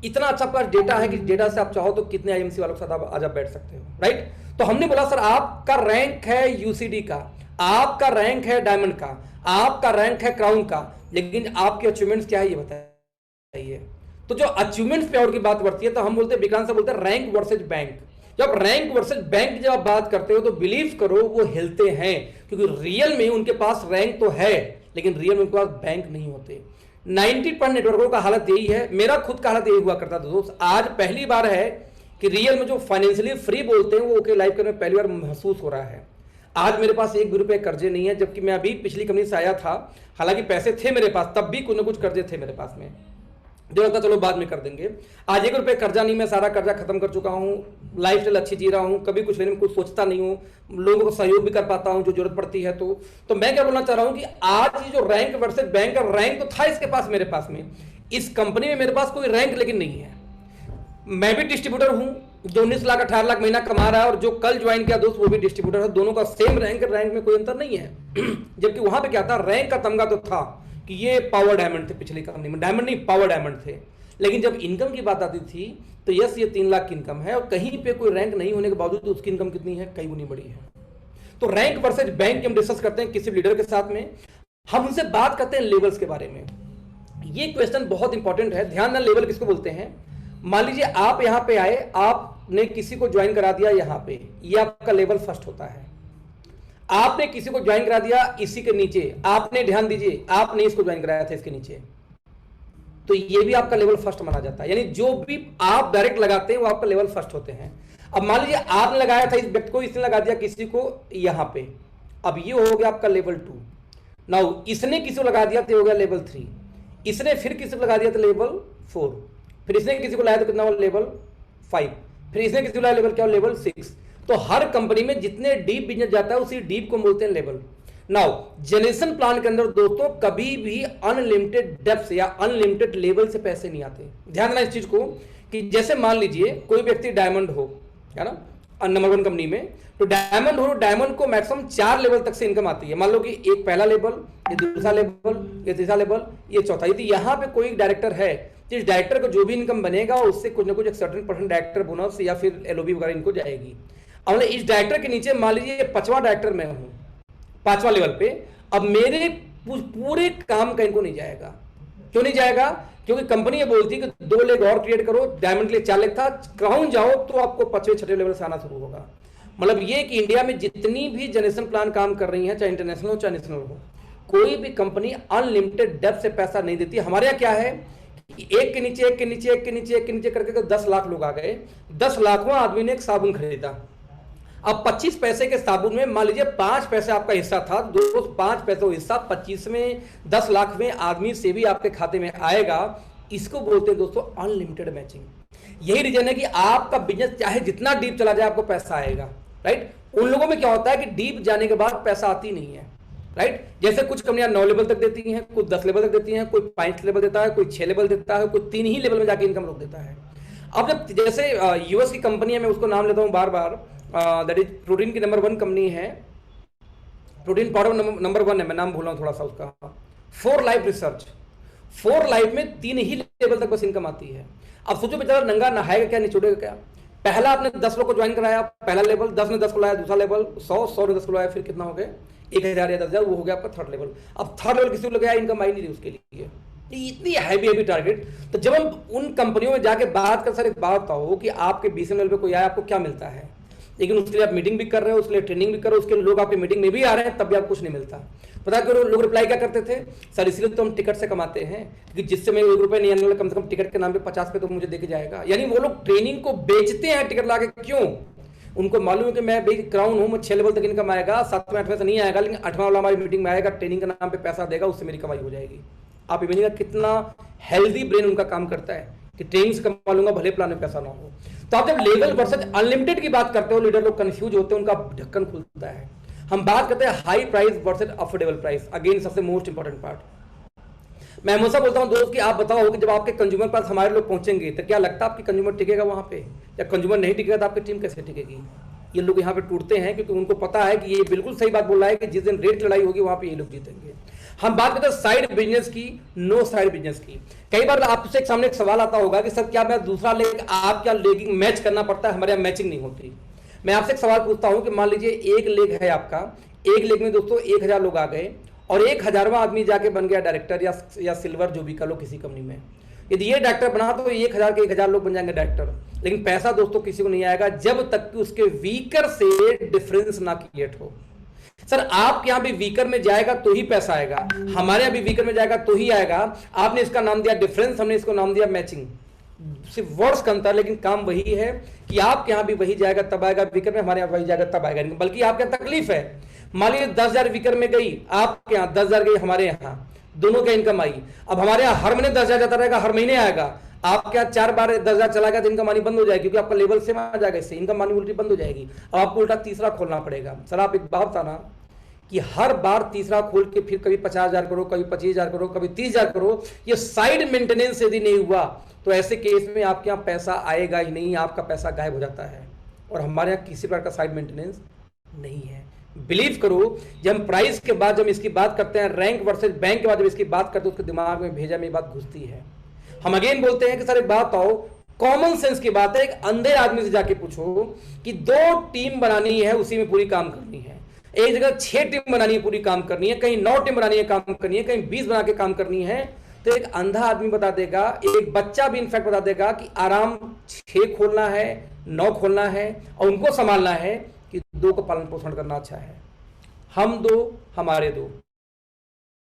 Speaker 1: इतना अच्छा आपका डेटा है कि डेटा से आप चाहो तो कितने आईएमसी वालों के साथ आप आज आप बैठ सकते हो, राइट। तो हमने बोला सर आपका रैंक है यूसीडी का, आपका रैंक है डायमंड का, आपका रैंक है क्राउन का, लेकिन आपके अचीवमेंट्स क्या है ये बताइए। तो जो अचीवमेंट्स पे और की बात बढ़ती है तो हम बोलते हैं, विक्रांत सर बोलते हैं रैंक वर्सेज बैंक। जब रैंक वर्सेज बैंक जब आप बात करते हो तो बिलीव करो वो हिलते हैं, क्योंकि रियल में उनके पास रैंक तो है लेकिन रियल में उनके पास बैंक नहीं होते। 90% नेटवर्कों का हालत यही है, मेरा खुद का हालत यही हुआ करता था दोस्त। आज पहली बार है कि रियल में जो फाइनेंशियली फ्री बोलते हैं वो ओके लाइफ करने में पहली बार महसूस हो रहा है। आज मेरे पास 1 भी रुपये कर्जे नहीं है, जबकि मैं अभी पिछली कंपनी से आया था, हालांकि पैसे थे मेरे पास, तब भी कुछ ना कुछ कर्जे थे मेरे पास में, जो लगता चलो बाद में कर देंगे। आज 1 रुपये कर्जा नहीं, मैं सारा कर्जा खत्म कर चुका हूँ, लाइफ स्टाइल अच्छी जी रहा हूँ, कभी कुछ लेने में कुछ सोचता नहीं हूँ, लोगों को सहयोग भी कर पाता हूँ जो जरूरत पड़ती है। तो मैं क्या बोलना चाह रहा हूँ कि आज ये जो रैंक वर्सेस बैंक का रैंक तो था इसके पास, मेरे पास में इस कंपनी में मेरे पास कोई रैंक लेकिन नहीं है। मैं भी डिस्ट्रीब्यूटर हूँ जो 19 लाख 18 लाख महीना कमा रहा है, और जो कल ज्वाइन किया दोस्त वो भी डिस्ट्रीब्यूटर है, दोनों का सेम रैंक में कोई अंतर नहीं है। जबकि वहां पे क्या था, रैंक का तमगा तो था कि ये पावर डायमंड थे, पिछली कंपनी में डायमंड नहीं पावर डायमंड थे, लेकिन जब इनकम की बात आती थी तो यस ये 3 लाख की इनकम है, और कहीं पे कोई रैंक नहीं होने के बावजूद तो उसकी इनकम कितनी है, कई गुनी बड़ी है। तो रैंक वर्सेज बैंक हम डिस्कस करते हैं किसी लीडर के साथ में, हम उनसे बात करते हैं लेवल्स के बारे में। ये क्वेश्चन बहुत इंपॉर्टेंट है, ध्यान देना लेवल किसको बोलते हैं। मान लीजिए आप यहां पे आए, आपने किसी को ज्वाइन करा दिया यहां पे, ये आपका लेवल फर्स्ट होता है। आपने किसी को ज्वाइन करा दिया इसी के नीचे, आपने ध्यान दीजिए आपने इसको ज्वाइन कराया था इसके नीचे, तो ये भी आपका लेवल फर्स्ट माना जाता है। यानी जो भी आप डायरेक्ट लगाते हैं वो आपका लेवल फर्स्ट होते हैं। अब मान लीजिए आपने लगाया था इस व्यक्ति को, इसने लगा दिया किसी को यहां पे, अब ये हो गया आपका लेवल 2। नाउ इसने किसी को लगा दिया तो हो गया लेवल 3, इसने फिर किसी को लगा दिया तो लेवल 4, फिर इसने किसी को लाया तो कितना हुआ लेवल 5, फिर इसने किसी को लाया लेवल क्या हुआ लेवल 6। तो हर कंपनी में जितने डीप बिजनेस जाता है उसी डीप को बोलते हैं लेवल। नाउ जनरेशन प्लान के अंदर दोस्तों कभी भी अनलिमिटेड डेप्थ या अनलिमिटेड लेवल से पैसे नहीं आते। ध्यान देना इस चीज को कि जैसे मान लीजिए कोई व्यक्ति डायमंड हो, है ना, नंबर 1 कंपनी में, तो डायमंड हो, डायमंड को मैक्सिमम 4 लेवल तक से इनकम आती है। मान लो कि एक पहला लेवल, ये दूसरा लेवल, ये तीसरा लेवल, ये चौथा। यदि यहाँ पे कोई डायरेक्टर है, जिस डायरेक्टर को जो भी इनकम बनेगा उससे कुछ ना कुछ एक सर्टेन परसेंट डायरेक्टर बोनस या फिर एलओबी वगैरह इनको जाएगी। अब इस डायरेक्टर के नीचे मान लीजिए 5वां डायरेक्टर मैं हूं, 5वां लेवल पे, अब मेरे पूरे काम का इनको नहीं जाएगा। क्यों नहीं जाएगा? क्योंकि कंपनी ये बोलती है कि 2 लेग और क्रिएट करो, डायमंड के लिए 4 लेग था, क्राउन जाओ तो आपको 5वें 6वें लेवल से आना शुरू होगा। मतलब ये कि इंडिया में जितनी भी जनरेशन प्लान काम कर रही है, चाहे इंटरनेशनल हो चाहे नेशनल हो, कोई भी कंपनी अनलिमिटेड डेप्थ से पैसा नहीं देती। हमारे यहाँ क्या है, एक के नीचे एक के नीचे एक के नीचे एक के नीचे करके 10 लाख लोग आ गए। 10 लाखवां आदमी ने एक साबुन खरीदा। अब 25 पैसे के साबुन में मान लीजिए 5 पैसे आपका हिस्सा था, 5 पैसे हिस्सा 25वें 10 लाखवें आदमी से भी आपके खाते में आएगा। इसको बोलते हैं दोस्तों अनलिमिटेड मैचिंग। यही रीजन है कि आपका बिजनेस चाहे जितना डीप चला जाए आपको पैसा आएगा, राइट। उन लोगों में क्या होता है कि डीप जाने के बाद पैसा आती नहीं है, राइट। जैसे कुछ कंपनियां 9 लेवल तक देती हैं, कुछ 10 लेवल तक देती हैं, कोई 5 लेवल देता है, कोई 6 लेवल देता है, कोई 3 ही लेवल में जाके इनकम रोक देता है। अब जब जैसे यूएस की कंपनी है, मैं उसको नाम लेता हूं बार बार, दैट इज प्रोटीन की नंबर 1 कंपनी है, प्रोटीन पाउडर नंबर 1 है, मैं नाम भूल रहा हूं थोड़ा सा उसका, 4 लाइफ रिसर्च। 4 लाइफ में 3 ही लेवल तक बस इनकम आती है। अब सोचो बेचारा नंगा नहाएगा क्या, निचोड़ेगा क्या। पहला आपने 10 लोग को ज्वाइन कराया, पहला लेवल, 10 ने 10 को लाया, दूसरा लेवल 100 ने 10 को लाया, फिर कितना हो गया 1000 या 10,000, वो हो गया आपका 3rd लेवल। अब 3rd लेवल किसी को लगा इनकम आई नहीं रही उसके लिए, इतनी हैवी टारगेट। तो जब हम उन कंपनियों में जाके बात कर, सर एक बात बताओ कि आपके 20 लेवल पे कोई आया, आपको क्या मिलता है, लेकिन उसके लिए आप मीटिंग भी कर रहे हो, उसके लिए ट्रेनिंग भी कर रहे हो, उसके लिए लोग आपकी मीटिंग में भी आ रहे हैं, तब भी आपको कुछ नहीं मिलता। पता करो लोग रिप्लाई क्या करते थे, सर इसलिए तो हम टिकट से कमाते हैं कि जिससे मैं 1 रुपये नहीं आने वाला, कम से कम टिकट के नाम पे 50 पे तो मुझे देके जाएगा। यानी वो लोग ट्रेनिंग को बेचते हैं टिकट लाके। क्यों? उनको मालूम है कि मैं भाई क्राउन हूं, मैं 6 लेवल तक इनकम आएगा, 7वें 8वें से नहीं आएगा, लेकिन 8वां वाला हमारी मीटिंग में आएगा, ट्रेनिंग के नाम पे पैसा देगा, उससे मेरी कमाई हो जाएगी। आप इमेजिन कितना हेल्दी ब्रेन उनका काम करता है कि ट्रेनिंग से कमा लूंगा भले प्लान में पैसा ना हो। तो आप जब लेवल वर्सेस अनलिमिटेड की बात करते हो, लीडर लोग कंफ्यूज होते हैं, उनका ढक्कन खुलता है। हम बात करते हैं high price versus affordable price, again सबसे मोस्ट इंपॉर्टेंट पार्ट। मैं हमेशा बोलता हूं दोस्त कि आप बताओ कि जब आपके कंज्यूमर पास हमारे लोग पहुंचेंगे तो क्या लगता है आपकी कंज्यूमर टिकेगा वहां पे, या कंज्यूमर नहीं टिकेगा तो आपकी टीम कैसे टिकेगी? ये लोग यहाँ पे टूटते हैं, क्योंकि उनको पता है कि ये बिल्कुल सही बात बोल रहा है कि जिस दिन रेट लड़ाई होगी वहां पे ये लोग जीतेंगे। हम बात करते हैं साइड बिजनेस की, नो साइड बिजनेस की। कई बार आपसे सामने एक सवाल आता होगा कि सर क्या मैं दूसरा लेग, आप क्या लेगिंग मैच करना पड़ता है, हमारे यहाँ मैचिंग नहीं होती। मैं आपसे एक सवाल पूछता हूं कि मान लीजिए एक लेग है आपका, एक लेग में दोस्तों 1000 लोग आ गए और 1000वां आदमी जाके बन गया डायरेक्टर या सिल्वर जो भी कर लो किसी कंपनी में। यदि ये डायरेक्टर बना तो 1000 के 1000 लोग बन जाएंगे डायरेक्टर, लेकिन पैसा दोस्तों किसी को नहीं आएगा जब तक कि उसके वीकर से डिफरेंस ना क्रिएट हो। सर आपके यहां भी वीकर में जाएगा तो ही पैसा आएगा, हमारे यहां भी वीकर में जाएगा तो ही आएगा। आपने इसका नाम दिया डिफरेंस, हमने इसको नाम दिया मैचिंग। सिर्फ वर्ड्स का अंतर, लेकिन काम वही है कि आपके यहां भी वही जाएगा तब आएगा वीकर में, हमारे यहां वही जाएगा तब आएगा। बल्कि आपके यहां तकलीफ है, मान लीजिए 10,000 वीकर में गई, आपके यहां 10,000 गई, हमारे यहां दोनों का इनकम आई। अब हमारे यहां हर महीने 10,000 जाता रहेगा, हर महीने आएगा। आपके यहाँ 4 बार 10,000 चला गया तो इनकम आनी बंद हो जाएगी, क्योंकि आपका लेवल सेम आ जाएगा, इससे इनकम आनी उल्टी बंद हो जाएगी। अब आपको उल्टा तीसरा खोलना पड़ेगा। सर आप एक बात बताना कि हर बार तीसरा खोल के फिर कभी 50,000 करो, कभी 25,000 करो, कभी 30,000 करो, ये साइड मेंटेनेंस यदि नहीं हुआ तो ऐसे केस में आपके यहाँ पैसा आएगा ही नहीं, आपका पैसा गायब हो जाता है। और हमारे यहाँ किसी प्रकार का साइड मेंटेनेंस नहीं है। बिलीव करो, जब हम प्राइस के बाद जब इसकी बात करते हैं, रैंक वर्सेस बैंक के बाद जब इसकी बात करते हैं, उसके दिमाग में भेजा में बात घुसती है। हम अगेन बोलते हैं कि सर एक बात आओ, कॉमन सेंस की बात है, एक अंधे आदमी से जाके पूछो कि 2 टीम बनानी है, उसी में पूरी काम करनी है। एक जगह 6 टीम बनानी है, पूरी काम करनी है, कहीं 9 टीम बनानी है, काम करनी है, कहीं 20 बना के काम करनी है, तो एक अंधा आदमी बता देगा, एक बच्चा भी इनफैक्ट बता देगा कि आराम 6 खोलना है, 9 खोलना है और उनको संभालना है कि 2 को पालन पोषण करना अच्छा है। हम 2 हमारे 2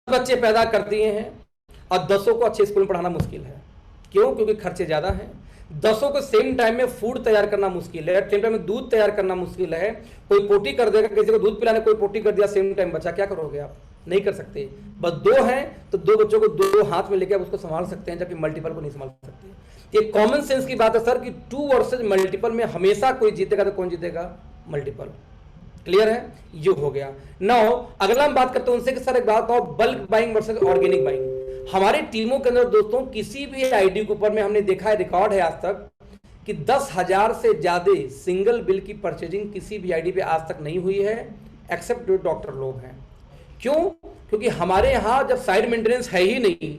Speaker 1: बच्चे पैदा कर दिए हैं और 10 को अच्छे स्कूल में पढ़ाना मुश्किल है। क्यों? क्योंकि खर्चे ज्यादा हैं। 10 को सेम टाइम में फूड तैयार करना मुश्किल है, सेम टाइम में दूध तैयार करना मुश्किल है। कोई पोटी कर देगा, किसी को दूध पिलाने कोई पोटी कर दिया सेम टाइम, बच्चा क्या करोगे आप? नहीं कर सकते। बस 2 हैं तो 2 बच्चों को 2 हाथ में लेकर आप उसको संभाल सकते हैं, जबकि मल्टीपल को नहीं संभाल सकते। ये कॉमन सेंस की बात है सर कि 2 वर्सेस मल्टीपल में हमेशा कोई जीतेगा तो कौन जीतेगा? मल्टीपल। क्लियर है? ये हो गया। नाउ अगला हम बात करते हैं उनसे कि सर एक बात आओ, bulk buying versus organic buying. हमारी टीमों के अंदर दोस्तों किसी भी आईडी के ऊपर में हमने देखा है, रिकॉर्ड है आज तक कि 10,000 से ज्यादा सिंगल बिल की परचेजिंग किसी भी आईडी पे आज तक नहीं हुई है, एक्सेप्ट जो डॉक्टर लोग हैं। क्यों? क्योंकि हमारे यहां जब साइड मेंटेनेंस है ही नहीं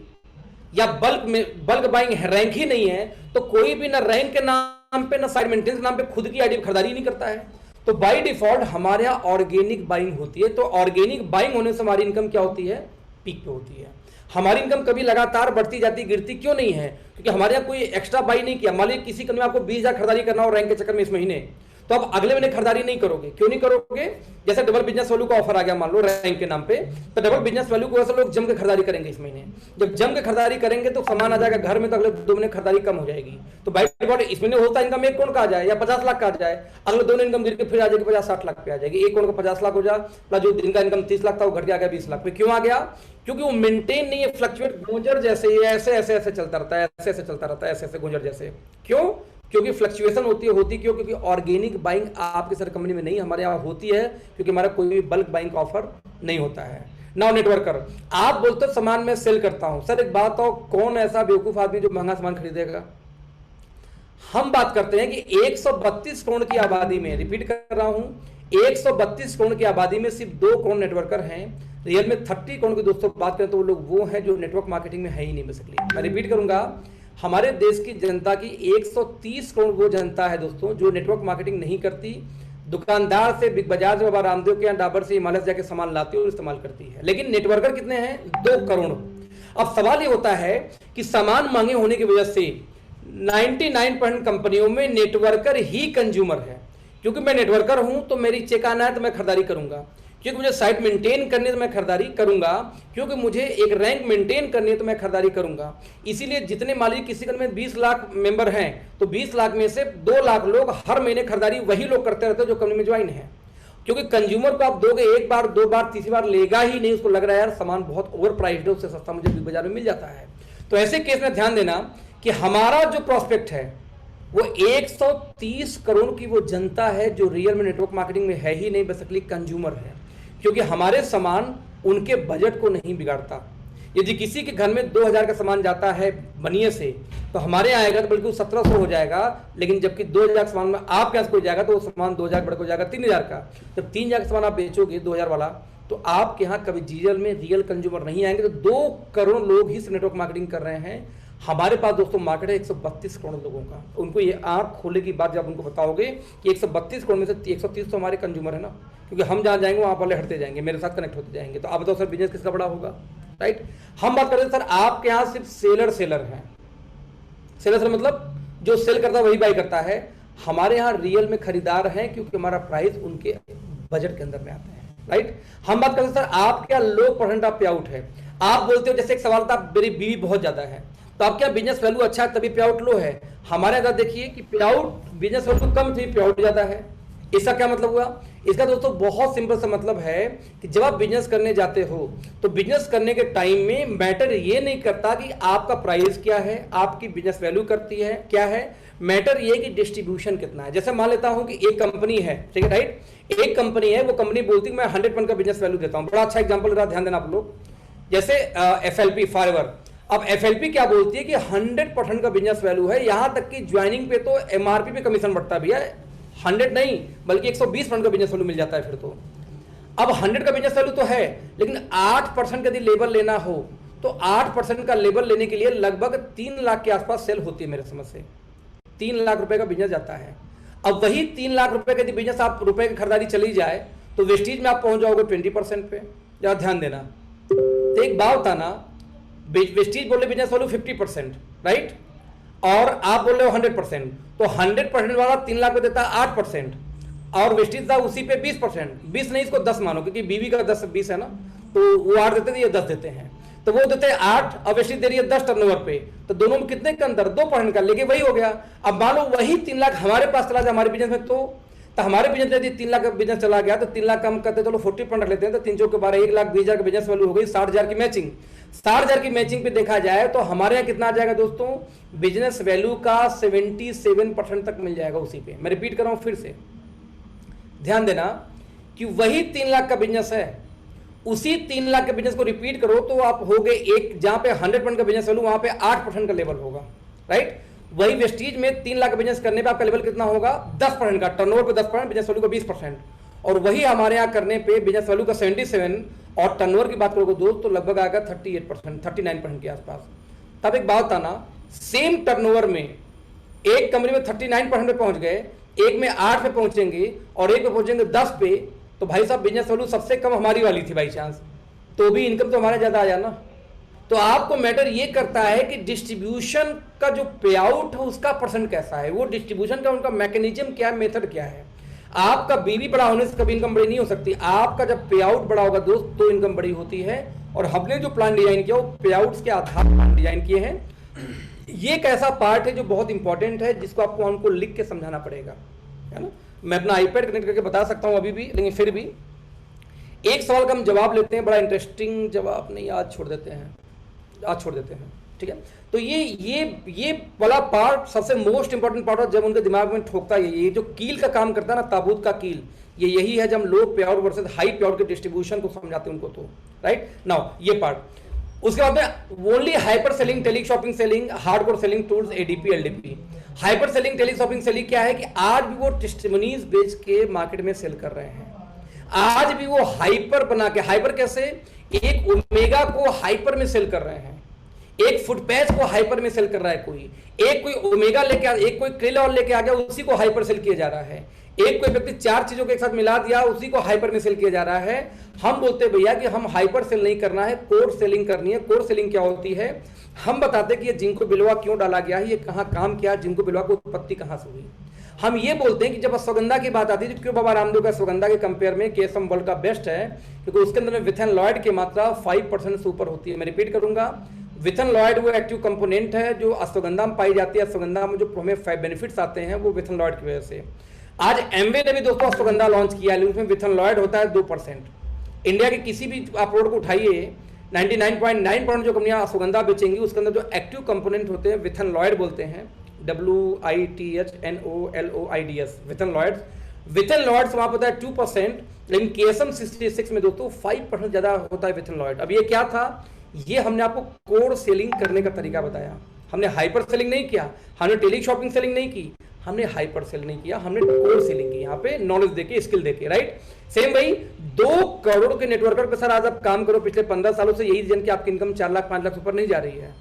Speaker 1: या बल्क बाइंग रैंक ही नहीं है, तो कोई भी ना रैंक के नाम पे ना साइड मेंटेनेंस के नाम पे खुद की आईडी खरीदारी नहीं करता है। तो बाय डिफॉल्ट हमारे यहाँ ऑर्गेनिक बाइंग होती है। तो ऑर्गेनिक बाइंग होने से हमारी इनकम क्या होती है? पीक पे होती है। हमारी इनकम कभी लगातार बढ़ती जाती गिरती क्यों नहीं है? क्योंकि हमारे यहाँ कोई एक्स्ट्रा बाई नहीं किया। मान लीजिए किसी कंपनी में आपको 20,000 खरीदारी करना हो रैंक के चक्कर में इस महीने, तो आप अगले महीने खरीदारी नहीं करोगे। क्यों नहीं करोगे? जैसे डबल बिजनेस वैल्यू का ऑफर आ गया मान लो रैंक के नाम पे, तो डबल बिजनेस वैल्यू को वैसे लोग जम के खरीदारी करेंगे इस महीने। जब जम के खरीदारी करेंगे तो सामान आ जाएगा घर में, तो अगले 2 महीने खरीदारी कम हो जाएगी। तो बाई डिफॉल्ट इस महीने होता है इनकम 1 करोड़ का आ जाए या 50 लाख का आ जाए, अगले 2 इनकम गिर के फिर आ जाएगी 50-60 लाख पे आ जाएगी। 1 करोड़ का 50 लाख हो जाए, प्लस जो दिन का इनकम 30 लाख था वो घट के आ गया 20 लाख पे। क्यों आ गया? क्योंकि वो मेंटेन नहीं है, फ्लक्चुएट गुंजर जैसे ऐसे ऐसे ऐसे चलता रहता है, ऐसे ऐसे चलता रहता है, ऐसे ऐसे गुंजर जैसे। क्यों? क्योंकि फ्लक्चुएशन होती क्यों? क्योंकि ऑर्गेनिक बाइंग आपके सर कंपनी में नहीं, हमारे यहाँ होती है, क्योंकि हमारा कोई भी बल्क बाइंग का ऑफर नहीं होता है। नाउ नेटवर्कर, आप बोलते हो सामान मैं सेल करता हूं। सर एक बात हो, कौन ऐसा बेवकूफ आदमी जो महंगा सामान खरीदेगा? हम बात करते हैं कि 132 करोड़ की आबादी में, रिपीट कर रहा हूं, 132 करोड़ की आबादी में सिर्फ 2 करोड़ नेटवर्कर हैं। रियल में 30 करोड़ की दोस्तों बात करें तो वो लोग वो हैं जो नेटवर्क मार्केटिंग में है ही नहीं बेसिकली। मैं रिपीट करूंगा, हमारे देश की जनता की 130 करोड़ वो जनता है दोस्तों जो नेटवर्क मार्केटिंग नहीं करती, दुकानदार से, बिग बाजार से, बाबा रामदेव के यहाँ, डाबर से, हिमालय से जाके सामान लाती है और इस्तेमाल करती है। लेकिन नेटवर्कर कितने हैं? 2 करोड़। अब सवाल ये होता है कि सामान महंगे होने की वजह से 99% कंपनियों में नेटवर्कर ही कंज्यूमर है। क्योंकि मैं नेटवर्कर हूं तो मेरी चेक आना है तो मैं खरीदारी करूंगा, क्योंकि मुझे साइट मेंटेन करनी है तो मैं खरीदारी करूंगा, क्योंकि मुझे एक रैंक मेंटेन करनी है तो मैं खरीदारी करूंगा। इसीलिए जितने मालिक किसी कंपनी में 20 लाख मेंबर हैं तो 20 लाख में से 2 लाख लोग हर महीने खरीदारी वही लोग करते रहते हैं जो कंपनी में ज्वाइन है। क्योंकि कंज्यूमर को आप दोगे 1 बार 2 बार तीसरी बार लेगा ही नहीं, उसको लग रहा है यार सामान बहुत ओवर प्राइस्ड है, उससे सस्ता मुझे बिग बाजार में मिल जाता है। तो ऐसे केस में ध्यान देना कि हमारा जो प्रोस्पेक्ट है वो 130 करोड़ की वो जनता है जो रियल में नेटवर्क मार्केटिंग में है ही नहीं, बेसिकली कंज्यूमर है। क्योंकि हमारे सामान उनके बजट को नहीं बिगाड़ता। यदि किसी के घर में 2000 का सामान जाता है बनिए से, तो हमारे यहाँ आएगा तो बिल्कुल 1700 हो जाएगा, लेकिन जबकि 2000 का सामान में आपके यहाँ से कोई जाएगा तो वो सामान 2000 बढ़ हो जाएगा 3000 का। जब 3000 का सामान आप बेचोगे 2000 वाला, तो आपके यहाँ कभी डिजिटल में रियल कंज्यूमर नहीं आएंगे। तो 2 करोड़ लोग ही नेटवर्क मार्केटिंग कर रहे हैं। हमारे पास दोस्तों मार्केट है 132 करोड़ लोगों का। उनको ये आंख खोले की बात जब उनको बताओगे कि 132 करोड़ में से 130 तो हमारे कंज्यूमर है ना, क्योंकि हम जहाँ जाएंगे वहाँ वाले हटते जाएंगे, मेरे साथ कनेक्ट होते जाएंगे। तो आप बताओ सर बिजनेस किसका बड़ा होगा, राइट। हम बात करते हैं सर आपके यहाँ सिर्फ सेलर है। सेलर मतलब जो सेल करता है वही बाई करता है। हमारे यहाँ रियल में खरीदार हैं, क्योंकि हमारा प्राइस उनके बजट के अंदर में आता है, राइट। हम बात करते हैं सर आप क्या लो परसेंट ऑफ पे आउट है। आप बोलते हो जैसे एक सवाल था, मेरी बीवी बहुत ज्यादा है, तो आप क्या बिजनेस वैल्यू अच्छा है तभी पे आउट लो है। हमारे अगर देखिए कि पे आउट बिजनेस वैल्यू कम थी, पे आउट ज्यादा है। इसका क्या मतलब हुआ? इसका दोस्तों बहुत सिंपल सा मतलब है कि जब आप बिजनेस करने जाते हो तो बिजनेस करने के टाइम में मैटर ये नहीं करता कि आपका प्राइस क्या है, आपकी बिजनेस वैल्यू करती है क्या है, मैटर ये कि डिस्ट्रीब्यूशन कितना है। जैसे मान लेता हूं कि एक कंपनी है, ठीक है, राइट। एक कंपनी है, वो कंपनी बोलती है मैं 100% का बिजनेस वैल्यू देता हूं। बड़ा अच्छा एग्जांपल रहा, ध्यान देना आप लोग। जैसे FLP फॉरएवर। अब FLP क्या बोलती है कि 100% का बिजनेस वैल्यू है, यहां तक कि ज्वाइनिंग पे तो MRP पे कमीशन बढ़ता भी है, 100 नहीं बल्कि 120% का बिजनेस वैल्यू मिल जाता है फिर तो। अब 100 का बिजनेस वैल्यू तो है, लेकिन 8% का यदि लेबर लेना हो तो 8% का लेबर लेने के लिए लगभग 3 लाख के आसपास सेल होती है मेरे समझ से। 3 लाख रुपए का बिजनेस जाता है। अब वही 3 लाख रुपए का यदि बिजनेस आप रुपए की खरीदारी चली जाए तो वेस्टीज में आप पहुंच जाओगे 20% पे। या ध्यान देना, तो एक बात था ना, वेस्टीज बोल रहे बिजनेस वैल्यू 50%, राइट, और आप बोल रहे हो 100%, तो 100% वाला 3 लाख में देता है 8%, और वेस्टीज था उसी पे 20%, 20 नहीं इसको 10 मानो, क्योंकि बीवी का 10-20 है ना, तो वो 8 देते थे, ये 10 देते हैं, तो वो देते हैं 8 और वेस्टीज दे रही है 10 टर्नओवर पे, तो दोनों में कितने का अंतर? 2% का, लेके वही हो गया। अब मान लो वही 3 लाख हमारे पास चला जाए हमारे बिजनेस में, तो हमारे बिजनेस यदि 3 लाख का बिजनेस चला गया तो 3 लाख कम करते चलो 40% रख लेते हैं, तो 3 चौके 12, 1,20,000 का बिजनेस वैल्यू हो गई, 60,000 की मैचिंग। 60,000 की मैचिंग पे देखा जाए तो हमारे यहाँ कितना आ जाएगा दोस्तों? बिजनेस वैल्यू का 77% तक मिल जाएगा उसी पे। मैं रिपीट कर रहा हूं फिर से, ध्यान देना कि वही 3 लाख का बिजनेस है, उसी 3 लाख के बिजनेस को रिपीट करो तो आप हो गए एक, जहां पे 100% का बिजनेस वैल्यू वहां पे 8% का लेवल होगा, राइट। वही वेस्टीज में 3 लाख का बिजनेस करने पे आपका लेवल कितना होगा? 10% का, टर्नओवर पे 10%, बिजनेस वैल्यू का 20%, और वही हमारे यहाँ करने पे बिजनेस वैल्यू का 77 और टर्नओवर की बात करोगे दोस्त तो लगभग आएगा 38%, 39% के आसपास। तब एक बात था ना, सेम टर्नओवर में एक कंपनी में 39% पे पहुंच गए, एक में 8 पे पहुंचेंगे और एक पे पहुंचेंगे 10 पे, तो भाई साहब बिजनेस वैल्यू सबसे कम हमारी वाली थी बाई चांस, तो भी इनकम तो हमारा ज्यादा आया ना। तो आपको मैटर ये करता है कि डिस्ट्रीब्यूशन का जो पे आउट है उसका परसेंट कैसा है, वो डिस्ट्रीब्यूशन का उनका मैकेनिज्म क्या है, मेथड क्या है। आपका बीवी बड़ा होने से कभी इनकम बड़ी नहीं हो सकती, आपका जब पे आउट बड़ा होगा दोस्त तो इनकम बड़ी होती है। और हमने जो प्लान डिजाइन किया वो पे आउट्स के आधार पर डिजाइन किए हैं। ये एक ऐसा पार्ट है जो बहुत इंपॉर्टेंट है, जिसको आपको हमको लिख के समझाना पड़ेगा, है ना। मैं अपना आईपैड कनेक्ट करके बता सकता हूं अभी भी, लेकिन फिर भी एक सवाल का हम जवाब लेते हैं, बड़ा इंटरेस्टिंग जवाब, नहीं आज छोड़ देते हैं, ठीक है। तो ये वाला पार्ट सबसे मोस्ट इंपॉर्टेंट पार्ट है, जब उनके दिमाग में ठोकता है, ये जो कील का काम करता है ना, ताबूत का कील, ये यही है जब हम लो पे आउट वर्सेस हाई पे आउट के डिस्ट्रीब्यूशन को समझाते हैं उनको, तो राइट नाउ ये पार्ट। उसके बाद में only hyper selling, teleshopping selling, hardcore selling tools, ADP LDP। Hyper selling, teleshopping selling क्या है कि आज भी वो टेस्टिमोनीज बेच के मार्केट में सेल कर रहे हैं, आज भी वो हाइपर बना के, हाइपर कैसे, एक ओमेगा को हाइपर में सेल कर रहे हैं, एक फुट पैच को हाइपर में सेल कर रहा है कोई, एक कोई ओमेगा लेके आ, एक कोई क्रिल ऑयल लेके आ गया, उसी को हाइपर सेल किया जा रहा है, एक कोई व्यक्ति 4 चीजों के एक साथ मिला दिया, उसी को हाइपर में सेल किया जा रहा है। हम बोलते हैं भैया कि हम हाइपर सेल नहीं करना है, कोर सेलिंग करनी है। कोर सेलिंग क्या होती है? हम बताते हैं कि ये जिंको बिलवा क्यों डाला गया है, ये कहाँ काम किया, जिंको बिलवा की उत्पत्ति कहाँ से हुई। हम ये बोलते हैं कि जब अश्वगंधा की बात आती है, क्यों बाबा रामदेव का अश्वगंधा के कंपेयर में केएसएम वर्ल्ड का बेस्ट है, क्योंकि उसके अंदर में विथेनॉइड की मात्रा 5% से ऊपर होती है। मैं रिपीट करूंगा, विथेनॉइड वो एक्टिव कंपोनेंट है जो अश्वगंधा में पाई जाती है। अश्वगंधा में जो हमें बेनिफिट्स आते हैं वो विथेनॉइड की वजह से। आज एमवे ने भी दोस्तों अश्वगंधा लॉन्च किया है, उसमें विथेनॉइड होता है 2%। इंडिया के किसी भी आप रोड को उठाइए, 99.9% जो कंपनियां अश्वगंधा बेचेंगी उसके अंदर जो एक्टिव कंपोनेंट होते हैं विथेनॉइड बोलते हैं, WITHNOLOIDS, विथेनॉइड्स। विथेनॉइड्स वहां पर है 2%, लेकिन KSM 66 में दोस्तों 5% ज्यादा होता है विथेनॉइड। अब ये क्या था? ये हमने आपको कोर सेलिंग करने का तरीका बताया। हमने हाइपर सेलिंग नहीं किया, हमने टेली शॉपिंग सेलिंग नहीं की, हमने हाइपर सेल नहीं किया, हमने कोर सेलिंग की, यहाँ पे नॉलेज देके, स्किल देके, राइट। सेम भाई 2 करोड़ के नेटवर्कर पे सर आज आप काम करो, पिछले 15 सालों से यही रीजन कि आपकी इनकम 4 लाख 5 लाख ऊपर नहीं जा रही है,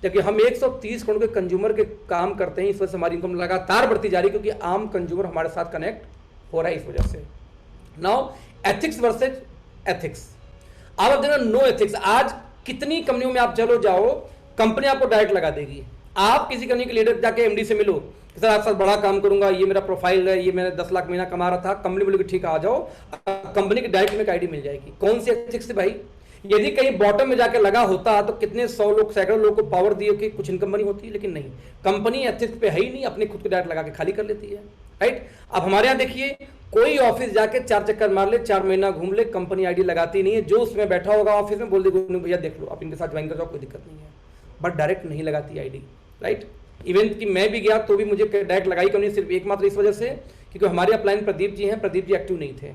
Speaker 1: जबकि हम 130 करोड़ के कंज्यूमर के काम करते हैं। इस वजह से हमारी इनकम लगातार बढ़ती जा रही है, क्योंकि आम कंज्यूमर हमारे साथ कनेक्ट हो रहा है इस वजह से। नाउ एथिक्स वर्सेज एथिक्स, आप देखना नो एथिक्स। आज कितनी कंपनियों में आप चलो जाओ, कंपनी आपको डायरेक्ट लगा देगी। आप किसी कंपनी के लीडर जाके एमडी से मिलो, सर आपके साथ बड़ा काम करूंगा, ये मेरा प्रोफाइल है, ये मैंने 10 लाख महीना कमा रहा था, कंपनी बोलेगी ठीक है आ जाओ, कंपनी की डायरेक्ट में आईडी मिल जाएगी। कौन सी एथिक्स से भाई? यदि कहीं बॉटम में जाके लगा होता तो कितने 100 लोग, सैकड़ों लोग को पावर दिए कि कुछ इनकम बनी होती, लेकिन नहीं, कंपनी एथिक्स पे है ही नहीं, अपने खुद को डायरेक्ट लगा के खाली कर लेती है, राइट। अब हमारे यहाँ देखिए, कोई ऑफिस जाके 4 चक्कर मार ले, 4 महीना घूम ले, कंपनी आईडी लगाती नहीं है। जो उसमें बैठा होगा ऑफिस में बोल देगा भैया देख लो, आप इनके साथ ज्वाइन कर जाओ, कोई दिक्कत नहीं है, बट डायरेक्ट नहीं लगाती आईडी, राइट। इवन कि मैं भी गया तो भी मुझे डायरेक्ट लगाई कंपनी, सिर्फ एकमात्र इस वजह से क्योंकि हमारे अपलाइन प्रदीप जी हैं, प्रदीप जी एक्टिव नहीं थे।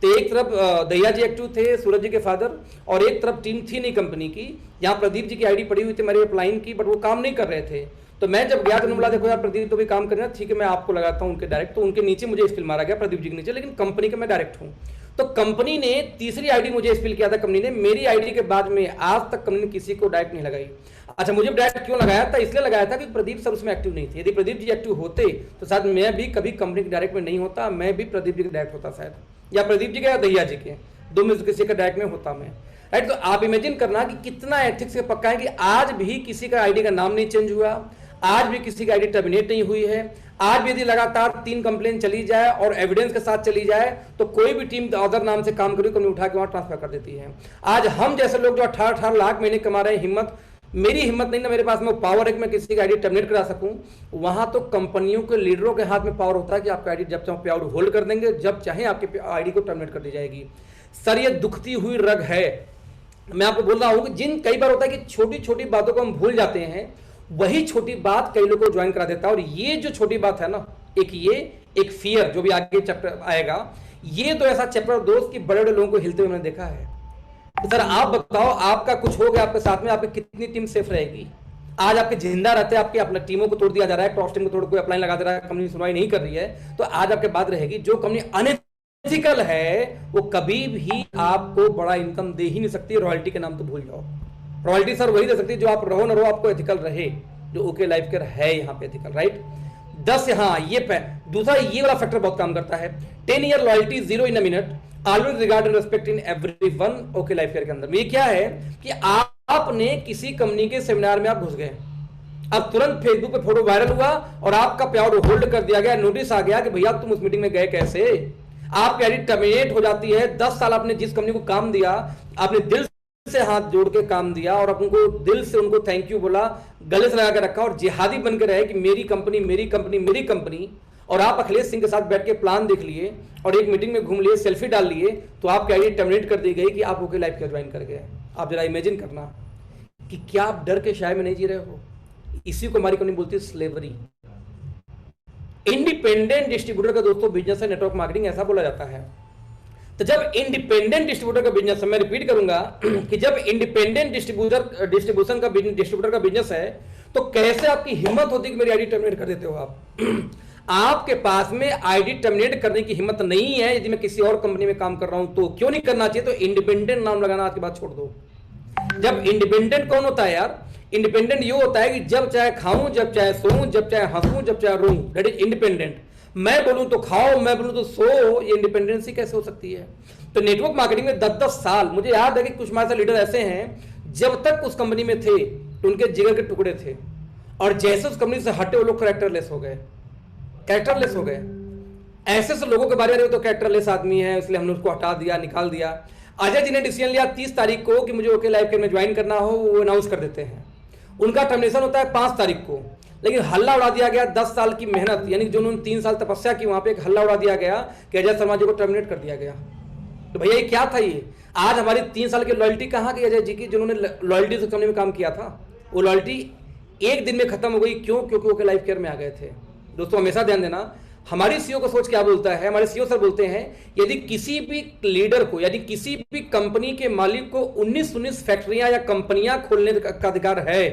Speaker 1: तो एक तरफ दहिया जी एक्टिव थे, सूरज जी के फादर, और एक तरफ टीम थी नहीं कंपनी की, यहाँ प्रदीप जी की आईडी पड़ी हुई थी मेरे अपलाइन की, बट वो काम नहीं कर रहे थे। तो मैं जब गया तो बोला देखो यार प्रदीप तो भी काम कर रहे हैं, ठीक है मैं आपको लगाता हूँ उनके डायरेक्ट। तो उनके नीचे मुझे स्पिल मारा गया, प्रदीप जी के नीचे, लेकिन कंपनी के मैं डायरेक्ट हूँ। तो कंपनी ने तीसरी आईडी मुझे स्पिल किया था, कंपनी ने मेरी आईडी के बाद में आज तक कंपनी ने किसी को डायरेक्ट नहीं लगाई। अच्छा, मुझे डायरेक्ट क्यों लगाया था? इसलिए लगाया था कि प्रदीप सर उसमें एक्टिव नहीं थे। यदि प्रदीप जी एक्टिव होते तो शायद मैं भी कभी कंपनी के डायरेक्ट में नहीं होता, मैं भी प्रदीप जी के डायरेक्ट होता शायद, या प्रदीप जी के या दहिया जी के, दो में से किसी का डायरेक्ट में होता मैं, राइट। तो आप इमेजिन करना कि कितना एथिक्स से पक्का है कि आज भी किसी का आईडी का नाम नहीं चेंज हुआ, आज भी किसी की आईडी टर्मिनेट नहीं हुई है। आज भी यदि लगातार 3 कंप्लेन चली जाए और एविडेंस के साथ चली जाए तो कोई भी टीम अदर नाम से काम करी कंपनी उठा के वहां ट्रांसफर कर देती है। आज हम जैसे लोग जो 18 लाख महीने कमा रहे हैं, हिम्मत, मेरी हिम्मत नहीं ना, मेरे पास में पावर है कि मैं किसी की आईडी टर्मिनेट करा सकूं। वहां तो कंपनियों के लीडरों के हाथ में पावर होता है कि आपका आईडी जब चाहे पे आउट होल्ड कर देंगे, जब चाहे आपके आईडी को टर्मिनेट कर दी जाएगी। सर ये दुखती हुई रग है। मैं आपको बोल रहा हूं कि जिन कई बार होता है कि छोटी छोटी बातों को हम भूल जाते हैं, वही छोटी बात कई लोगों को ज्वाइन करा देता है। और ये जो छोटी बात है ना, एक फियर जो भी आगे चैप्टर आएगा, ये तो ऐसा चैप्टर दोस्त कि बड़े बड़े लोगों को हिलते हुए मैंने देखा है। तो सर आप बताओ, आपका कुछ हो गया आपके साथ में, आपकी कितनी टीम सेफ रहेगी? आज आपके जिंदा रहते हैं, आपकी अपनी टीमों को तोड़ दिया जा रहा है, क्रॉस टीम को तोड़ कोई अपलाइन लगा दे रहा है, कंपनी सुनवाई नहीं कर रही है, तो आज आपके बात रहेगी। जो कंपनी अनएथिकल है वो कभी भी आपको बड़ा इनकम दे ही नहीं सकती। रॉयल्टी के नाम तो भूल जाओ, रॉयल्टी सर वही दे सकती है जो आप रहो ना रहो, आपको एथिकल रहे, जो ओके लाइफ केयर है यहाँ पे एथिकल, राइट। 10 हाँ ये दूसरा ये वाला फैक्टर बहुत काम करता है। 10 year loyalty, 0 in a minute, always regard and respect in everyone, okay life care के अंदर। ये क्या है कि आपने किसी कंपनी के सेमिनार में आप घुस गए, अब तुरंत फेसबुक पे फोटो वायरल हुआ और आपका पे आउट होल्ड कर दिया गया, नोटिस आ गया कि भैया तुम उस मीटिंग में गए कैसे, आपकी आईडी टर्मिनेट हो जाती है। 10 साल आपने जिस कंपनी को काम दिया, आपने दिल से हाथ जोड़ के काम दिया और उनको दिल से उनको थैंक यू बोला, गले से लगा के रखा और जिहादी बन के रहे कि मेरी कंपनी मेरी कंपनी मेरी कंपनी, और आप अखिलेश सिंह के साथ बैठ के प्लान देख लिए और एक मीटिंग में घूम लिए, सेल्फी डाल लिए, तो आपकी आईडी टर्मिनेट कर दी गई कि आप ओके लाइफ केयर ज्वाइन कर गए। आप जरा इमेजिन करना कि क्या आप डर के शाय में नहीं जी रहे हो। इसी को हमारी कंपनी बोलती है स्लेवरी। इंडिपेंडेंट डिस्ट्रीब्यूटर का दोस्तों बिजनेस है नेटवर्क मार्केटिंग, ऐसा बोला जाता है। तो जब इंडिपेंडेंट डिस्ट्रीब्यूटर का बिजनेस है, मैं रिपीट करूंगा कि जब इंडिपेंडेंट डिस्ट्रीब्यूटर का बिजनेस है, तो कैसे आपकी हिम्मत होती है कि मेरी आईडी टर्मिनेट कर देते हो आप। आपके पास में आईडी टर्मिनेट करने की हिम्मत नहीं है। यदि मैं किसी और कंपनी में काम कर रहा हूं तो क्यों नहीं करना चाहिए? तो इंडिपेंडेंट नाम लगाना आज के बाद छोड़ दो। जब इंडिपेंडेंट कौन होता है यार? इंडिपेंडेंट ये होता है कि जब चाहे खाऊं, जब चाहे सोऊं, जब चाहे हंसूं, जब चाहे रोऊं, दैट इज इंडिपेंडेंट। मैं बोलूं तो खाओ, मैं बोलूं तो सो, ये इंडिपेंडेंसी कैसे हो सकती है? तो नेटवर्क मार्केटिंग में 10-10 साल, मुझे याद है कि कुछ हमारे लीडर ऐसे हैं जब तक उस कंपनी में थे तो उनके जिगर के टुकड़े थे, और जैसे उस कंपनी से हटे वो लोग कैरेक्टरलेस हो गए, कैरेक्टरलेस हो गए। ऐसे से लोगों के बारे में तो कैरेक्टरलेस आदमी है, इसलिए हमने उसको हटा दिया, निकाल दिया। अजय जी ने डिसीजन लिया 30 तारीख को कि मुझे ओके लाइफ केयर में ज्वाइन करना हो, वो अनाउंस कर देते हैं। उनका टर्मिनेशन होता है 5 तारीख को, लेकिन हल्ला उड़ा दिया गया 10 साल की मेहनत, यानी जो उन्होंने 3 साल तपस्या की, वहां पे एक हल्ला उड़ा दिया गया कि अजय शर्मा जी को टर्मिनेट कर दिया गया। तो भैया ये क्या था? ये आज हमारी 3 साल की लॉयल्टी कहाँ गई अजय जी की, जिन्होंने लॉयल्टी से कंपनी में काम किया था? वो लॉयल्टी एक दिन में खत्म हो गई। क्यों? क्योंकि ओके लाइफ केयर में आ गए थे। दोस्तों हमेशा ध्यान देना, हमारी सीईओ का सोच क्या बोलता है, हमारे सीईओ सर बोलते हैं यदि किसी भी लीडर को, यदि किसी भी कंपनी के मालिक को 19 फैक्ट्रियां या कंपनियां खोलने का अधिकार है,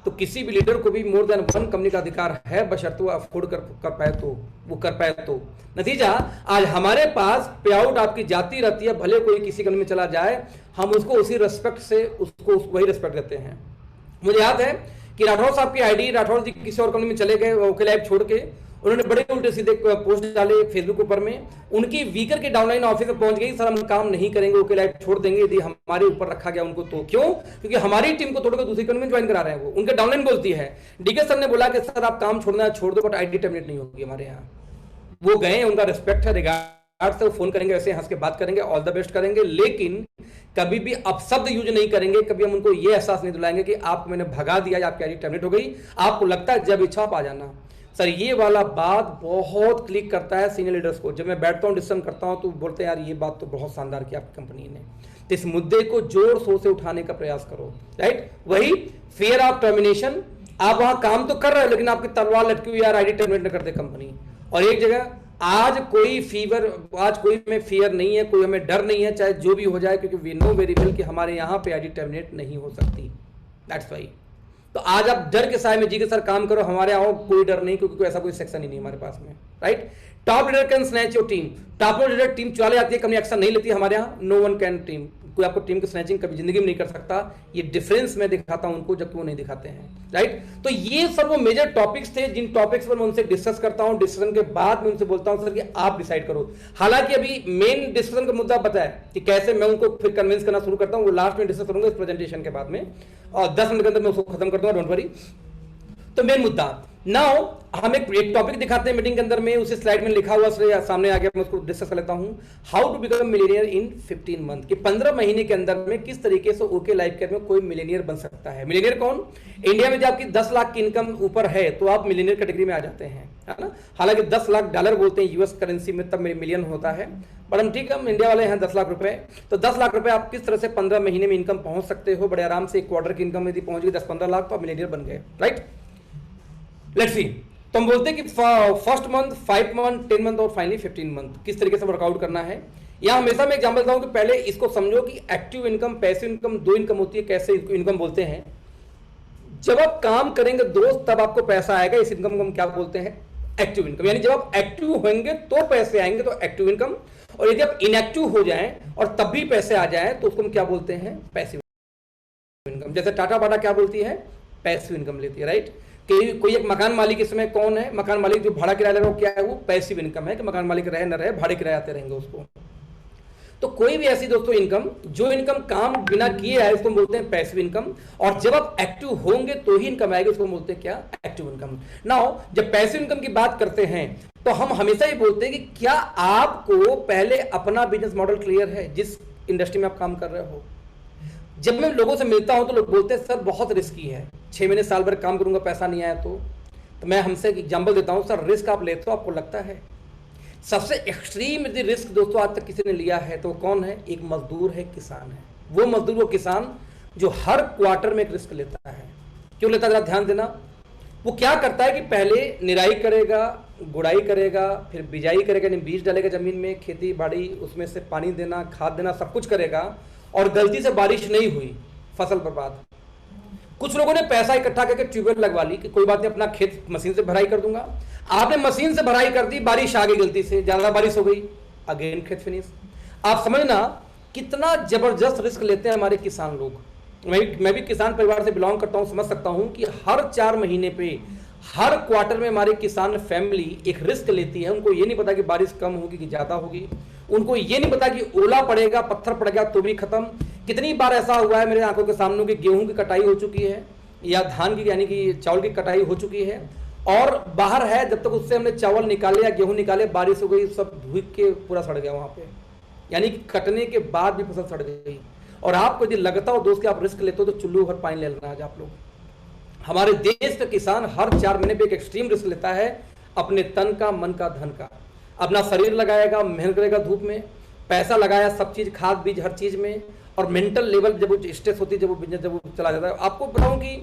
Speaker 1: तो किसी भी लीडर को भी मोर देन 1 कंपनी का अधिकार है, बशर्ते वो अफोर्ड कर पाए तो, वो कर पाए तो। नतीजा, आज हमारे पास पे आउट आपकी जाती रहती है, भले कोई किसी कंपनी में चला जाए, हम उसको उसी रेस्पेक्ट से उसको वही रेस्पेक्ट देते हैं। मुझे याद है कि राठौर साहब की आईडी, राठौर जी किसी और कंपनी में चले गए ओके लाइफ छोड़ के, उन्होंने बड़े उल्टे सीधे पोस्ट डाले फेसबुक ऊपर में, उनकी वीकर के डाउनलाइन ऑफिस में पहुंच गई, सर हम काम नहीं करेंगे, ओके लाइफ छोड़ देंगे यदि हमारे ऊपर रखा गया उनको तो। क्यों? क्योंकि हमारी टीम को तोड़कर दूसरी कंपनी में ज्वाइन करा रहे हैं। वो उनके डाउनलाइन बोलती है, डीके सर ने बोला कि सर आप काम छोड़ना छोड़ दो, बट आईडी टर्मिनेट नहीं होगी हमारे यहाँ। वो गए, उनका रिस्पेक्ट है, रिगार्ड से वो फोन करेंगे, ऐसे हंस के बात करेंगे, ऑल द बेस्ट करेंगे, लेकिन कभी भी अपशब्द यूज नहीं करेंगे। कभी हम उनको ये एहसास नहीं दिलाएंगे कि आपको मैंने भगा दिया, आपकी आईडी टर्मिनेट हो गई, आपको लगता है जब इच्छा आप आ जाना। सर ये वाला बात बहुत क्लिक करता है सीनियर लीडर्स को। जब मैं बैठता हूँ डिस्कशन करता हूँ तो बोलते हैं यार ये बात तो बहुत शानदार की आपकी कंपनी ने। तो इस मुद्दे को जोर शोर से उठाने का प्रयास करो, राइट। वही फियर ऑफ टर्मिनेशन, आप वहां काम तो कर रहे हो लेकिन आपकी तलवार लटकी हुई, यार आईडी टर्मिनेट न कर दे कंपनी। और एक जगह आज कोई हमें फियर नहीं है, कोई हमें डर नहीं है, चाहे जो भी हो जाए, क्योंकि वी नो वेरी वेल कि हमारे यहाँ पे आईडी टर्मिनेट नहीं हो सकती। That's why. तो आज आप डर के साए में जी के सर काम करो, हमारे यहाँ कोई डर नहीं, क्योंकि ऐसा कोई सेक्शन ही नहीं हमारे पास में, right. Top leader can snatch your team, top leader team चले जाती है, कंपनी एक्शन नहीं लेती हमारे यहाँ। नो वन कैन टीम, कोई आपको टीम की स्नैचिंग कभी जिंदगी में नहीं कर सकता। ये डिफरेंस मैं दिखाता हूं उनको, जबकि वो नहीं दिखाते हैं, राइट। तो ये सब वो मेजर टॉपिक्स थे जिन टॉपिक्स पर मैं उनसे डिस्कस करता हूं। डिस्कशन के बाद मैं उनसे बोलता हूं सर कि आप डिसाइड करो। हालांकि अभी मेन डिस्कशन का मुद्दा पता है कि कैसे मैं उनको फिर कन्विंस करना शुरू करता हूं, वो लास्ट में डिस्कस करूंगा इस प्रेजेंटेशन के बाद में, और 10 मिनट के अंदर मैं उसको खत्म कर दूंगा, डोंट वरी। तो मेन मुद्दा नाउ हम एक टॉपिक दिखाते हैं मीटिंग के अंदर में, उसी स्लाइड में लिखा हुआ सामने आ गया, मैं उसको डिस्कस कर लेता हूं। How to become millionaire in 15 month, कि 15 महीने के अंदर में किस तरीके से ओके लाइफ केयर में कोई मिलेनियर बन सकता है। मिलेनियर कौन? इंडिया में जब आपकी 10 लाख की इनकम ऊपर है तो आप मिलेनियर कैटेगरी में आ जाते हैं, है ना। हालांकि 10 लाख डॉलर बोलते हैं यूएस करेंसी में, तब मिलियन होता है, पर हम ठीक है, हम इंडिया वाले हैं 10 लाख रुपए। तो 10 लाख रुपए आप किस तरह से 15 महीने में इनकम पहुंच सकते हो बड़े आराम से। एक क्वार्टर की इनकम यदि पहुंच गई 10-15 लाख तो आप मिलेनियर बन गए, राइट। Let's see. तो हम बोलते हैं कि फर्स्ट मंथ, 5 मंथ, 10 मंथ और फाइनली 15 मंथ किस तरीके से वर्कआउट करना है। यहां हमेशा मैं एग्जांपल देता हूं कि पहले इसको समझो कि active income, passive income, 2 income होती है। कैसे इनकम बोलते हैं? जब आप काम करेंगे दोस्त तब आपको पैसा आएगा, इस इनकम को हम क्या बोलते हैं? Active income. यानी जब आप एक्टिव होंगे तो पैसे आएंगे, तो एक्टिव इनकम। और यदि आप इनएक्टिव हो जाएं और तब भी पैसे आ जाएं तो उसको हम क्या बोलते हैं? Passive income. जैसे टाटा बाटा क्या बोलती है? पैसिव इनकम लेती है, राइट। कोई एक मकान मालिक इसमें कौन है? मकान मालिक जो भाड़ा किराया ले रहा है, क्या है वो? पैसिव इनकम है, कि मकान मालिक रहे न रहे भाड़े किराए आते रहेंगे उसको। तो कोई भी ऐसी दोस्तों इनकम, जो इनकम काम बिना किए आए, उसको बोलते हैं पैसिव इनकम। और जब आप एक्टिव होंगे तो ही इनकम आएगी, उसको बोलते हैं क्या? Active income. नाउ जब पैसिव इनकम की बात करते हैं तो हम हमेशा ही बोलते हैं कि क्या आपको पहले अपना बिजनेस मॉडल क्लियर है जिस इंडस्ट्री में आप काम कर रहे हो। जब मैं लोगों से मिलता हूं तो लोग बोलते हैं सर बहुत रिस्की है, 6 महीने साल भर काम करूंगा पैसा नहीं आया तो मैं हमसे एग्जांपल देता हूं, सर रिस्क आप लेते हो, आपको लगता है सबसे एक्सट्रीम यदि रिस्क दोस्तों आज तक किसी ने लिया है तो कौन है? एक मजदूर है, किसान है। वो मजदूर, वो किसान जो हर क्वार्टर में एक रिस्क लेता है। क्यों लेता है जरा ध्यान देना। वो क्या करता है कि पहले निराई करेगा, गुड़ाई करेगा, फिर बिजाई करेगा, यानी बीज डालेगा जमीन में, खेती बाड़ी, उसमें से पानी देना, खाद देना, सब कुछ करेगा, और गलती से बारिश नहीं हुई, फसल बर्बाद। कुछ लोगों ने पैसा इकट्ठा करके ट्यूबवेल लगवा ली कि कोई बात नहीं, अपना खेत मशीन से भराई कर दूंगा। आपने मशीन से भराई कर दी, बारिश आ गई, गलती से ज्यादा बारिश हो गई, अगेन खेत फिनिश। आप समझना कितना जबरदस्त रिस्क लेते हैं हमारे किसान लोग। मैं भी किसान परिवार से बिलोंग करता हूं, समझ सकता हूं कि हर 4 महीने पे, हर क्वार्टर में हमारे किसान फैमिली एक रिस्क लेती है। उनको ये नहीं पता कि बारिश कम होगी कि ज्यादा होगी, उनको ये नहीं पता कि ओला पड़ेगा, पत्थर पड़ गया तो भी खत्म। कितनी बार ऐसा हुआ है मेरे आंखों के सामने कि गेहूं की कटाई हो चुकी है या धान की यानी कि चावल की कटाई हो चुकी है, और बाहर है, जब तक उससे हमने चावल निकाले या गेहूं निकाले, बारिश हो गई, सब धूप के पूरा सड़ गया वहां पे, यानी कि कटने के बाद भी फसल सड़ गई। और आपको यदि लगता हो दोस्त कि आप रिस्क लेते हो तो चुल्लू भर पानी ले लेना। आज आप लोग, हमारे देश का किसान हर 4 महीने पे एक एक्सट्रीम रिस्क लेता है, अपने तन का, मन का, धन का। अपना शरीर लगाएगा, मेहनत करेगा, धूप में पैसा लगाया, सब चीज, खाद बीज, हर चीज में। और मेंटल लेवल जब वो स्ट्रेस होती है, जब वो बिजनेस जब वो चला जाता है। आपको बताऊं कि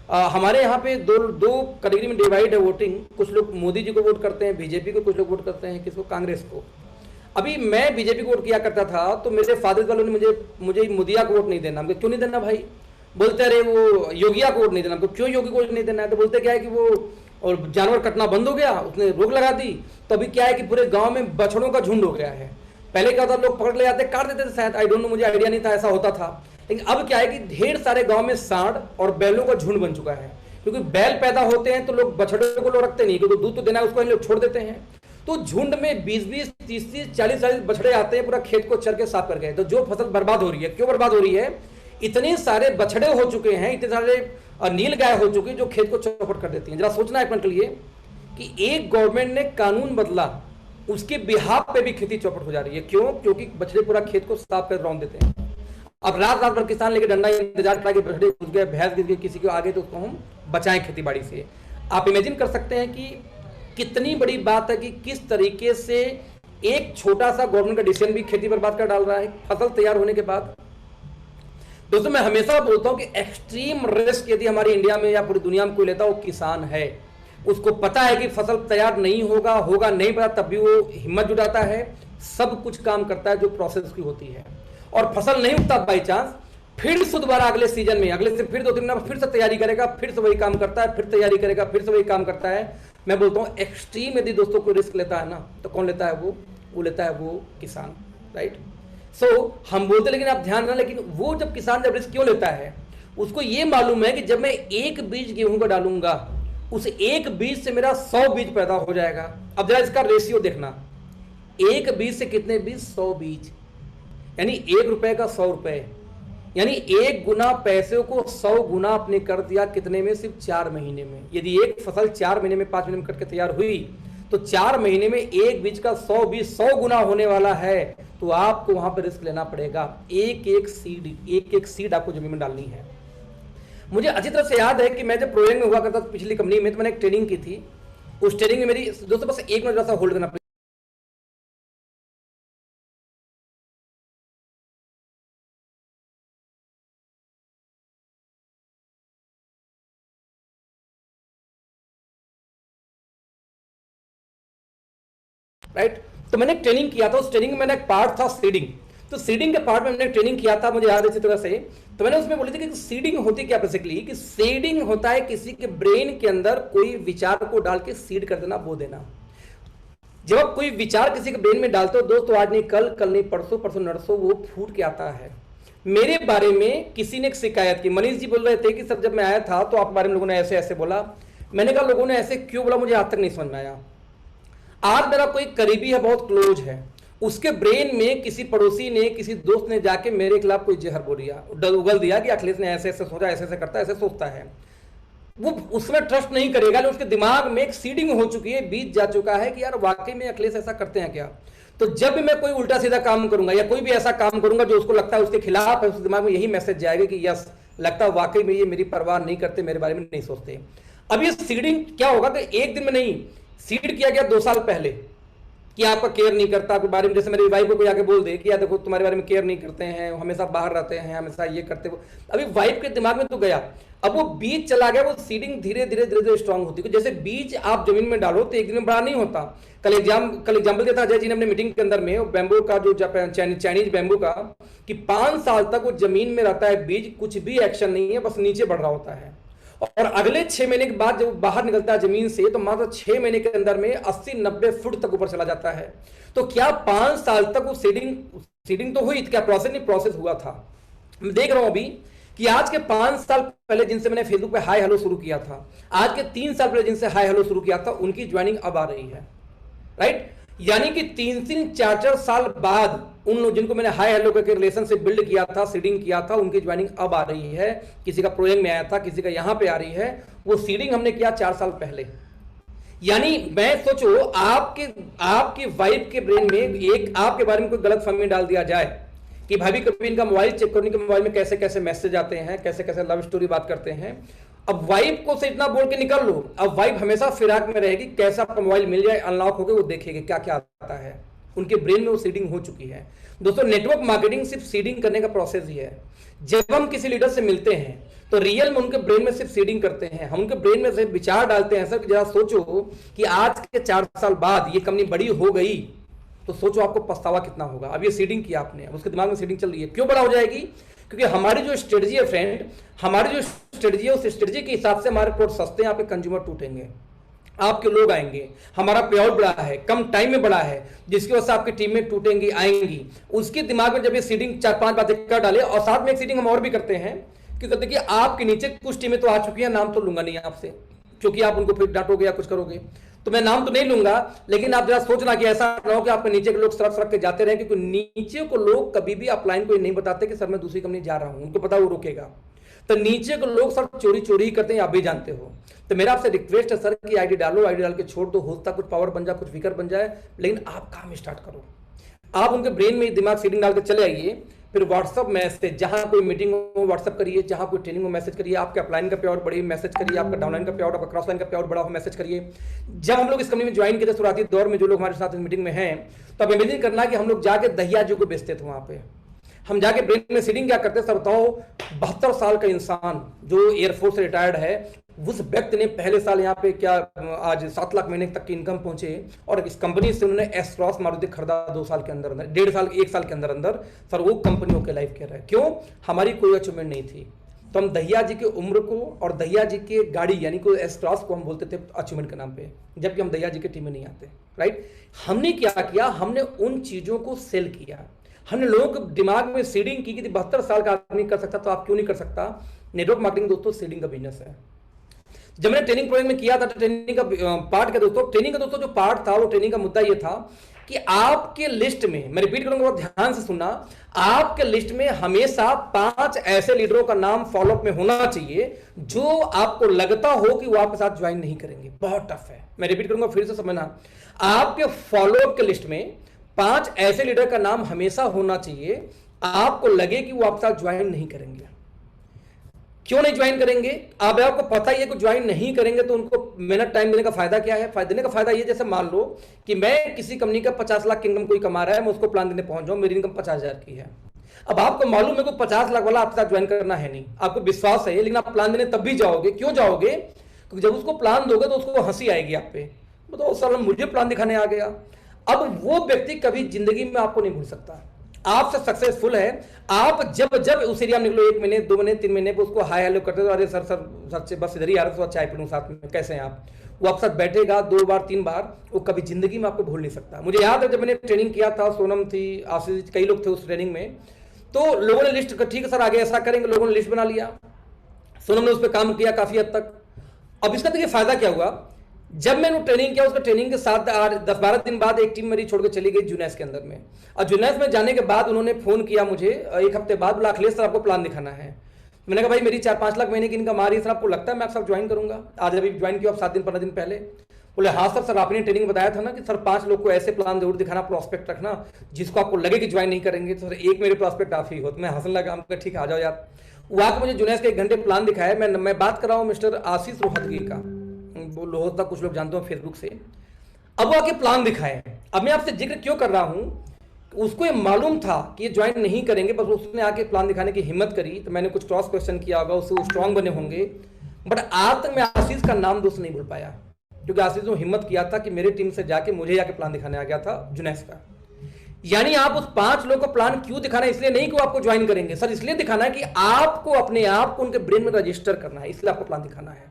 Speaker 1: हमारे यहाँ पे दो दो कैटेगरी में डिवाइड है वोटिंग। कुछ लोग मोदी जी को वोट करते हैं, बीजेपी को, कुछ लोग वोट करते हैं किसको, कांग्रेस को। अभी मैं बीजेपी को वोट किया करता था, तो मेरे फादर वालों ने मुझे मोदिया को वोट नहीं देना। हमको क्यों नहीं देना भाई? बोलते अरे वो योगिया को वोट नहीं देना। हमको क्यों योगी को वोट नहीं देना है? तो बोलते क्या है कि वो और जानवर कटना बंद हो गया, उसने रोक लगा दी, तो अभी क्या है कि पूरे गांव में बछड़ों का झुंड हो गया है। पहले क्या होता, लोग पकड़ ले जाते, काट देते थे शायद, आई डोंट नो, मुझे आइडिया नहीं था ऐसा होता था। लेकिन अब क्या है कि ढेर सारे गांव में सांड और बैलों का झुंड बन चुका है। क्योंकि बैल पैदा होते हैं तो लोग बछड़ों को लोग रखते नहीं, क्योंकि दूध तो देना है उसको, लोग छोड़ देते हैं। तो झुंड में 20-20, 30-30, 40-40 बछड़े आते हैं, पूरा खेत को चर के साफ करके। तो जो फसल बर्बाद हो रही है, क्यों बर्बाद हो रही है? इतने सारे बछड़े हो चुके हैं, इतने सारे नील गाय हो चुकी है जो खेत को चौपट कर देती हैं। जरा सोचना है के लिए कि एक गवर्नमेंट ने कानून बदला, उसके बिहाफ पे भी खेती चौपट हो जा रही है। क्यों? क्योंकि बछड़े पूरा खेत को साफ कर रौंद देते हैं। अब रात रात भर किसान लेके डंडा इंतजार करा कि बछड़े घुस गए, भैंस गिर गई किसी के आगे, तो उसको हम बचाएं खेती बाड़ी से। आप इमेजिन कर सकते हैं कि कितनी बड़ी बात है कि किस तरीके से एक छोटा सा गवर्नमेंट का डिसीजन भी खेती बर्बाद कर डाल रहा है फसल तैयार होने के बाद। दोस्तों मैं हमेशा बोलता हूं कि एक्सट्रीम रिस्क यदि हमारी इंडिया में या पूरी दुनिया में कोई लेता है, वो किसान है। उसको पता है कि फसल तैयार नहीं होगा नहीं पता, तब भी वो हिम्मत जुटाता है, सब कुछ काम करता है जो प्रोसेस की होती है। और फसल नहीं उगता बाई चांस, फिर से दोबारा अगले सीजन में, अगले से फिर 2-3 महीना फिर से तैयारी करेगा, फिर से वही काम करता है, फिर तैयारी करेगा, फिर से वही काम करता है। मैं बोलता हूँ एक्सट्रीम यदि दोस्तों को रिस्क लेता है ना, तो कौन लेता है? वो लेता है वो किसान, राइट। सो हम बोलते, लेकिन आप ध्यान रखना, लेकिन वो जब किसान जब रिस्क क्यों लेता है, उसको ये मालूम है कि जब मैं एक बीज गेहूं का डालूंगा, उस एक बीज से मेरा 100 बीज पैदा हो जाएगा। अब जरा इसका रेशियो देखना, एक बीज से कितने बीज? 100 बीज, यानी 1 रुपए का 100 रुपए, यानी 1 गुना पैसे को 100 गुना आपने कर दिया कितने में? सिर्फ 4 महीने में। यदि एक फसल 4 महीने में 5 महीने में कट के तैयार हुई, तो 4 महीने में एक बीज का 100 बीज 100 गुना होने वाला है। तो आपको वहां पर रिस्क लेना पड़ेगा। एक एक सीड आपको जमीन में डालनी है। मुझे अच्छी तरह से याद है कि मैं जब प्रोजेक्ट में हुआ करता था पिछली कंपनी में, तो मैंने एक ट्रेनिंग की थी। उस ट्रेनिंग में मेरी दोस्तों, बस 1 मिनट होल्ड करना। राइट, तो मैंने ट्रेनिंग किया था। उस ट्रेनिंग में मैंने एक पार्ट था सीडिंग। तो सीडिंग के पार्ट में मैंने ट्रेनिंग किया था, मुझे याद है अच्छी तरह से। तो मैंने उसमें बोली थी कि सीडिंग होती क्या बेसिकली, कि सीडिंग होता है किसी के ब्रेन के अंदर कोई विचार को डाल के सीड कर देना, बो देना। जब आप कोई विचार किसी के ब्रेन में डालते हो दोस्तों, आज नहीं कल, कल नहीं परसों, परसों नरसों वो फूट के आता है। मेरे बारे में किसी ने एक शिकायत की, मनीष जी बोल रहे थे कि सर जब मैं आया था तो आप बारे में लोगों ने ऐसे ऐसे बोला। मैंने कहा लोगों ने ऐसे क्यों बोला, मुझे आज तक नहीं समझ में आया। आज मेरा कोई करीबी है, बहुत क्लोज है, उसके ब्रेन में किसी पड़ोसी ने, किसी दोस्त ने जाके मेरे खिलाफ कोई जहर बोल दिया, उगल दिया कि अखिलेश ने ऐसे ऐसे सोचा, ऐसे ऐसे करता है, ऐसे सोचता है। वो उसमें ट्रस्ट नहीं करेगा, लेकिन उसके दिमाग में एक सीडिंग हो चुकी है, बीज जा चुका है कि यार वाकई में अखिलेश ऐसा करते हैं क्या। तो जब भी मैं कोई उल्टा सीधा काम करूंगा या कोई भी ऐसा काम करूंगा जो उसको लगता है उसके खिलाफ है, उसके दिमाग में यही मैसेज जाएगा कि यस, लगता है वाकई में ये मेरी परवाह नहीं करते, मेरे बारे में नहीं सोचते। अब ये सीडिंग क्या होगा कि एक दिन में नहीं, सीड किया गया 2 साल पहले कि आपका केयर नहीं करता आपके बारे में। जैसे मेरी वाइफ को कोई आके बोल दे कि यार देखो तुम्हारे बारे में केयर नहीं करते हैं, हमेशा बाहर रहते हैं, हमेशा ये करते हो। अभी वाइफ के दिमाग में तो गया, अब वो बीज चला गया, वो सीडिंग धीरे धीरे धीरे धीरे स्ट्रांग होती है। जैसे बीज आप जमीन में डालो तो एक दिन में बड़ा नहीं होता। कल एग्जाम्पल दिया था अजय जी ने अपने मीटिंग के अंदर में, बैम्बू का जो चाइनीज बैम्बू का, कि 5 साल तक वो जमीन में रहता है बीज, कुछ भी एक्शन नहीं है, बस नीचे बढ़ रहा होता है। और अगले 6 महीने के बाद जब बाहर निकलता है जमीन से, तो मात्र 6 महीने के अंदर में 80-90 फुट तक ऊपर चला जाता है। तो क्या 5 साल तक वो सीडिंग तो हुई, क्या प्रोसेस नहीं प्रोसेस हुआ था। मैं देख रहा हूं अभी कि आज के 5 साल पहले जिनसे मैंने फेसबुक पे हाय हेलो शुरू किया था, आज के 3 साल पहले जिनसे हाय हेलो शुरू किया था, उनकी ज्वाइनिंग अब आ रही है। राइट, यानी कि 3-3, 4-4 साल बाद उन लोग जिनको मैंने हाई हेलो करके रिलेशनशिप बिल्ड किया था, सीडिंग किया था, उनकी ज्वाइनिंग अब आ रही है। किसी का प्रोजेक्ट में आया था, किसी का यहां पे आ रही है। वो सीडिंग हमने किया 4 साल पहले। यानी मैं सोचो आपकी वाइफ के ब्रेन में एक आपके बारे में कोई गलत फहमी डाल दिया जाए कि भाभी कभी इनका मोबाइल चेक करो, इनके मोबाइल में कैसे कैसे मैसेज आते हैं, कैसे कैसे लव स्टोरी बात करते हैं। अब वाइफ को से इतना बोल के निकल लो, अब वाइफ हमेशा फिराक में रहेगी, कैसा आपका मोबाइल मिल जाए, अनलॉक हो गए, वो देखेगी क्या क्या आता है। उनके ब्रेन में वो सीडिंग हो चुकी है। दोस्तों नेटवर्क मार्केटिंग सिर्फ सीडिंग करने का प्रोसेस ही है। जब हम किसी लीडर से मिलते हैं तो रियल में उनके ब्रेन में सिर्फ सीडिंग करते हैं, हम उनके ब्रेन में सिर्फ विचार डालते हैं सर। जरा सोचो कि आज के 4 साल बाद ये कंपनी बड़ी हो गई तो सोचो आपको पछतावा कितना होगा। अब ये सीडिंग किया आपने, अब उसके दिमाग में सीडिंग चल रही है। क्यों बड़ा हो जाएगी? क्योंकि हमारी जो स्ट्रेटजी है फ्रेंड, हमारी जो स्ट्रेटजी है उस स्ट्रेटजी के हिसाब से हमारे प्रोडक्ट सस्ते हैं, आपके कंज्यूमर टूटेंगे, आपके लोग आएंगे, हमारा पे आउट बड़ा है, कम टाइम में बड़ा है, जिसकी वजह से आपकी टीमें टूटेंगी, आएंगी। उसके दिमाग में जब ये सीडिंग 4-5 बातें कर डाले, और साथ में एक सीडिंग हम और भी करते हैं कि कहते कि आपके नीचे कुछ टीमें तो आ चुकी हैं, नाम तो लूंगा नहीं आपसे क्योंकि आप उनको फिर डांटोगे या कुछ करोगे, तो मैं नाम तो नहीं लूंगा, लेकिन आप जरा सोचना कि ऐसा ना हो कि आपके नीचे के लोग सड़क सड़क के जाते रहे, क्योंकि नीचे को लोग कभी भी अपलाइन को नहीं बताते कि सर मैं दूसरी कंपनी जा रहा हूं, उनको पता वो रुकेगा। तो नीचे को लोग सर चोरी चोरी ही करते हैं, आप भी जानते हो। तो मेरा आपसे रिक्वेस्ट है सर कि आईडी डालो, आईडी डाल के छोड़ दो, होता कुछ पावर बन जाए, कुछ फिकर बन जाए, लेकिन आप काम स्टार्ट करो। आप उनके ब्रेन में दिमाग सीडिंग डाल के चले आइए, फिर व्हाट्सअप मैसेज, जहां कोई मीटिंग हो व्हाट्सअप करिए, जहां कोई ट्रेनिंग हो मैसेज करिए, आपके अपलाइन का पे आउट बढ़िए मैसेज करिए, आपका डाउनलाइन का पे आउट, आपका क्रॉसलाइन का पे आउट बढ़ा हो मैसेज करिए। जब हम लोग इस कंपनी में ज्वाइन किए थे शुरुआती दौर में, जो लोग हमारे साथ मीटिंग में हैं, तो अब इमेजिन करना कि हम लोग जाके दहिया जी को बेचते थे। वहां पे हम जाके ब्रेन में सीडिंग क्या करते सर बताओ, 72 साल का इंसान जो एयरफोर्स से रिटायर्ड है, उस व्यक्ति ने पहले साल यहाँ पे क्या आज 7 लाख महीने तक की इनकम पहुंचे, और इस कंपनी से उन्होंने एस क्रॉस मारुति खरीदा 2 साल के अंदर अंदर, 1.5 साल 1 साल के अंदर अंदर। सर वो कंपनी होकर लाइफ कर रहा है, क्यों? हमारी कोई अचीवमेंट नहीं थी। तो हम दहिया जी की उम्र को और दहिया जी की गाड़ी यानी कि एस क्रॉस को हम बोलते थे अचीवमेंट के नाम पे, जबकि हम दहिया जी की टीम में नहीं आते। राइट? हमने क्या किया, हमने उन चीजों को सेल किया, हमने लोगों के दिमाग में सीडिंग की कि 72 साल का आदमी कर सकता तो आप क्यों नहीं कर सकता। नेटवर्क मार्केटिंग दोस्तों सीडिंग का बिजनेस है। जब मैंने ट्रेनिंग प्रोग्राम में किया था, ट्रेनिंग का पार्ट क्या दोस्तों, ट्रेनिंग का दोस्तों जो पार्ट था, वो ट्रेनिंग का मुद्दा ये था कि आपके लिस्ट में, मैं रिपीट करूंगा बहुत ध्यान से सुनना, आपके लिस्ट में हमेशा 5 ऐसे लीडरों का नाम फॉलोअप में होना चाहिए जो आपको लगता हो कि वो आपके साथ ज्वाइन नहीं करेंगे। बहुत टफ है, मैं रिपीट करूंगा फिर से समझना। आपके फॉलोअप के लिस्ट में 5 ऐसे लीडर का नाम हमेशा होना चाहिए, आपको लगे कि वो आपके साथ ज्वाइन नहीं करेंगे। क्यों नहीं ज्वाइन करेंगे? अब आपको पता ही है कि ज्वाइन नहीं करेंगे तो उनको मेहनत टाइम देने का फायदा क्या है? देने का फायदा ये, जैसे मान लो कि मैं किसी कंपनी का 50 लाख की इनकम कोई कमा रहा है, मैं उसको प्लान देने पहुंच जाऊं, मेरी इनकम 50,000 की है। अब आपको मालूम है कि 50 लाख वाला आपके साथ ज्वाइन करना है नहीं, आपको विश्वास है, लेकिन आप प्लान देने तब भी जाओगे। क्यों जाओगे? क्योंकि जब उसको प्लान दोगे तो उसको हंसी आएगी आप पे, बताओ सर मुझे प्लान दिखाने आ गया। अब वो व्यक्ति कभी जिंदगी में आपको नहीं भूल सकता, आपसे सक्सेसफुल है। आप जब जब उस एरिया में निकलो, 1 महीने 2 महीने 3 महीने पे उसको हाय हेलो करते हो, अरे सर सर सर बस इधर ही आ रहा, तो चाय पी लूं साथ में, कैसे हैं आप? वो आपके साथ बैठेगा 2 बार 3 बार, वो कभी जिंदगी में आपको भूल नहीं सकता। मुझे याद है जब मैंने ट्रेनिंग किया था, सोनम थी, आशीष, कई लोग थे उस ट्रेनिंग में, तो लोगों ने लिस्ट, ठीक है सर आगे ऐसा करेंगे, लोगों ने लिस्ट बना लिया, सोनम ने उस पर काम किया काफी हद तक। अब इसका देखिए फायदा क्या हुआ, जब मैंने ट्रेनिंग किया, उसके ट्रेनिंग के साथ 10-12 दिन बाद एक टीम मेरी छोड़ के चली गई जुनैस के अंदर में, और जुनैस में जाने के बाद उन्होंने फोन किया मुझे 1 हफ्ते बाद, बोला अखिलेश सर आपको प्लान दिखाना है। मैंने कहा भाई मेरी 4-5 लाख महीने की इनकम आ रही है सर, आपको लगता है मैं आपके साथ ज्वाइन करूंगा? आज अभी ज्वाइन किया 7 दिन 15 दिन पहले। बोले हाँ सर, सर आपने ट्रेनिंग बताया था ना कि सर 5 लोग को ऐसे प्लान जरूर दिखाना, प्रोस्पेक्ट रखना जिसको आपको लगे कि ज्वाइन नहीं करेंगे। तो सर एक मेरे प्रोस्पेक्ट आप ही हो। तो मैं हंसने लगा, हमको ठीक आ जाओ यार। वो आके मुझे जुनैस के 1 घंटे प्लान दिखाया। मैं बात कर रहा हूँ मिस्टर आशीष रोहतगी का, वो लोहता कुछ लोग जानते हो फेसबुक से। अब वो आके प्लान दिखाए। अब मैं आपसे जिक्र क्यों कर रहा हूं, उसको ये मालूम था कि ये ज्वाइन नहीं करेंगे, बस उसने आके प्लान दिखाने की हिम्मत करी। तो मैंने कुछ क्रॉस क्वेश्चन किया होगा, उससे वो स्ट्रांग बने होंगे। बट आज तक मैं आशीष का नाम दोस्त नहीं भूल पाया, क्योंकि आशीष ने हिम्मत किया था कि मेरी टीम से जाके मुझे जाके प्लान दिखाने आ गया था जुनैस का। यानी आप उस 5 लोगों को प्लान क्यों दिखाना है? इसलिए नहीं कि वो आपको ज्वाइन करेंगे सर, इसलिए दिखाना है कि आपको अपने आप को उनके ब्रेन में रजिस्टर करना है। इसलिए आपको प्लान दिखाना है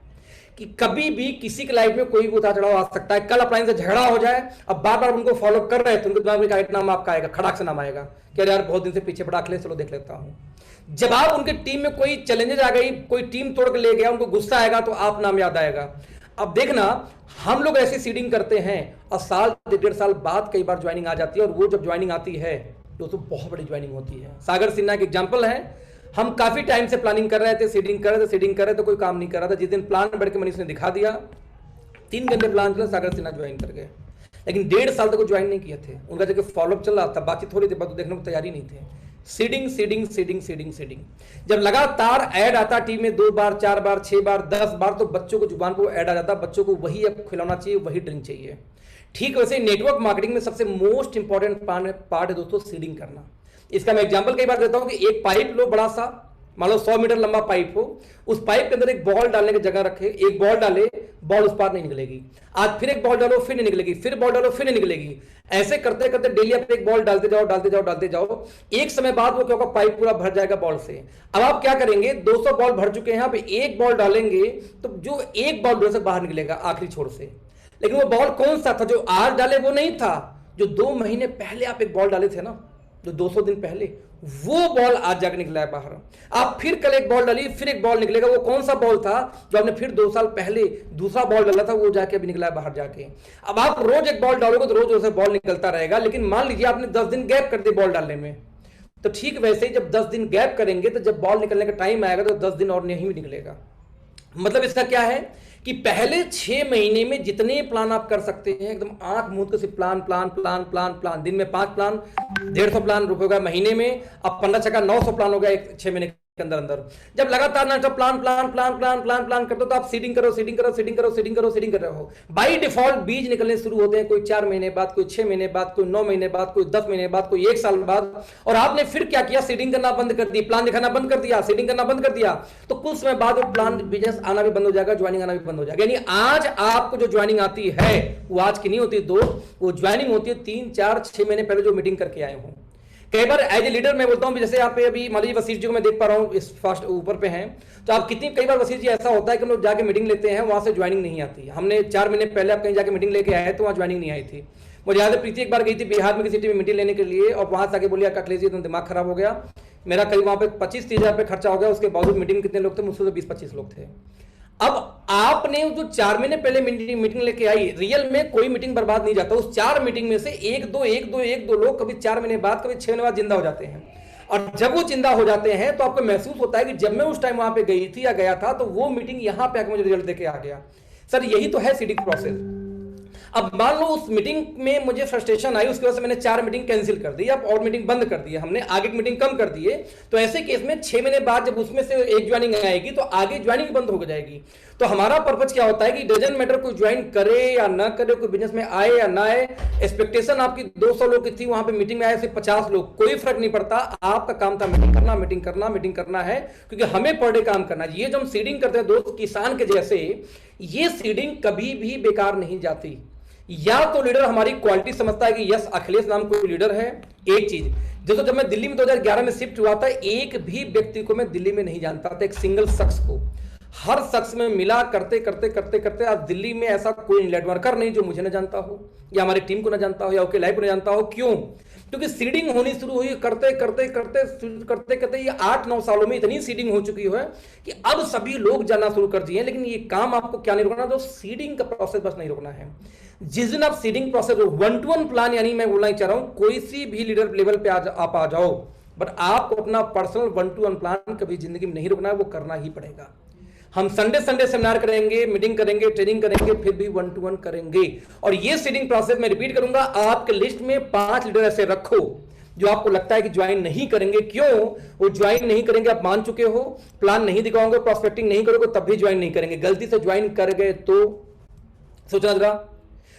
Speaker 1: कि कभी भी किसी के लाइफ में कोई भी उतार चढ़ाव आ सकता है। कल अपलाइन से झगड़ा हो जाए, अब बार बार उनको फॉलो कर रहे थे, उनके दिमाग में एक नाम आपका आएगा, खड़ाक से नाम आएगा कि यार बहुत दिन से पीछे पड़ा, अखिलेश चलो देख लेता हूं। जब आप उनके टीम में कोई चैलेंजेस आ गई, कोई टीम तोड़ के ले गया, उनको गुस्सा आएगा तो आप नाम याद आएगा। अब देखना, हम लोग ऐसी सीडिंग करते हैं और साल 1.5 साल बाद कई बार ज्वाइनिंग आ जाती है, और वो जब ज्वाइनिंग आती है तो बहुत बड़ी ज्वाइनिंग होती है। सागर सिन्हा एक एग्जाम्पल है। हम काफी टाइम से प्लानिंग कर रहे थे, सीडिंग कर रहे थे, कोई काम नहीं कर रहा था। जिस दिन प्लान बढ़ के मनीष ने दिखा दिया, 3 घंटे प्लान चला, सागर सिन्हा ज्वाइन कर गए। लेकिन 1.5 साल तक वो ज्वाइन नहीं किए थे। उनका जब फॉलोअप चल रहा था, बातचीत हो रही थी, बात देखने को तैयारी नहीं थे। Seeding seeding seeding seeding seeding. जब लगातार ऐड आता टीम में 2 बार 4 बार 6 बार 10 बार, तो बच्चों को जुबान को ऐड आ जाता। बच्चों को वही अब खिलाना चाहिए, वही ड्रिंक चाहिए। ठीक वैसे नेटवर्क मार्केटिंग में सबसे मोस्ट इंपॉर्टेंट पार्ट है दोस्तों सीडिंग करना। इसका मैं एग्जांपल कई बार देता हूं कि एक पाइप लो बड़ा सा, मान लो 100 मीटर लंबा पाइप हो, उस पाइप के अंदर एक बॉल डालने की जगह रखे, एक बॉल डाले, बॉल उस पार नहीं निकलेगी, आज फिर एक बॉल डालो फिर नहीं निकलेगी, फिर बॉल डालो फिर नहीं निकलेगी, ऐसे करते करते डेली आप एक बॉल डालते जाओ डालते जाओ डालते जाओ, एक समय बाद वो क्या होगा, पाइप पूरा भर जाएगा बॉल से। अब आप क्या करेंगे, 200 बॉल भर चुके हैं, आप एक बॉल डालेंगे तो जो एक बॉल से बाहर निकलेगा आखिरी छोर से, लेकिन वो बॉल कौन सा था, जो आज डाले वो नहीं था, जो 2 महीने पहले आप एक बॉल डाले थे ना, जो 200 दिन पहले, वो बॉल आज जाकर निकला है बाहर। आप फिर कल एक बॉल डाली, फिर एक बॉल निकलेगा, वो कौन सा बॉल था जो आपने फिर 2 साल पहले दूसरा बॉल डाला था, वो जाके अभी निकला है बाहर जाके। अब आप रोज एक बॉल डालोगे तो रोज उसे बॉल निकलता रहेगा, लेकिन मान लीजिए आपने 10 दिन गैप कर दिए बॉल डालने में, तो ठीक वैसे ही जब 10 दिन गैप करेंगे तो जब बॉल निकलने का टाइम आएगा तो 10 दिन और नहीं निकलेगा। मतलब इसका क्या है कि पहले 6 महीने में जितने प्लान आप कर सकते हैं, एकदम आंख मूंद के सिर्फ plan plan plan plan plan, दिन में 5 प्लान, 150 प्लान रुपए महीने में, अब 15 छक्का 900 प्लान हो गया 6 महीने के अंदर अंदर। जब लगातार ना plan plan plan plan plan plan करते हो तो आप सीडिंग करो सीडिंग करो सीडिंग करो सीडिंग करो सीडिंग कर रहे हो, बाई डिफॉल्ट बीज निकलने शुरू होते हैं, कोई 4 महीने बाद, कोई 6 महीने बाद, कोई 9 महीने बाद, कोई 10 महीने बाद, कोई 1 साल बाद। और आपने फिर क्या किया, सीडिंग करना बंद कर दी, प्लान दिखाना बंद कर दिया, सीडिंग करना बंद कर दिया, तो कुछ समय बाद वो प्लान बिजनेस आना भी बंद हो जाएगा, ज्वाइनिंग आना भी बंद हो जाएगा। यानी आज आपको जो ज्वाइनिंग आती है वो आज की नहीं होती दोस्त, वो ज्वाइनिंग होती है 3, 4, 6 महीने पहले जो मीटिंग करके आए हूं। कई बार एज ए लीडर मैं बोलता हूं, जैसे आप अभी मान लीजिए वसीर जी को मैं देख पा रहा हूं इस फास्ट ऊपर पे हैं, तो आप कितनी, कई बार वसीर जी ऐसा होता है कि हम लोग जाके मीटिंग लेते हैं, वहां से ज्वाइनिंग नहीं आती। हमने 4 महीने पहले आप कहीं जाके मीटिंग लेके आए तो वहां ज्वाइनिंग नहीं आई थी। मुझे याद है प्रीति एक बार गई थी बिहार में किसी सिटी में मीटिंग लेने के लिए, और वहां से आके बोलिए अखिलेश जी तो दिमाग खराब हो गया मेरा, कहीं वहां पे 25-30 हजार रुपये खर्चा हो गया, उसके बावजूद मीटिंग कितने लोग थे, मुझसे तो 20-25 लोग थे। अब आपने जो 4 महीने पहले मीटिंग लेके आई, रियल में कोई मीटिंग बर्बाद नहीं जाता, उस 4 मीटिंग में से 1-2 लोग कभी 4 महीने बाद, कभी 6 महीने बाद जिंदा हो जाते हैं। और जब वो जिंदा हो जाते हैं तो आपको महसूस होता है कि जब मैं उस टाइम वहां पे गई थी या गया था तो वो मीटिंग यहां पे आके मुझे रिजल्ट देके आ गया। सर यही तो है सीडिंग प्रोसेस। अब मान लो उस मीटिंग में मुझे फ्रस्ट्रेशन आई, उसकी वजह से मैंने 4 मीटिंग कैंसिल कर दी, अब और मीटिंग बंद कर दी, हमने आगे की मीटिंग कम कर दी है, तो ऐसे केस में 6 महीने बाद जब उसमें से एक ज्वाइनिंग आएगी तो आगे ज्वाइनिंग बंद हो जाएगी। तो हमारा पर्पज क्या होता है कि डजंट मैटर कोई ज्वाइन करे या ना करे, कोई बिजनेस में आए या ना आए, एक्सपेक्टेशन आपकी 200 लोग की थी, वहां पे मीटिंग में आए सिर्फ 50 लोग, कोई फर्क नहीं पड़ता, आपका काम था मीटिंग करना मीटिंग करना मीटिंग करना है, क्योंकि हमें पर डे काम करना है। ये जो हम सीडिंग करते हैं दोस्त किसान के जैसे, ये सीडिंग कभी भी बेकार नहीं जाती। या तो लीडर हमारी क्वालिटी समझता है कि यस अखिलेश नाम कोई लीडर है। एक चीज जैसे जब मैं दिल्ली में 2011 में शिफ्ट हुआ था, एक भी व्यक्ति को मैं दिल्ली में नहीं जानता था, एक सिंगल शख्स को, हर शख्स में मिला करते करते करते करते आज दिल्ली में ऐसा कोई नेटवर्कर नहीं जो मुझे न जानता हो या हमारी टीम को न जानता हो या ओके लाइफ को न जानता हो। क्यों? क्योंकि सीडिंग होनी शुरू हुई, करते करते करते करते करते ये 8-9 सालों में इतनी सीडिंग हो चुकी है कि अब सभी लोग जानना शुरू कर दिए। लेकिन ये काम आपको क्या नहीं रोकना, जो सीडिंग का प्रोसेस बस नहीं रोकना है। जिस दिन आप सीडिंग प्रोसेस 1-to-1 प्लान, यानी मैं बोलना चाह रहा हूं कोई सी भी लीडर लेवल पे आप आ जाओ, बट आपको अपना पर्सनल 1-to-1 प्लान कभी जिंदगी में नहीं रुकना है, वो करना ही पड़ेगा। हम संडे सेमिनार करेंगे, मीटिंग करेंगे, ट्रेनिंग करेंगे, फिर भी 1-to-1 करेंगे। और ये सीडिंग प्रोसेस मैं रिपीट करूंगा, आपके लिस्ट में 5 लीडर ऐसे रखो जो आपको लगता है कि ज्वाइन नहीं करेंगे। क्यों वो ज्वाइन नहीं करेंगे? आप मान चुके हो, प्लान नहीं दिखाओगे, प्रोस्पेक्टिंग नहीं करोगे, तब भी ज्वाइन नहीं करेंगे। गलती से ज्वाइन कर गए तो सोचना जरा।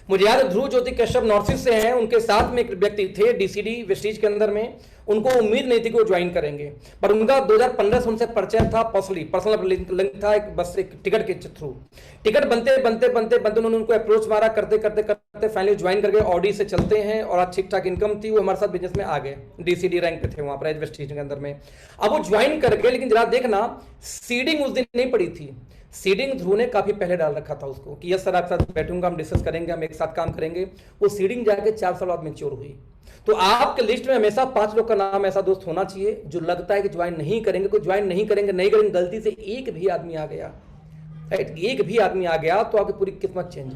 Speaker 1: मुझे याद है ध्रुव ज्योति कश्यप नॉर्थ ईस्ट से हैं, उनके साथ में एक व्यक्ति थे डीसीडी वेस्टीज के अंदर में, उनको उम्मीद नहीं थी कि वो ज्वाइन करेंगे, पर उनका 2015 से उनसे परिचय था, पर्सनल लिंक था, एक बस एक टिकट के थ्रू। टिकट बनते बनते बनते बनते उन्होंने उनको अप्रोच मारा, करते करते करते फाइनली ज्वाइन कर गए। ऑडी से चलते हैं और आज ठीक ठाक इनकम थी, वो हमारे साथ बिजनेस में आ गए, डीसीडी रैंक पे थे वहां पर वेस्टीज के अंदर में। अब वो ज्वाइन कर गए, लेकिन जरा देखना सीडिंग उस दिन नहीं पड़ी थी। सीडिंग ध्रुव ने काफी पहले डाल रखा था उसको कि यस सर आपके साथ बैठूंगा, हम डिस्कस करेंगे, हम एक साथ काम करेंगे। वो सीडिंग जाके 4 साल बाद मैच्योर हुई। तो आपके लिस्ट में हमेशा 5 लोग का नाम ऐसा दोस्त होना चाहिए जो लगता है कि ज्वाइन नहीं करेंगे, कोई ज्वाइन नहीं करेंगे नहीं करेंगे, गलती से एक भी आदमी आ गया, एक भी आदमी आ गया तो आपकी पूरी किस्मत चेंज।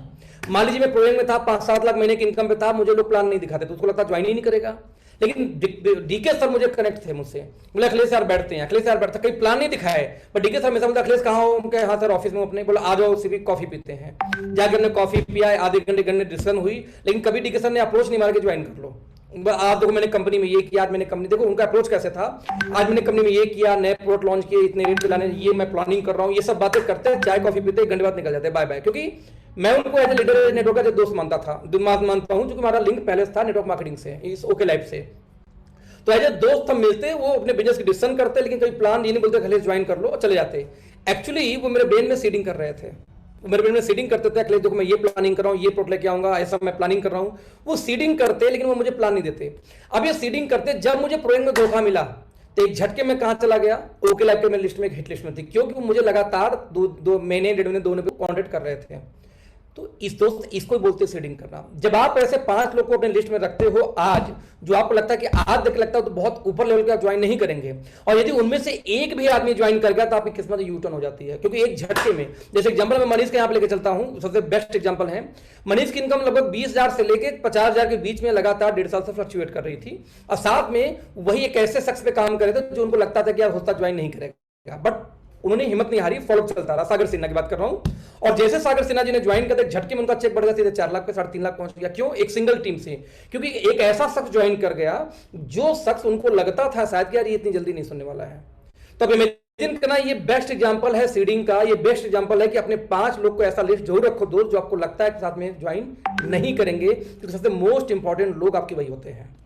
Speaker 1: मान लीजिए मैं प्रोजेक्ट में था, 5-7 लाख महीने की इनकम पे था, मुझे लोग प्लान नहीं दिखाते तो उसको लगता ज्वाइन ही नहीं करेगा। लेकिन डीके सर मुझे कनेक्ट थे मुझसे, बोले अखिलेश सर बैठते हैं, अखिलेश सर बैठते, कहीं प्लान नहीं दिखाए, पर डीके सर मेरे अखिलेश कहाँ हो? उनके हाँ सर ऑफिस में अपने। बोला आ जाओ सिर्फ कॉफी पीते हैं। जाकर हमने कॉफी पिया, आधे घंटे डिस्कशन हुई, लेकिन कभी डीके सर ने अप्रोच नहीं मारा कि ज्वाइन कर लो। आप देखो मैंने कंपनी में ये किया, आज मैंने कंपनी, देखो उनका अप्रोच कैसे था, आज मैंने कंपनी में ये किया, नए प्रोडक्ट लॉन्च किए, इतने रेट पे लाने, ये मैं प्लानिंग कर रहा हूँ, ये सब बातें करते हैं, चाय कॉफी पीते, 1 घंटे बाद निकल जाते हैं बाय बाय। क्योंकि मैं उनको एज ए लीडर नेटवर्क का दोस्त मानता हूँ, क्योंकि हमारा लिंक पहले था नेटवर्क मार्केटिंग से, इस ओके लाइफ से। तो एज ए दोस्त हम मिलते, वो अपने बिजनेस की डिसीजन करते, लेकिन कभी प्लान ये नहीं बोलते अखिलेश ज्वाइन कर लो और चले जाते। एक्चुअली वो मेरे ब्रेन में सीडिंग कर रहे थे, वो मेरे ब्रेन में सीडिंग करते थे, अखिलेश देखो मैं ये प्लानिंग कर रहा हूँ, ये प्रोडक्ट लेके आऊंगा, ऐसा मैं प्लानिंग कर रहा हूँ। वो सीडिंग करते लेकिन वो मुझे प्लान नहीं देते। अब ये सीडिंग करते, जब मुझे प्रोजेक्ट में धोखा मिला तो एक झटके में कहां चला गया, ओके लाइफ के मेरी लिस्ट में, एक हिट लिस्ट में थी, क्योंकि वो मुझे लगातार दो महीने 1.5 महीने 2 महीने कॉन्टेक्ट कर रहे थे। तो इस दोस्त इसको बोलते सीडिंग करना। जब आप ऐसे 5 लोग को अपने लिस्ट में रखते हो आज, जो आपको लगता है कि आज देख लगता है तो बहुत ऊपर लेवल के आप ज्वाइन नहीं करेंगे, और यदि उनमें से एक भी आदमी ज्वाइन कर गया तो आपकी किस्मत यू टर्न हो जाती है, क्योंकि एक झटके में, जैसे एग्जांपल मैं मनीष के यहाँ पे लेके चलता हूं, सबसे बेस्ट एग्जांपल है मनीष की इनकम लगभग 20,000 से लेकर 50,000 के बीच में लगातार 1.5 साल से फ्लक्चुएट कर रही थी, और साथ में वही एक ऐसे शख्स पे काम कर रहे थे जो उनको लगता था कि यार होता ज्वाइन नहीं करेगा, बट उन्होंने हिम्मत नहीं हारी, फॉलो चलता रहा। सागर सिन्हा की बात कर रहा हूं, और जैसे सागर सिन्हा जी ने ज्वाइन करते झटके में उनका चेक बढ़ गया, सीधे 4 लाख पे 3.5 लाख पहुंच गया। क्यों? एक सिंगल टीम से, क्योंकि एक ऐसा शख्स ज्वाइन कर गया जो शख्स उनको लगता था शायद कि यार ये इतनी जल्दी नहीं सुनने वाला है। तो अब इमेजिन करना, ये बेस्ट एग्जांपल है सीडिंग का, ये बेस्ट एग्जांपल है कि अपने 5 लोग को ऐसा लिस्ट जरूर रखो दोस्त, जो आपको लगता है कि साथ में ज्वाइन नहीं करेंगे, क्योंकि सबसे मोस्ट इंपॉर्टेंट लोग आपके वही होते हैं।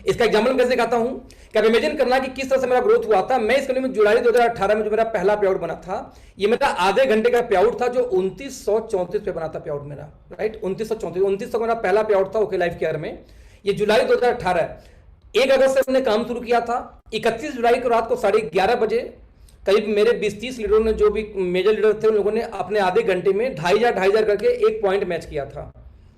Speaker 1: इसका एग्जांपल कैसे दिखाता हूं कि आप इमेजिन करना कि किस तरह से मेरा ग्रोथ हुआ था। मैं इस कंपनी में जुलाई 2018 में जो मेरा पहला पे आउट बना था, ये मेरा आधे घंटे का पे आउट था, जो 2934 पे बना था पे आउट मेरा, राइट, 2934 मेरा पहला पे आउट था ओके लाइफ केयर में। ये जुलाई 2018, 1 अगस्त से हमने काम शुरू किया था। 31 जुलाई को रात को 11:30 बजे करीब मेरे 20-30 लीडरों ने, जो भी मेजर लीडर थे, उन लोगों ने अपने आधे घंटे में 2,500 करके एक पॉइंट मैच किया था,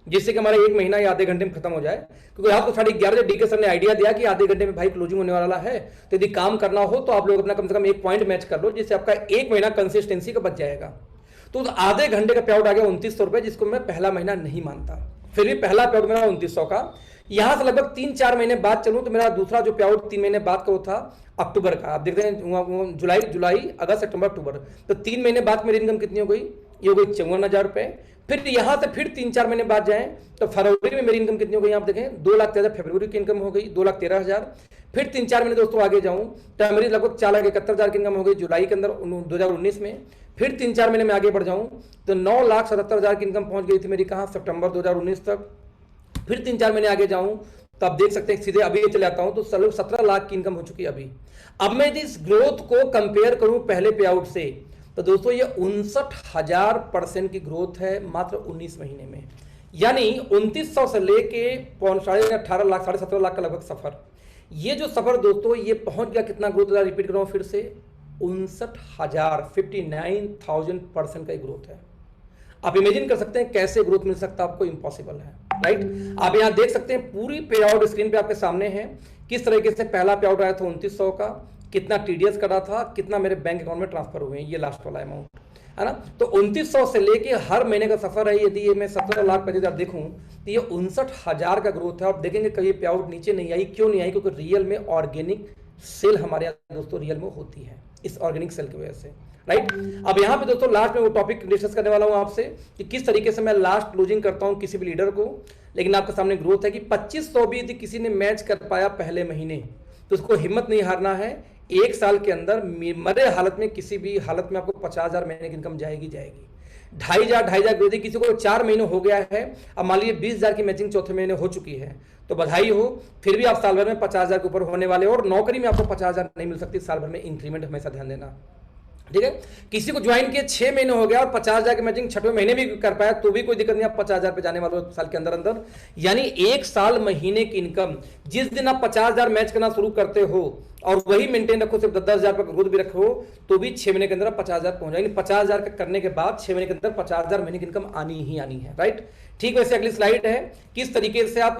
Speaker 1: जिससे कि हमारा 1 महीना या आधे घंटे में खत्म हो जाए। क्योंकि रात को 11:30 बजे डीके सर ने आइडिया दिया कि आधे घंटे में भाई क्लोजिंग होने वाला है, तो यदि काम करना हो तो आप लोग अपना कम से कम 1 पॉइंट मैच कर लो, जिससे आपका 1 महीना कंसिस्टेंसी का बच जाएगा। तो आधे घंटे का पे आउट आ गया 2900 रुपए, जिसको मैं पहला महीना नहीं मानता, फिर भी पहला पे आउट मेरा 2900 का। यहां से लगभग 3-4 महीने बाद चलूं तो मेरा दूसरा जो पे आउट 3 महीने बाद का वो था अक्टूबर का। आप देखते हैं जुलाई, अगस्त, सितंबर, अक्टूबर, तो 3 महीने बाद मेरी इनकम कितनी हो गई? ये हो गई 54,000 रुपए। फिर यहां से फिर 3-4 महीने बाद जाएं तो फरवरी में मेरी इनकम कितनी हो गई? आप देखें 2,13,000, फरवरी की इनकम हो गई 2,13,000। फिर 3-4 महीने दोस्तों आगे जाऊं तो मेरी लगभग 4,71,000 की इनकम हो गई जुलाई के अंदर 2019 में। फिर 3-4 महीने में आगे बढ़ जाऊं तो 9,77,000 की इनकम पहुंच गई थी मेरी, कहां? सितंबर 2019 तक। फिर 3-4 महीने आगे जाऊं तो आप देख सकते हैं, सीधे अभी चले आता हूं तो 17 लाख की इनकम हो चुकी है अभी। अब मैं इस ग्रोथ को कंपेयर करूं पहले पे आउट से, तो दोस्तों ये 59,000% की ग्रोथ है मात्र 19 महीने में। यानी 2900 से लेके 18.5 लाख, 17.5 लाख का लगभग सफर। ये जो सफर दोस्तों, ये पहुंच गया कितना ग्रोथ? रिपीट कर रहा हूं फिर से, 59,000% का ग्रोथ है। आप इमेजिन कर सकते हैं कैसे ग्रोथ मिल सकता है आपको? इम्पॉसिबल है, राइट। आप यहां देख सकते हैं पूरी पे आउट स्क्रीन पे आपके सामने है, किस तरीके से पहला पे आउट आया था 2900 का, कितना टीडीएस करा था, कितना मेरे बैंक अकाउंट में ट्रांसफर हुए हैं, ये लास्ट वाला अमाउंट है ना। तो 2900 से लेके हर महीने का सफर है। यदि ये मैं 17,50,000 देखूं तो ये 59,000 का ग्रोथ है। आप देखेंगे कभी पे आउट नीचे नहीं आई, क्यों नहीं आई? क्योंकि रियल में ऑर्गेनिक सेल हमारे यहाँ दोस्तों रियल में होती है, इस ऑर्गेनिक सेल की वजह से, राइट। अब यहाँ पे दोस्तों लास्ट में वो टॉपिक डिस्कस करने वाला हूँ आपसे कि किस तरीके से मैं लास्ट क्लोजिंग करता हूँ किसी भी लीडर को। लेकिन आपके सामने ग्रोथ है कि 2500 भी यदि किसी ने मैच कर पाया पहले महीने, तो उसको हिम्मत नहीं हारना है। 1 साल के अंदर मरे हालत में, किसी भी हालत में आपको 50,000 महीने की इनकम जाएगी। 2,500 यदि किसी को 4 महीने हो गया है, अब मान लीजिए 20,000 की मैचिंग चौथे महीने हो चुकी है, तो बधाई हो। फिर भी आप साल भर में 50,000 के ऊपर होने वाले हो, और नौकरी में आपको 50,000 नहीं मिल सकती, साल भर में इंक्रीमेंट हमेशा ध्यान देना, ठीक है। किसी को ज्वाइन किए 6 महीने हो गया और 50,000 की मैचिंग 6वें महीने भी कर पाया, तो भी कोई दिक्कत नहीं, आप 50,000 पे जाने वाले हो साल के अंदर अंदर। यानी 1 साल महीने की इनकम, जिस दिन आप 50,000 मैच करना शुरू करते हो और वही मेंटेन रखो, सिर्फ 10,000 पर ग्रोथ भी रखो, तो भी 6 महीने के अंदर 50,000 पहुंच जाएंगे। 50,000 करने के बाद 6 महीने के अंदर 50,000 महीने की इनकम आनी ही आनी है, राइट। ठीक, वैसे अगली स्लाइड है किस तरीके से आप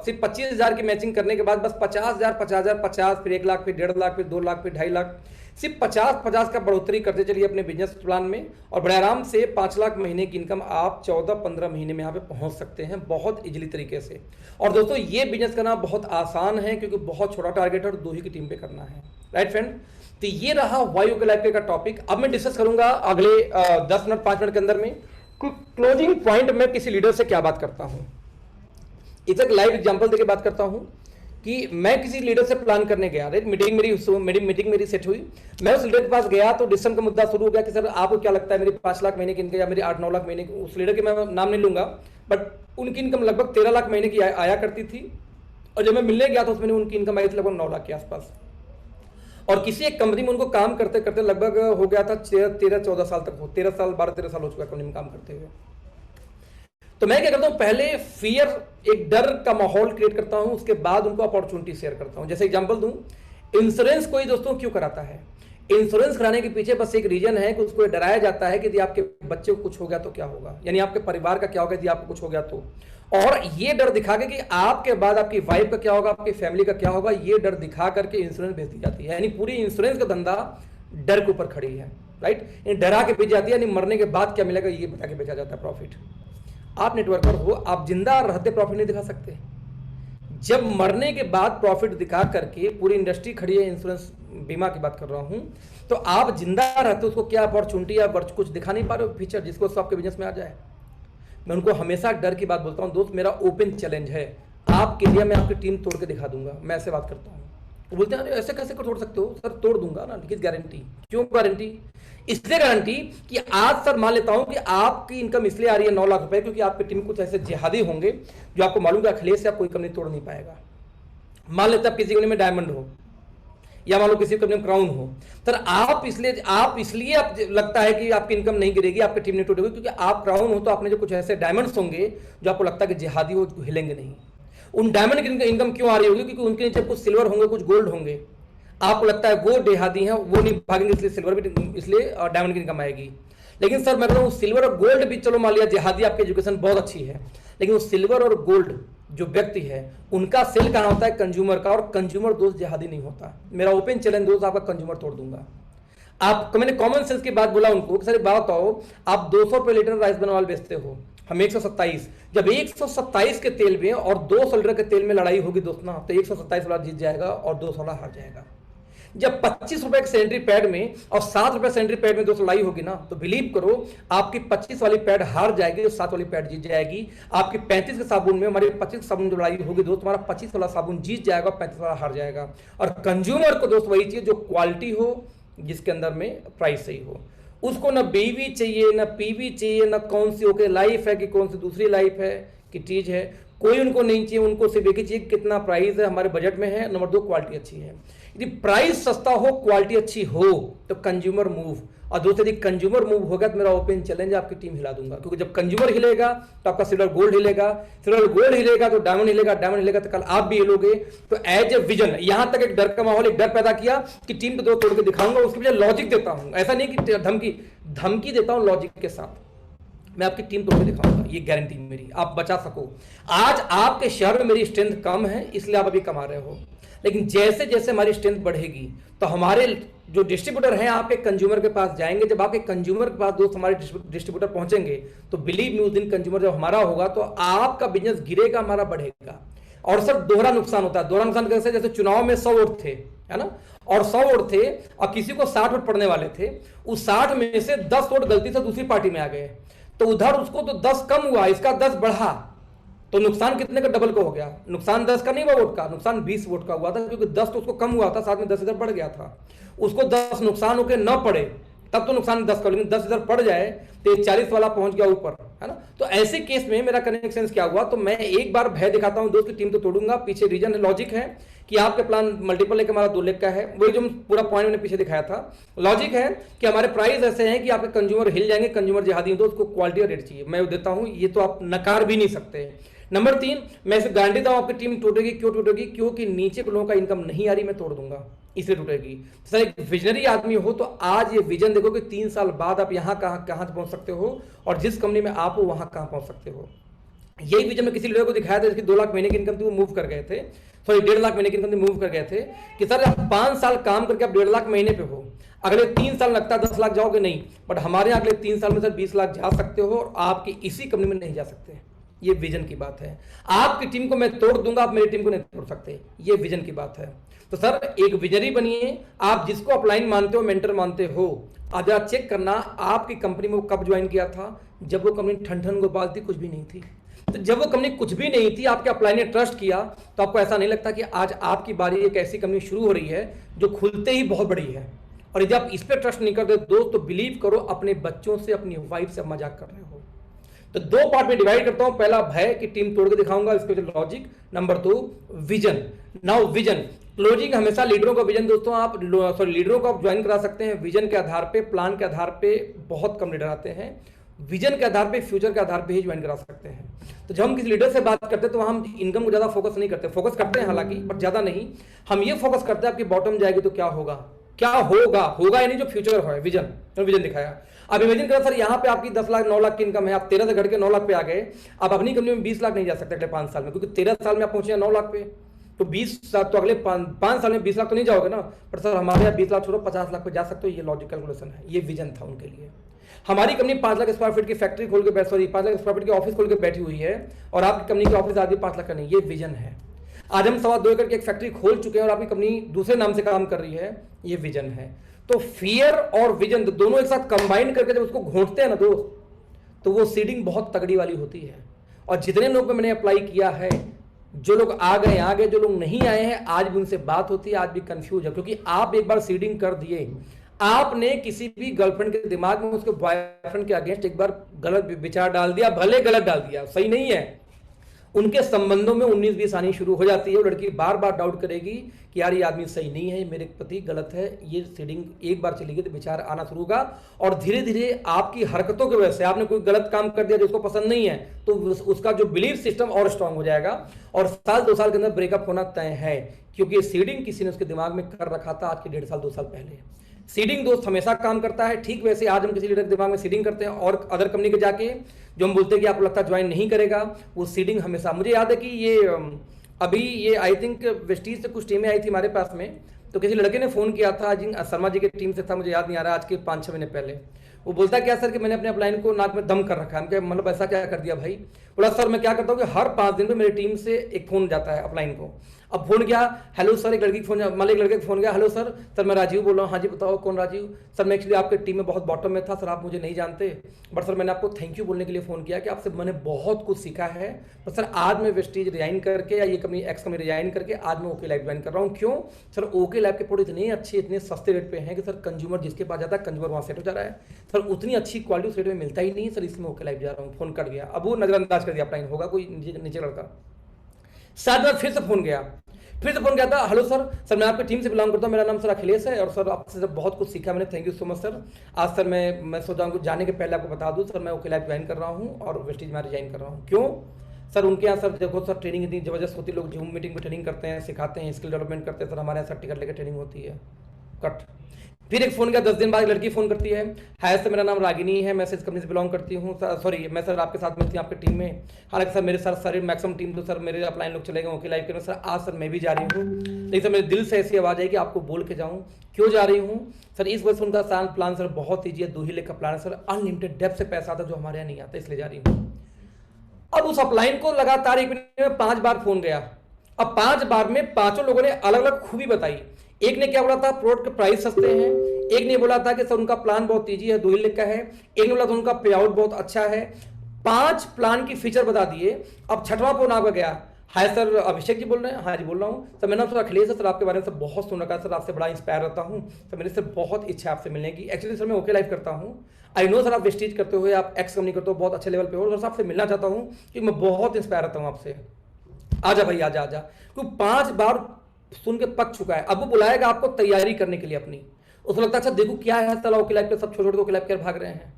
Speaker 1: सिर्फ 25,000 की मैचिंग करने के बाद बस 50,000, 50,000, 50, फिर 1 लाख, फिर 1.5 लाख, फिर 2 लाख, फिर 2.5 लाख, सिर्फ 50-50 का बढ़ोतरी करते चलिए अपने बिजनेस प्लान में, और बड़े आराम से 5 लाख महीने की इनकम आप 14-15 महीने में यहाँ पे पहुंच सकते हैं बहुत इजीली तरीके से। और दोस्तों ये बिजनेस करना बहुत आसान है, क्योंकि बहुत छोटा टारगेट है और 2 ही की टीम पे करना है, राइट फ्रेंड। तो ये रहा वाई ओके लाइफ का टॉपिक। अब मैं डिस्कस करूंगा अगले 10 मिनट 5 मिनट के अंदर में क्लोजिंग पॉइंट में किसी लीडर से क्या बात करता हूं। एक लाइव एग्जांपल देके बात करता हूं कि मैं किसी लीडर से प्लान करने गया, मेरी मीटिंग सेट हुई, मैं उस लीडर के पास गया तो डिस्कशन का मुद्दा शुरू हो गया कि सर आपको क्या लगता है मेरी 5 लाख महीने की इनकम या मेरी 8-9 लाख महीने की। उस लीडर के मैं नाम नहीं लूंगा, बट उनकी इनकम लगभग 13 लाख महीने की आया करती थी, और जब मैं मिलने गया था उसमें उनकी इनकम आई थी लगभग 9 लाख के आसपास, और किसी एक कंपनी में उनको काम करते करते लगभग हो गया था 13-14 साल तक, 12-13 साल हो चुका कंपनी में काम करते हुए। तो मैं क्या करता हूँ, पहले फियर, एक डर का माहौल क्रिएट करता हूँ, उसके बाद उनको अपॉर्चुनिटी शेयर करता हूँ। जैसे एग्जांपल दूं, इंश्योरेंस कोई दोस्तों क्यों कराता है? इंश्योरेंस कराने के पीछे बस एक रीजन है कि उसको डराया जाता है कि यदि आपके बच्चे को कुछ हो गया तो क्या होगा, यानी आपके परिवार का क्या होगा यदि आपको कुछ हो गया तो। और ये डर दिखा के कि आपके बाद आपकी वाइफ का क्या होगा, आपकी फैमिली का क्या होगा, ये डर दिखा करके इंश्योरेंस बेच दी जाती है। यानी पूरी इंश्योरेंस का धंधा डर के ऊपर खड़ी है, राइट। डरा के बेच जाती है, यानी मरने के बाद क्या मिलेगा ये बता के बेचा जाता है प्रॉफिट। आप नेटवर्कर हो, आप जिंदा रहते प्रॉफिट नहीं दिखा सकते। जब मरने के बाद प्रॉफिट दिखा करके पूरी इंडस्ट्री खड़ी है, इंश्योरेंस बीमा की बात कर रहा हूं, तो आप जिंदा रहते उसको क्या अपॉर्चुनिटी या कुछ दिखा नहीं पा रहे हो फीचर जिसको आपके बिजनेस में आ जाए। मैं उनको हमेशा डर की बात बोलता हूं, दोस्त मेरा ओपन चैलेंज है, आपके लिए मैं आपकी टीम तोड़ के दिखा दूंगा। मैं ऐसे बात करता हूं। वो बोलते हैं अरे ऐसे कैसे तोड़ सकते हो? सर तोड़ दूंगा ना, लिखित गारंटी। क्यों गारंटी? इसलिए गारंटी कि आज सर मान लेता हूं कि आपकी इनकम इसलिए आ रही है 9 लाख रुपए, क्योंकि आपकी टीम कुछ ऐसे जिहादी होंगे जो आपको मालूम है अखिलेश से आप कोई कंपनी तोड़ नहीं पाएगा। मान लेते आप किसी कंपनी में डायमंड हो, या मान लो किसी कंपनी में क्राउन हो, सर आप इसलिए आप लगता है कि आपकी इनकम नहीं गिरेगी, आपकी टीम नहीं टूटेगी, क्योंकि आप क्राउन हो तो आपने जो कुछ ऐसे डायमंड्स होंगे जो आपको लगता है कि जिहादी हो, हिलेंगे नहीं। उन डायमंड की इनकम क्यों आ रही होगी? क्योंकि उनके नीचे कुछ सिल्वर होंगे, कुछ गोल्ड होंगे। आपको लगता है वो देहादी हैं, वो नहीं भागेंगे, इसलिए सिल्वर भी, इसलिए डायमंड की इनकम आएगी। लेकिन सर मैं कहूँ सिल्वर और गोल्ड भी, चलो मान लिया जिहादी आपकी एजुकेशन बहुत अच्छी है, लेकिन वो सिल्वर और गोल्ड जो व्यक्ति है उनका सेल कहाँ होता है? कंज्यूमर का। और कंज्यूमर दोस्त जिहादी नहीं होता। मेरा ओपन चैलेंज दोस्त, आपका कंज्यूमर तोड़ दूंगा। आप, मैंने कॉमन सेंस की बात बोला उनको, सर बात बताओ, आप 200 रुपये लीटर राइस बनवाल बेचते हो, हम 127। जब 127 के तेल में और 200 लीटर के तेल में लड़ाई होगी दोस्त ना, तो 127 वाला जीत जाएगा और 200 वाला हार जाएगा। जब 25 रुपए के सैनिटरी पैड में और 7 रुपए सैनिटरी पैड में दोस्त लड़ाई होगी ना, तो बिलीव करो आपकी 25 वाली पैड हार जाएगी और 7 वाली पैड जीत जाएगी। आपकी 35 के साबुन में हमारी 25 साबुन जो लड़ाई होगी दोस्त, हमारा 25 वाला साबुन जीत जाएगा, 35 वाला हार जाएगा। और कंज्यूमर को दोस्त वही चाहिए जो क्वालिटी हो, जिसके अंदर में प्राइस सही हो। उसको ना बीवी चाहिए, ना पीवी चाहिए, ना कौन सी ओके लाइफ है कि कौन सी दूसरी लाइफ है कि चीज है, कोई उनको नहीं चाहिए। उनको सिर्फ एक ही चाहिए कितना प्राइस है, हमारे बजट में है, नंबर 2 क्वालिटी अच्छी है। यदि प्राइस सस्ता हो, क्वालिटी अच्छी हो, तो कंज्यूमर मूव। और दूसरे यदि कंज्यूमर मूव होगा तो मेरा ओपन चैलेंज आपकी टीम हिला दूंगा, क्योंकि जब कंज्यूमर हिलेगा तो आपका सिल्वर गोल्ड हिलेगा, सिल्वर गोल्ड हिलेगा तो डायमंड हिलेगा, डायमंड हिलेगा तो कल आप भी हिलोगे। तो एज ए विजन, यहां तक एक डर का माहौल, एक डर पैदा किया कि टीम को 2 तोड़ के दिखाऊंगा। उसके बजाय लॉजिक देता हूं, ऐसा नहीं कि धमकी देता हूं, लॉजिक के साथ मैं आपकी टीम तोड़ के दिखाऊंगा, ये गारंटी मेरी, आप बचा सको। आज आपके शहर में मेरी स्ट्रेंथ कम है, इसलिए आप अभी कमा रहे हो, लेकिन जैसे जैसे हमारी स्ट्रेंथ बढ़ेगी तो हमारे जो डिस्ट्रीब्यूटर हैं आपके कंज्यूमर के पास जाएंगे। जब आपके कंज्यूमर के पास दोस्त हमारे डिस्ट्रीब्यूटर पहुंचेंगे तो बिलीव मी, उस दिन कंज्यूमर जब हमारा होगा तो आपका बिजनेस गिरेगा, हमारा बढ़ेगा। और सर दोहरा नुकसान होता है। दोहरा नुकसान कैसे? जैसे चुनाव में 100 वोट थे, है ना, और 100 वोट थे और किसी को 60 वोट पड़ने वाले थे, उस 60 में से 10 वोट गलती से दूसरी पार्टी में आ गए, तो उधर उसको तो 10 कम हुआ, इसका 10 बढ़ा, तो नुकसान कितने का? डबल का हो गया। नुकसान 10 का नहीं हुआ वोट का, नुकसान 20 वोट का हुआ था, क्योंकि 10 तो उसको कम हुआ था, साथ में 10 इधर बढ़ गया था। उसको 10 नुकसान होकर न पड़े तब तो नुकसान 10 का, लेकिन 10 इधर पड़ जाए तो 40 वाला पहुंच गया ऊपर, है ना। तो ऐसे केस में मेरा कनेक्शन क्या हुआ? तो मैं एक बार भय दिखाता हूं, दोस्त की टीम तो तोड़ूंगा। पीछे रीजन लॉजिक है कि आपके प्लान मल्टीपल लेकर हमारा 2 लाख का है, वही जो पूरा पॉइंट मैंने पीछे दिखाया था। लॉजिक है कि हमारे प्राइस ऐसे हैं कि आपके कंज्यूमर हिल जाएंगे, कंज्यूमर जिहादी तो उसको क्वालिटी और रेट चाहिए, मैं देता हूं, ये तो आप नकार भी नहीं सकते। नंबर 3, मैं इसे गारंटी देता हूं आपकी टीम टूटेगी। क्यों टूटेगी? क्योंकि नीचे के लोगों का इनकम नहीं आ रही, मैं तोड़ दूंगा, इसलिए टूटेगी। सर एक विजनरी आदमी हो तो आज ये विजन देखो कि 3 साल बाद आप यहाँ कहाँ पहुंच सकते हो, और जिस कंपनी में आप हो वहां कहाँ पहुंच सकते हो। यही विजन में किसी लीडर को दिखाया था, जिसकी 2 लाख महीने की इनकम थी, वो मूव कर गए थे, सॉरी 1.5 लाख महीने की इनकम थी, मूव कर गए थे कि सर आप 5 साल काम करके आप 1.5 लाख महीने पे हो, अगले 3 साल लगता है 10 लाख जाओगे नहीं, बट हमारे यहाँ अगले 3 साल में सर 20 लाख जा सकते हो, और आपकी इसी कंपनी में नहीं जा सकते। ये विजन की बात है। आपकी टीम को मैं तोड़ दूंगा, आप मेरी टीम को नहीं तोड़ सकते, ये विजन की बात है। तो सर एक विजनरी बनिए, आप जिसको अपलाइन मानते हो, मेंटर मानते हो, आज आप चेक करना आपकी कंपनी में वो कब ज्वाइन किया था, जब वो कंपनी ठन गोपाल थी, कुछ भी नहीं थी। तो जब वो कंपनी कुछ भी नहीं थी, आपके अपलाइन ने ट्रस्ट किया, तो आपको ऐसा नहीं लगता कि आज आपकी बारी एक ऐसी कंपनी शुरू हो रही है जो खुलते ही बहुत बड़ी है। और यदि आप इस पर ट्रस्ट नहीं करते दोस्त, तो बिलीव करो अपने बच्चों से, अपनी वाइफ से मजाक कर रहे हो। तो दो पार्ट में डिवाइड करता हूं, पहला भय कि टीम तोड़ के दिखाऊंगा, इसके logic, number 2 vision. Now vision closing, हमेशा लीडरों का विजन दोस्तों आप लीडरों को आप ज्वाइन करा सकते हैं विजन के आधार पे, प्लान के आधार पे बहुत कम लीडर आते हैं, विजन के आधार पे, फ्यूचर के आधार पे ही ज्वाइन करा सकते हैं। तो जब हम किसी लीडर से बात करते हैं तो हम इनकम को ज्यादा फोकस नहीं करते, फोकस करते हैं हालांकि बट ज्यादा नहीं, हम ये फोकस करते हैं आपकी बॉटम जाएगी तो क्या होगा, क्या होगा, होगा यानी जो फ्यूचर है, विजन, तो विजन दिखाया। अब इमेजिन करें सर यहाँ पे आपकी 10 लाख 9 लाख की इनकम है, आप 13 से घट के 9 लाख पे आ गए, आप अपनी कंपनी में 20 लाख नहीं जा सकते अगले 5 साल में, क्योंकि 13 साल में आप पहुंचे 9 लाख पे, तो 20 साल तो अगले 5 साल में 20 लाख तो नहीं जाओगे ना, पर सर हमारे यहाँ 20 लाख छोड़ो 50 लाख पे जा सकते हो, ये लॉजिक कैलकुलेशन है, ये विजन था उनके लिए। हमारी कंपनी 5 लाख स्क्वायर फीट की फैक्ट्री खोल के, सॉरी 5 लाख स्क्वायर फीट की ऑफिस खोल के बैठी हुई है, और आपकी कंपनी की ऑफिस आदि 5 लाख का नहीं, ये विजन है। आज हम 2.25 एकड़ की एक फैक्ट्री खोल चुके हैं और आपकी कंपनी दूसरे नाम से काम कर रही है, ये विजन है। तो फियर और विजन दोनों एक साथ कंबाइन करके जब उसको घोंटते हैं ना दोस्त, तो वो सीडिंग बहुत तगड़ी वाली होती है। और जितने लोग मैंने अप्लाई किया है, जो लोग आ गए, जो लोग नहीं आए हैं, आज भी उनसे बात होती है, आज भी कंफ्यूज है, क्योंकि आप एक बार सीडिंग कर दिए, आपने किसी भी गर्लफ्रेंड के दिमाग में उसके बॉयफ्रेंड के अगेंस्ट एक बार गलत विचार डाल दिया, भले गलत डाल दिया, सही नहीं है, उनके संबंधों में 19-20 आनी शुरू हो जाती है। वो लड़की बार बार डाउट करेगी कि यार ये आदमी सही नहीं है, मेरे प्रति गलत है, ये सीडिंग एक बार चलेगी तो विचार आना शुरू होगा, और धीरे धीरे आपकी हरकतों की वजह से आपने कोई गलत काम कर दिया जो उसको पसंद नहीं है, तो उसका जो बिलीफ सिस्टम और स्ट्रांग हो जाएगा, और साल 2 साल के अंदर ब्रेकअप होना तय है, क्योंकि ये सीडिंग किसी ने उसके दिमाग में कर रखा था आज के 1.5 साल 2 साल पहले। सीडिंग दोस्त हमेशा काम करता है। ठीक वैसे आज हम किसी लीडर के दिमाग में सीडिंग करते हैं, और अदर कंपनी के जाके जो हम बोलते हैं कि आपको लगता है ज्वाइन नहीं करेगा, वो सीडिंग हमेशा, मुझे याद है कि ये अभी ये आई थिंक वेस्टीज से कुछ टीमें आई थी हमारे पास में, तो किसी लड़के ने फोन किया था, शर्मा जी की टीम से था, मुझे याद नहीं आ रहा, आज के 5-6 महीने पहले। वो बोलता क्या सर कि मैंने अपने अपलाइन को नाक में दम कर रखा है। हम मतलब ऐसा क्या कर दिया भाई? बोला सर मैं क्या करता हूँ कि हर 5 दिन में मेरी टीम से एक फोन जाता है अपलाइन को। अब फोन क्या, हेलो सर, एक लड़की फोन, मान एक लड़के का फोन गया, हेलो सर मैं राजीव बोल रहा हूँ। हाँ जी बताओ कौन राजीव? सर मैं एक्चुअली आपके टीम में बहुत बॉटम में था सर, आप मुझे नहीं जानते, बट सर मैंने आपको थैंक यू बोलने के लिए फ़ोन किया कि आपसे मैंने बहुत कुछ सीखा है, पर सर आज मैं वेस्टीज रिजाइन करके, या ये कंपनी एक्स कंपनी रिजाइन करके आज मैं ओके लाइफ ज्वाइन कर रहा हूँ। क्यों सर? ओके लाइफ के प्रोडक्ट इतने अच्छे, इतने सस्ते रेट पे हैं कि सर कंज्यूमर जिसके पास जाता है कंज्यूमर वहाँ सेट हो जा रहा है सर, उतनी अच्छी क्वालिटी उस रेट में मिलता ही नहीं सर, इसमें ओके लाइफ जा रहा हूँ। फोन कट गया, अब वो नजरअंदाज कर दिया, अपलाइन होगा कोई नीचे लड़का। 7 बार फिर से फोन गया, था, हेलो सर मैं आपकी टीम से बिलोंग करता हूँ, मेरा नाम सर अखिलेश है, और सर आपसे सर बहुत कुछ सीखा मैंने, thank you so much sir. आज सर मैं सोचा हूँ जाने के पहले आपको बता दूँ सर, मैं ओके लाइफ ज्वाइन कर रहा हूँ और वेस्टीज में रिजाइन कर रहा हूँ। क्यों सर? उनके यहाँ सर देखो सर ट्रेनिंग इतनी ज़बरदस्त होती है, लोग जूम मीटिंग में ट्रेनिंग करते हैं, सिखाते हैं, स्किल डेवलपमेंट करते हैं, सर हमारे यहाँ सर टिकट लेकर ट्रेनिंग होती है। कट। फिर एक फ़ोन किया, 10 दिन बाद एक लड़की फ़ोन करती है, हाय सर मेरा नाम रागिनी है, मैं इस कंपनी से बिलोंग करती हूँ सॉरी मैं सर आपके साथ में थी आपकी टीम में, हालांकि सर मेरे साथ सारे मैक्सिमम टीम तो सर मेरे अपलाइन लोग चले गए ओके लाइफ के, सर आज सर मैं भी जा रही हूँ, लेकिन सर मेरे दिल से ऐसी आवाज़ आई कि आपको बोल के जाऊँ। क्यों जा रही हूँ सर? इस वर्ष उनका साल प्लान सर बहुत ईजी है, 2 ही लाख का प्लान है सर, अनलिमिटेड डेप्थ से पैसा आता जो हमारे यहाँ नहीं आता, इसलिए जा रही हूँ। अब उस अपलाइन को लगातार 1 महीने में 5 बार फोन गया। अब 5 बार में 5 लोगों ने अलग अलग खूबी बताई। एक ने क्या बोला था, प्रोडक्ट के प्राइस सस्ते हैं, एक ने बोला था कि सर उनका प्लान बहुत ईजी है, 2 ही लाख का है, एक ने बोला था उनका पे आउट बहुत अच्छा है। 5 प्लान की फीचर बता दिए। अब 6वां फोन आपका गया, हाय सर अभिषेक जी बोल रहे हैं? हाँ जी बोल रहा हूँ सर, मेरा नाम सर अखिलेश है सर, आपके बारे में सर बहुत सुन रखा है सर, आपसे बड़ा इंस्पायर रहता हूँ सर, मेरी सर बहुत इच्छा है आपसे मिलने की। एक्चुअली सर मैं ओके लाइफ करता हूँ, आई नो सर आप वेस्टीज करते हुए आप एक्स कंपनी करते हो, बहुत अच्छे लेवल पे हो, सर आपसे मिलना चाहता हूँ कि मैं बहुत इंस्पायर रहता हूँ आपसे, आजा भाई आजा। क्योंकि 5 बार सुन के पक चुका है। अब वो बुलाएगा आपको तैयारी करने के लिए अपनी, उसको लगता है अच्छा देखो क्या है तला ओके लाइफ पे, सब छोड़ के ओके लाइफ के भाग रहे हैं।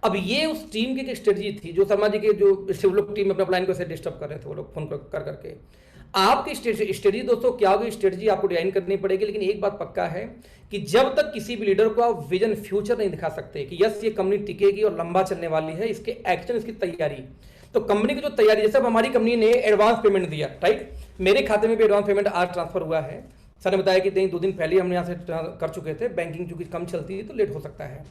Speaker 1: अब ये उस टीम की एक स्ट्रेटजी थी जो शर्मा जी के जो लोग टीम में अपने प्लान को ऐसे डिस्टर्ब कर रहे थे, वो लोग फोन कर करके। आपकी स्ट्रेटजी दोस्तों क्या होगी? स्ट्रेटजी आपको डिजाइन करनी पड़ेगी, लेकिन एक बात पक्का है कि जब तक किसी भी लीडर को आप विजन फ्यूचर नहीं दिखा सकते कि यस ये कंपनी टिकेगी और लंबा चलने वाली है, इसके एक्शन इसकी तैयारी, तो कंपनी की जो तैयारी, जैसे हमारी कंपनी ने एडवांस पेमेंट दिया, राइट, मेरे खाते में भी एडवांस पेमेंट आज ट्रांसफर हुआ है। सर ने बताया कि 2 दिन पहले हमने यहाँ से कर चुके थे, बैंकिंग चूंकि कम चलती है तो लेट हो सकता है।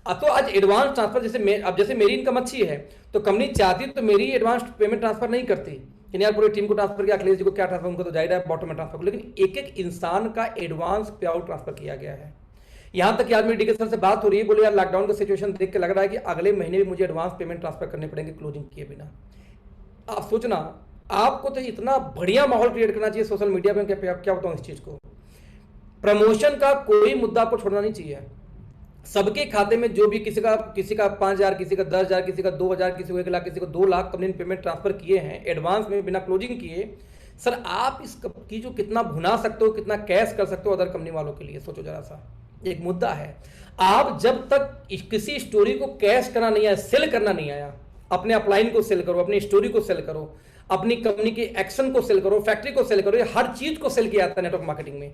Speaker 1: तो आज एडवांस ट्रांसफर जैसे मेरी इनकम अच्छी है तो कंपनी चाहती तो मेरी एडवांस पेमेंट ट्रांसफर नहीं करती कि यार पूरी टीम को ट्रांसफर किया, अखिलेश जी को क्या ट्रांसफर, उनको तो जाहिर है बॉटम में ट्रांसफर, लेकिन एक इंसान का एडवांस पे आउट ट्रांसफर किया गया है। यहाँ तक कि आज मेरी डीके सर से बात हो रही है, बोले यार लॉकडाउन का सिचुएशन देख के लग रहा है कि अगले महीने भी मुझे एडवांस पेमेंट ट्रांसफर करने पड़ेंगे क्लोजिंग किए बिना। आप सोचना, आपको तो इतना बढ़िया माहौल क्रिएट करना चाहिए सोशल मीडिया पे, क्या बताऊं इस चीज को। प्रमोशन का कोई मुद्दा आपको छोड़ना नहीं चाहिए। सबके खाते में जो भी किसी का 5,000, किसी का 10,000, किसी का 2,000, किसी को 1,00,000, किसी को 2,00,000 कंपनी ने पेमेंट ट्रांसफर किए हैं एडवांस में बिना क्लोजिंग किए। सर आप इस की जो कितना भुना सकते हो, कितना कैश कर सकते हो अदर कंपनी वालों के लिए, सोचो जरा सा, एक मुद्दा है। आप जब तक किसी स्टोरी को कैश करना नहीं आया, सेल करना नहीं आया, अपने अपलाइन को सेल करो, अपनी स्टोरी को सेल करो, अपनी कंपनी के एक्शन को सेल करो, फैक्ट्री को सेल करो, हर चीज को सेल किया जाता है नेटवर्क मार्केटिंग में।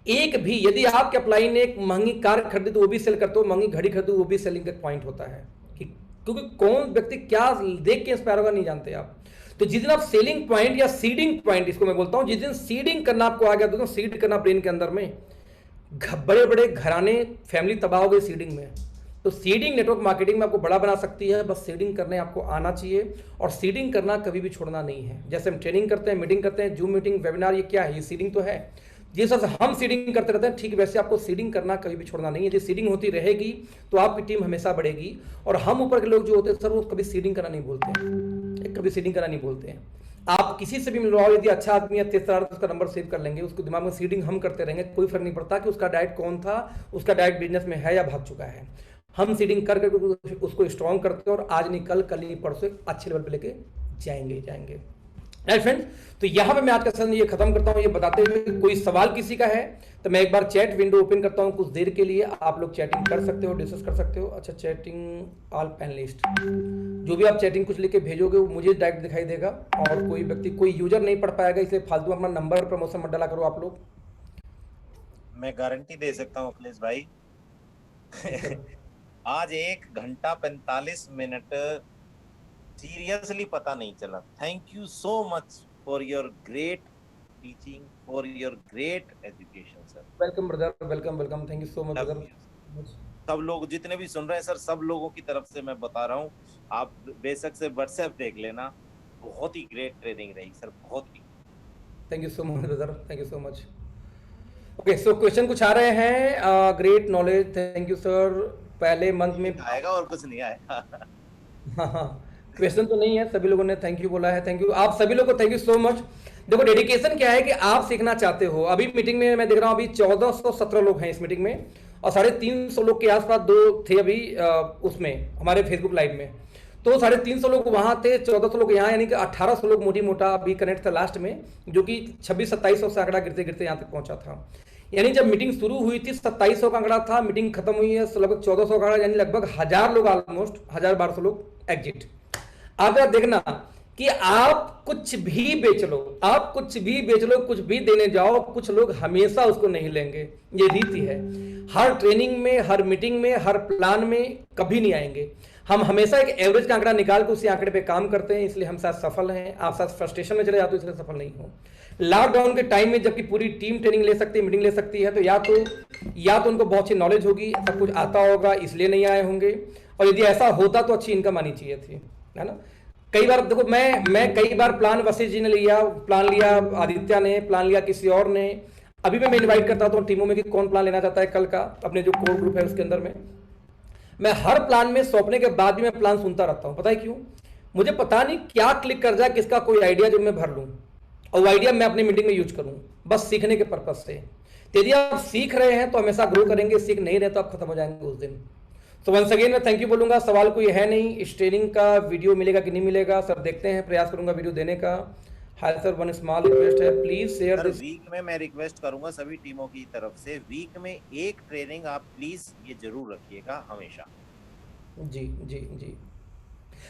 Speaker 1: एक भी यदि आपके अपलाइन ने एक महंगी कार खरीदी तो वो भी सेल करते हो, महंगी घड़ी खरीदो वो भी सेलिंग का पॉइंट होता है कि क्योंकि कौन व्यक्ति क्या देख के इंस्पायर होगा नहीं जानते आप। तो जिस दिन आप सेलिंग पॉइंट या सीडिंग पॉइंट इसको मैं बोलता हूं, जिस दिन सीडिंग करना आपको आ गया, तो सीड करना ब्रेन के अंदर में, बड़े बड़े घराने फैमिली तबाह हो गई सीडिंग में। तो सीडिंग नेटवर्क मार्केटिंग में आपको बड़ा बना सकती है, बस सीडिंग करने आपको आना चाहिए, और सीडिंग करना कभी भी छोड़ना नहीं है। जैसे हम ट्रेनिंग करते हैं, मीटिंग करते हैं, जूम मीटिंग, वेबिनार, ये क्या है, ये सीडिंग तो है। जिस तरह से हम सीडिंग करते रहते हैं, ठीक वैसे आपको सीडिंग करना कभी भी छोड़ना नहीं है। यदि सीडिंग होती रहेगी तो आपकी टीम हमेशा बढ़ेगी। और हम ऊपर के लोग जो होते हैं सर, वो कभी सीडिंग करना नहीं बोलते हैं, कभी सीडिंग करना नहीं बोलते हैं। आप किसी से भी मिलवाओ, यदि अच्छा आदमी है, तेज तरार, उसका नंबर सेव कर लेंगे, उसको दिमाग में सीडिंग हम करते रहेंगे, कोई फर्क नहीं पड़ता कि उसका डायरेक्ट कौन था, उसका डायरेक्ट बिजनेस में है या भाग चुका है। हम सीडिंग कर करके उसको स्ट्रॉन्ग करते हैं, और आज नहीं कल, कल नहीं परसों अच्छे लेवल पे लेके जाएंगे। राइट फ्रेंड्स, तो यहाँ पे मैं आज का सेशन ये खत्म करता हूँ, ये बताते हुए कोई सवाल किसी का है तो मैं एक बार चैट विंडो ओपन करता हूँ कुछ देर के लिए, आप लोग चैटिंग कर सकते हो, डिस्कस कर सकते हो। अच्छा, चैटिंग ऑल पैनलिस्ट, जो भी आप चैटिंग कुछ लेके भेजोगे वो मुझे डायरेक्ट दिखाई देगा, और कोई व्यक्ति, कोई यूजर नहीं पढ़ पाएगा, इसलिए फालतू अपना नंबर प्रमोशन मत डाला करो आप लोग।
Speaker 2: मैं गारंटी दे सकता हूँ अखिलेश भाई आज 1 घंटा 45 मिनट सीरियसली पता नहीं चला। Thank you so much for your great teaching, for your great education sir.
Speaker 1: Welcome brother, welcome, thank you so much brother.
Speaker 2: सब लोग जितने भी सुन रहे हैं सर, सब लोगों की तरफ से मैं बता रहा हूँ, आप बेशक से व्हाट्सएप देख लेना, बहुत ही ग्रेट ट्रेनिंग रही सर, बहुत ही।
Speaker 1: Thank you so much brother, thank you so much. Okay, so question कुछ आ रहे हैं। Great knowledge, thank you sir. पहले मंथ में
Speaker 2: आएगा और कुछ नहीं आएगा
Speaker 1: हाँ, क्वेश्चन तो नहीं है, सभी लोगों ने थैंक यू बोला है। थैंक यू आप सभी लोगों को, थैंक यू सो मच। देखो डेडिकेशन क्या है कि आप सीखना चाहते हो। अभी मीटिंग में मैं देख रहा हूँ अभी 1417 लोग हैं इस मीटिंग में, और 350 लोग के आसपास दो थे अभी उसमें हमारे फेसबुक लाइव में। तो 350 लोग वहां थे, 1400 लोग यहाँ, यानी कि 1800 लोग मोटी मोटा अभी कनेक्ट था लास्ट में, जो कि 2600-2700 से आंकड़ा गिरते गिरते यहाँ तक पहुंचा था। यानी जब मीटिंग शुरू हुई थी 2700 का आंकड़ा था, मीटिंग खत्म हुई है लगभग 1400 का आंकड़ा, यानी लगभग 1000 लोग, ऑलमोस्ट 1000-1200 लोग एग्जिट। आप जरा देखना कि आप कुछ भी बेच लो, आप कुछ भी बेच लो, कुछ भी देने जाओ, कुछ लोग हमेशा उसको नहीं लेंगे। ये रीति है, हर ट्रेनिंग में, हर मीटिंग में, हर प्लान में कभी नहीं आएंगे। हम हमेशा एक एवरेज का आंकड़ा निकाल के उसी आंकड़े पे काम करते हैं, इसलिए हम शायद सफल हैं। आप शायद फ्रस्ट्रेशन में चले जाते हो, इसलिए सफल नहीं हो। लॉकडाउन के टाइम में जबकि पूरी टीम ट्रेनिंग ले सकती है, मीटिंग ले सकती है, तो या तो उनको बहुत अच्छी नॉलेज होगी, सब कुछ आता होगा, इसलिए नहीं आए होंगे, और यदि ऐसा होता तो अच्छी इनकम आनी चाहिए थी, है ना। कई बार देखो, मैं कई बार प्लान वशिष्ठ जी ने लिया, प्लान लिया आदित्य ने, प्लान लिया किसी और ने। अभी मैं इन्वाइट करता हूँ टीमों में कि कौन प्लान लेना चाहता है कल का, अपने जो कोर ग्रुप है उसके अंदर में। मैं हर प्लान में सौंपने के बाद भी मैं प्लान सुनता रहता हूँ। पता है क्यों? मुझे पता नहीं क्या क्लिक कर जाए, किसका कोई आइडिया जो मैं भर लूँ, और वो आइडिया मैं अपनी मीटिंग में यूज करूँ, बस सीखने के पर्पज से। तो यदि आप सीख रहे हैं तो हमेशा ग्रो करेंगे, सीख नहीं रहे तो आप खत्म हो जाएंगे उस दिन। तो वंस अगेन मैं थैंक यू बोलूंगा। सवाल कोई है नहीं, इस ट्रेनिंग का वीडियो मिलेगा कि नहीं मिलेगा सर, देखते हैं, प्रयास करूंगा वीडियो देने का। Hi sir, one small request है, प्लीज शेयर दिस।
Speaker 2: वीक में मैं रिक्वेस्ट करूंगा सभी टीमों की तरफ से, वीक में एक ट्रेनिंग आप प्लीज ये जरूर रखिएगा हमेशा।
Speaker 1: जी जी जी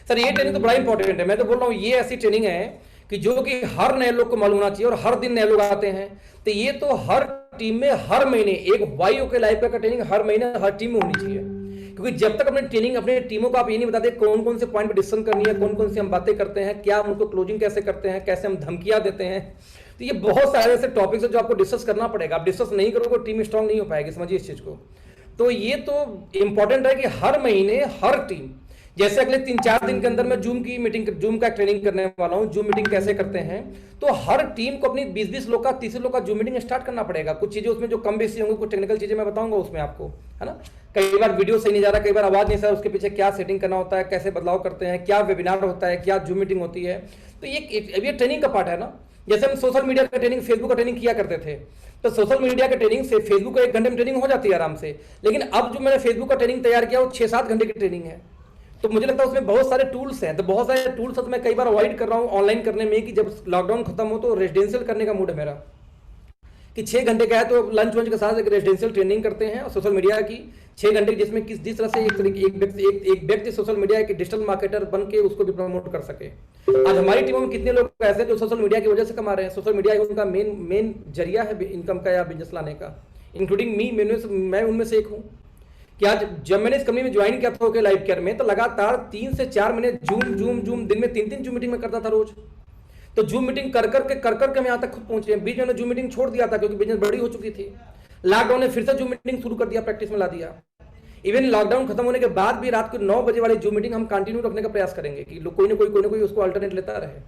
Speaker 1: सर, ये ट्रेनिंग तो बड़ा इंपॉर्टेंट है। मैं तो बोल रहा हूँ ये ऐसी ट्रेनिंग है कि जो कि हर नए लोग को मालूम होना चाहिए, और हर दिन नए लोग आते हैं। तो ये तो हर टीम में हर महीने एक वाई ओके लाइफ का ट्रेनिंग हर महीने हर टीम में होनी चाहिए। क्योंकि जब तक अपने ट्रेनिंग, अपने टीमों को आप ये नहीं बताते कौन कौन से पॉइंट पर डिस्कशन करनी है, कौन कौन सी हम बातें करते हैं, क्या हम उनको क्लोजिंग कैसे करते हैं, कैसे हम धमकियां देते हैं, तो ये बहुत सारे ऐसे टॉपिक्स है जो आपको डिस्कस करना पड़ेगा। आप डिस्कस नहीं करोगे टीम स्ट्रांग नहीं हो पाएगी, समझिए इस चीज को। तो ये तो इंपॉर्टेंट है कि हर महीने हर टीम, जैसे अगले 3-4 दिन के अंदर मैं जूम की मीटिंग, जूम का ट्रेनिंग करने वाला हूं, जूम मीटिंग कैसे करते हैं, तो हर टीम को अपनी 20-20 लोग का, 30 लोग का जूम मीटिंग स्टार्ट करना पड़ेगा। कुछ चीजें उसमें जो कम बेसी होंगी, कुछ टेक्निकल चीजें मैं बताऊंगा उसमें आपको, है ना। कई बार वीडियो सही नहीं जा रहा, कई बार आवाज नहीं सर, उसके पीछे क्या सेटिंग करना होता है, कैसे बदलाव करते हैं, क्या वेबिनार होता है, क्या जूम मीटिंग होती है, तो ये ट्रेनिंग का पार्ट है ना। जैसे हम सोशल मीडिया का ट्रेनिंग, फेसबुक का ट्रेनिंग किया करते थे, तो सोशल मीडिया का ट्रेनिंग से फेसबुक का 1 घंटे में ट्रेनिंग हो जाती है आराम से। लेकिन अब जो मैंने फेसबुक का ट्रेनिंग तैयार किया वो 6-7 घंटे की ट्रेनिंग है। तो मुझे लगता है उसमें बहुत सारे टूल्स हैं, तो बहुत सारे टूल्स तो मैं कई बार अवॉइड कर रहा हूँ ऑनलाइन करने में, कि जब लॉकडाउन खत्म हो तो रेजिडेंशियल करने का मूड है मेरा, कि 6 घंटे का है तो लंच वंच के साथ एक रेजिडेंशियल ट्रेनिंग करते हैं, और सोशल मीडिया की 6 घंटे जिसमें जिस तरह से एक व्यक्ति सोशल मीडिया के डिजिटल मार्केटर बन के उसको भी प्रमोट कर सके। आज हमारी टीमों में कितने लोग ऐसे जो सोशल मीडिया की वजह से कमा रहे हैं, सोशल मीडिया उनका मेन जरिया है इनकम का या बिजनेस लाने का, इंक्लूडिंग मी, मैं उनमें से एक हूँ। कि आज जब मैंने इस कंपनी में ज्वाइन किया था ओके लाइफ केयर में, तो लगातार 3 से 4 महीने जूम दिन में 3 जूम मीटिंग में करता था रोज। तो जूम मीटिंग कर करके हम यहाँ तक खुद पहुंचे। बीच में जूम मीटिंग छोड़ दिया था क्योंकि बिजनेस बड़ी हो चुकी थी। लॉकडाउन ने फिर से जूम मीटिंग शुरू कर दिया, प्रैक्टिस में ला दिया। इवन लॉकडाउन खत्म होने के बाद भी रात को 9 बजे वाली जूम मीटिंग हम कंटिन्यू रखने का प्रयास करेंगे कि कोई ना कोई उसको अल्टरनेट लेता रहे।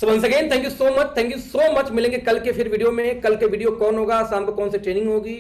Speaker 1: So once again thank you so much, मिलेंगे कल के फिर वीडियो में। कल के वीडियो कौन होगा, शाम को कौन सी ट्रेनिंग होगी,